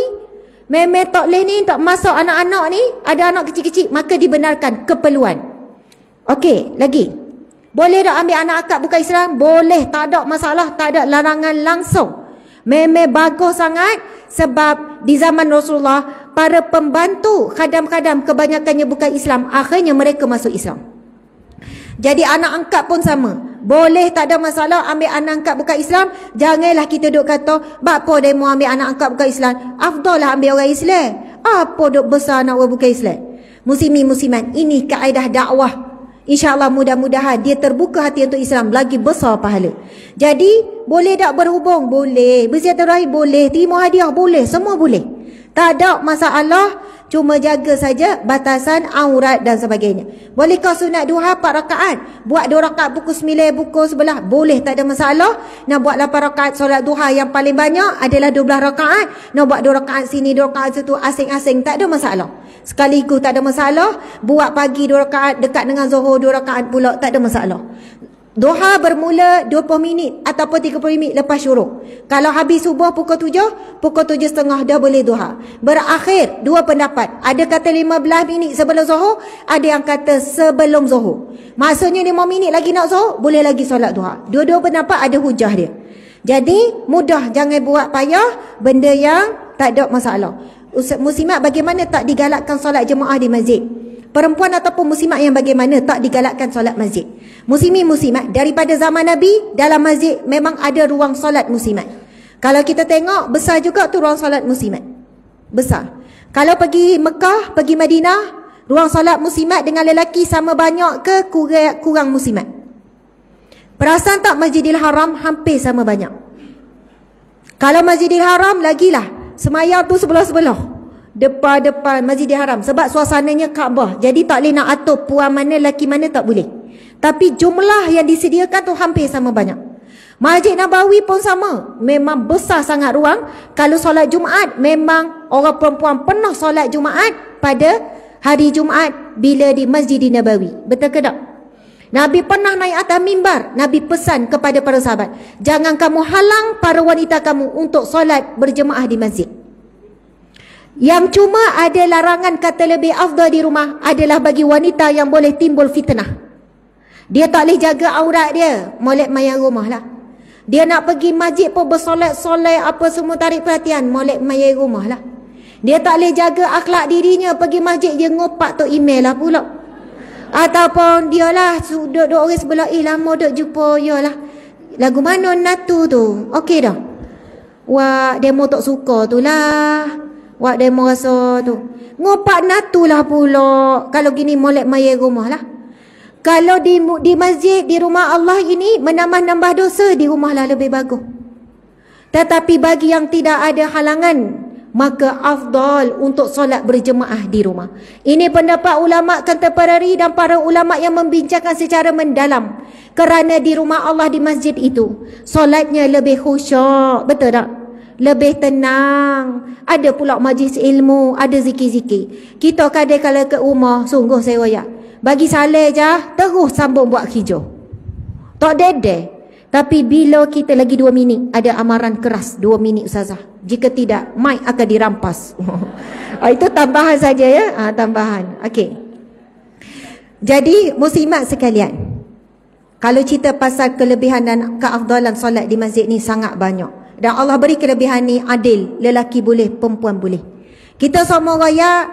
memang tak boleh ni, tak masuk anak-anak ni, ada anak kecil-kecil, maka dibenarkan keperluan. Okey, lagi. Boleh tak ambil anak akak bukan Islam? Boleh, tak ada masalah, tak ada larangan langsung. Memang bagus sangat sebab di zaman Rasulullah, para pembantu khadam-khadam kebanyakannya bukan Islam, akhirnya mereka masuk Islam. Jadi anak angkat pun sama. Boleh, tak ada masalah ambil anak angkat bukan Islam. Janganlah kita duk kata, apa demo ambil anak angkat bukan Islam? Afdal lah ambil orang Islam. Apa duk besar anak orang bukan Islam? Muslimin muslimat, ini kaedah dakwah. InsyaAllah mudah-mudahan dia terbuka hati untuk Islam, lagi besar pahala. Jadi boleh tak berhubung? Boleh. Bersilaturahim boleh. Terima hadiah boleh. Semua boleh. Tak ada masalah. Cuma jaga saja batasan aurat dan sebagainya. Bolehkah sunat duha 4 rakaat? Buat 2 rakaat pukul 9, pukul 11. Boleh, tak ada masalah. Nak buat 8 rakaat solat duha yang paling banyak adalah 12 rakaat. Nak buat 2 rakaat sini, 2 rakaat situ, asing-asing. Tak ada masalah. Sekaligus tak ada masalah. Buat pagi 2 rakaat dekat dengan Zuhur 2 rakaat pula, tak ada masalah. Duha bermula 20 minit ataupun 30 minit lepas syuruk. Kalau habis subuh pukul 7, pukul 7.30 dah boleh duha. Berakhir, 2 pendapat. Ada kata 15 minit sebelum Zuhur, ada yang kata sebelum Zuhur. Maksudnya 5 minit lagi nak Zuhur, boleh lagi solat duha. Dua-dua pendapat ada hujah dia. Jadi mudah, jangan buat payah benda yang tak ada masalah. Muslimat, bagaimana tak digalakkan solat jemaah di masjid? Perempuan ataupun muslimat yang bagaimana tak digalakkan solat masjid? Muslimin muslimat, daripada zaman Nabi, dalam masjid memang ada ruang solat muslimat. Kalau kita tengok, besar juga tu ruang solat muslimat. Besar. Kalau pergi Mekah, pergi Madinah, ruang solat muslimat dengan lelaki sama banyak ke kurang muslimat? Perasan tak Masjidil Haram hampir sama banyak? Kalau Masjidil Haram, lagilah. Semayang tu sebelah-sebelah. Depan-depan Masjidil Haram. Sebab suasananya Kaabah. Jadi tak boleh nak atur puan mana, lelaki mana, tak boleh. Tapi jumlah yang disediakan tu hampir sama banyak. Masjid Nabawi pun sama. Memang besar sangat ruang. Kalau solat Jumaat, memang orang perempuan pernah solat Jumaat pada hari Jumaat bila di Masjid Nabawi. Betul ke tak? Nabi pernah naik atas mimbar. Nabi pesan kepada para sahabat, jangan kamu halang para wanita kamu untuk solat berjemaah di masjid. Yang cuma ada larangan kata lebih afdal di rumah adalah bagi wanita yang boleh timbul fitnah. Dia tak boleh jaga aurat dia, molek maya rumah lah. Dia nak pergi masjid pun bersolat-solat apa semua tarik perhatian, molek maya rumah lah. Dia tak boleh jaga akhlak dirinya, pergi masjid dia ngopak tok email lah pula. Ataupun dia lah duduk orang sebelah, lama duduk jumpa, yalah. Lagu mana Natu tu? Okey dah. Wak demo tak suka tu lah. Wak demo rasa tu. Ngopak Natu lah pula. Kalau gini molek maya rumah lah. Kalau di masjid, di rumah Allah ini menambah-nambah dosa, di rumah lah lebih bagus. Tetapi bagi yang tidak ada halangan, maka afdal untuk solat berjemaah di rumah. Ini pendapat ulama contemporary dan para ulama yang membincangkan secara mendalam. Kerana di rumah Allah, di masjid itu, solatnya lebih khusyuk. Betul tak? Lebih tenang. Ada pula majlis ilmu, ada zikir-zikir. Kita kadang kalau ke rumah, sungguh saya royak, bagi saleh je, terus sambung buat hijau. Tak dedek. Tapi bila kita lagi 2 minit, ada amaran keras 2 minit Ustazah. Jika tidak, mic akan dirampas. Itu tambahan saja ya. Tambahan. Okey. Jadi muslimat sekalian, kalau cerita pasal kelebihan dan keafdalan solat di masjid ni sangat banyak. Dan Allah beri kelebihan ni adil. Lelaki boleh, perempuan boleh. Kita semua raya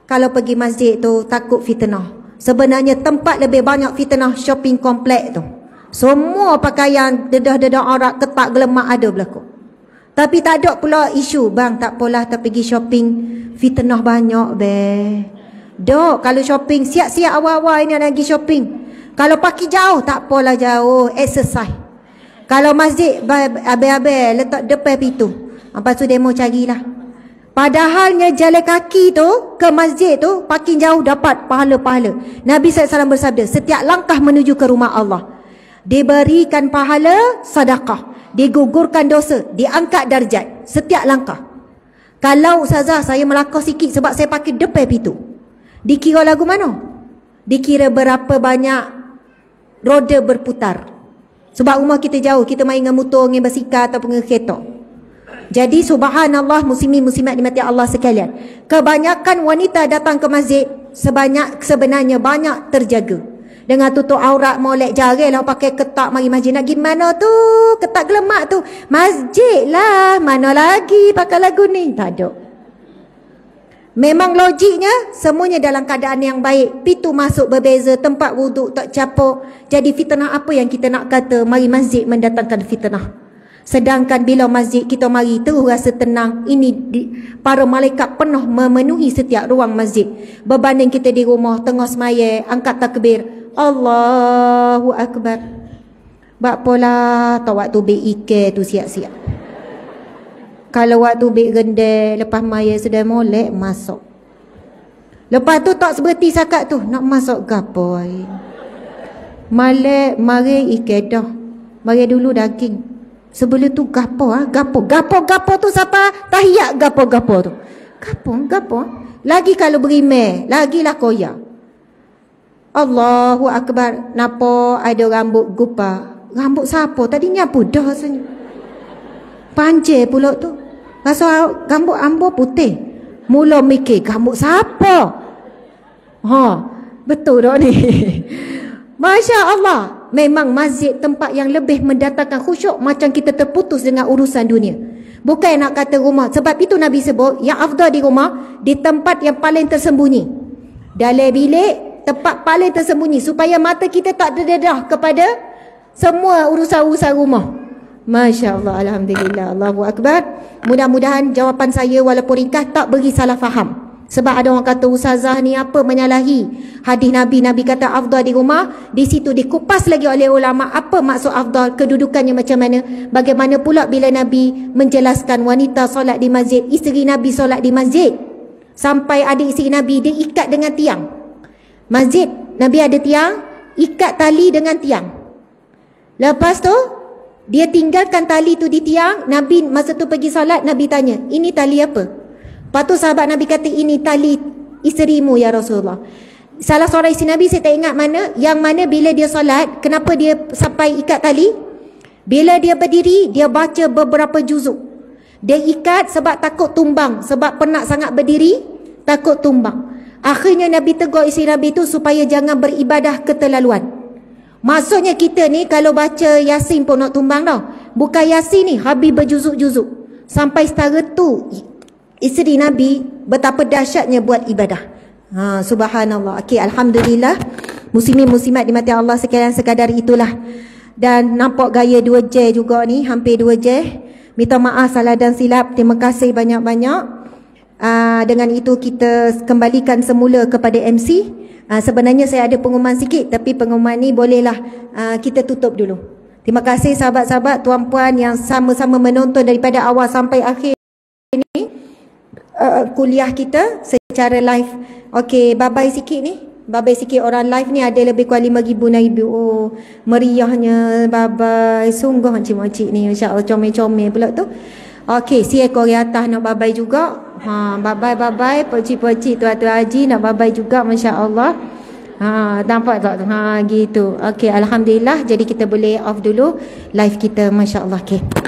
kalau pergi masjid tu takut fitnah. Sebenarnya tempat lebih banyak fitnah shopping komplek tu. Semua pakaian dedah-dedah aurat ketak gelemak ada berlaku. Tapi tak ada pula isu, bang tak apalah tak pergi shopping, fitnah banyak Dok, kalau shopping siap-siap awal-awal ini nak pergi shopping. Kalau pagi jauh tak apalah jauh, exercise. Kalau masjid abe-abe letak depan pintu. Lepas tu demo carilah. Padahalnya jalan kaki tu ke masjid tu paling jauh dapat pahala-pahala. Nabi SAW bersabda, setiap langkah menuju ke rumah Allah diberikan pahala sedekah, digugurkan dosa, diangkat darjat setiap langkah. Kalau Ustazah saya melangkah sikit sebab saya pakai depan pintu, dikira lagu mana? Dikira berapa banyak roda berputar. Sebab rumah kita jauh, kita main dengan motor, dengan basikal ataupun dengan kereta. Jadi subhanallah, muslimin muslimat dimati Allah sekalian, kebanyakan wanita datang ke masjid sebenarnya banyak terjaga. Dengan tutup aurat, molek jari lah, pakai ketak mari masjid. Nak gimana tu? Ketak gelemak tu. Masjid lah. Mana lagi pakai lagu ni? Tak ada. Memang logiknya semuanya dalam keadaan yang baik. Pintu masuk berbeza, tempat wuduk tak capuk. Jadi fitnah apa yang kita nak kata mari masjid mendatangkan fitnah? Sedangkan bila masjid kita mari terus rasa tenang. Para malaikat penuh memenuhi setiap ruang masjid. Berbanding kita di rumah tengah semaya, angkat takbir, Allahu Akbar. Bak pola tak waktu bek ikan tu siap-siap. Kalau waktu bek rendang lepas maya sudah molek masuk. Lepas tu tak seperti sakat tu nak masuk gapoy. Malek mari ikan dah. Mari dulu daging. Sebelum tu gapo gapo tu siapa tahiyat gapo tu. Gapo. Lagi kalau berimeh, lagilah koyak. Allahu Akbar. Napa ada rambut gupa? Rambut siapa? Tadi nyapu dah rasanya. Panjang pula tu. Rasa rambut ambo putih. Mula mikir rambut siapa? Betul dah ni. Masya Allah. Memang masjid tempat yang lebih mendatangkan khusyuk, macam kita terputus dengan urusan dunia. Bukan nak kata rumah. Sebab itu Nabi sebut yang afdal di rumah, di tempat yang paling tersembunyi. Dalam bilik, tempat paling tersembunyi, supaya mata kita tak terdedah kepada semua urusan-urusan rumah. Masya Allah, Alhamdulillah, Allahu Akbar. Mudah-mudahan jawapan saya walaupun ringkas tak beri salah faham. Sebab ada orang kata Ustazah ni apa menyalahi hadis Nabi. Nabi kata afdal di rumah. Di situ dikupas lagi oleh ulama apa maksud afdal, kedudukannya macam mana. Bagaimana pula bila Nabi menjelaskan wanita solat di masjid, isteri Nabi solat di masjid, sampai adik isteri Nabi dia ikat dengan tiang. Masjid Nabi ada tiang, ikat tali dengan tiang. Lepas tu dia tinggalkan tali tu di tiang. Nabi masa tu pergi solat, Nabi tanya, ini tali apa? Lepas tu sahabat Nabi kata, ini tali isterimu ya Rasulullah. Salah seorang isteri Nabi, saya tak ingat mana, yang mana bila dia solat, kenapa dia sampai ikat tali? Bila dia berdiri, dia baca beberapa juzuk. Dia ikat sebab takut tumbang, sebab penat sangat berdiri, takut tumbang. Akhirnya Nabi tegur isteri Nabi tu supaya jangan beribadah keterlaluan. Maksudnya kita ni kalau baca Yasin pun nak tumbang dah. Bukan Yasin ni, habis berjuzuk-juzuk. Sampai setara tu isteri Nabi betapa dahsyatnya buat ibadah. Subhanallah. Okey, alhamdulillah. Muslimin muslimat dimati Allah sekalian, sekadar itulah Dan nampak gaya 2J juga ni, hampir 2J. Minta maaf salah dan silap. Terima kasih banyak-banyak. Dengan itu kita kembalikan semula kepada MC. Sebenarnya saya ada pengumuman sikit, tapi pengumuman ni bolehlah kita tutup dulu. Terima kasih sahabat-sahabat, tuan-puan yang sama-sama menonton daripada awal sampai akhir ni kuliah kita secara live. Okey, bye-bye sikit ni. Bye-bye sikit orang live ni ada lebih kurang 5,000 naib. Oh, meriahnya. Bye-bye. Sungguh makcik-makcik ni. InsyaAllah comel-comel pula tu. Okey, si ekor atas nak bye-bye juga. Bye-bye. Pakcik-pakcik, tuan-tuan haji nak bye-bye juga. Masya Allah. Nampak tak tu? Gitu. Okey, Alhamdulillah. Jadi kita boleh off dulu live kita. Masya Allah. Okey.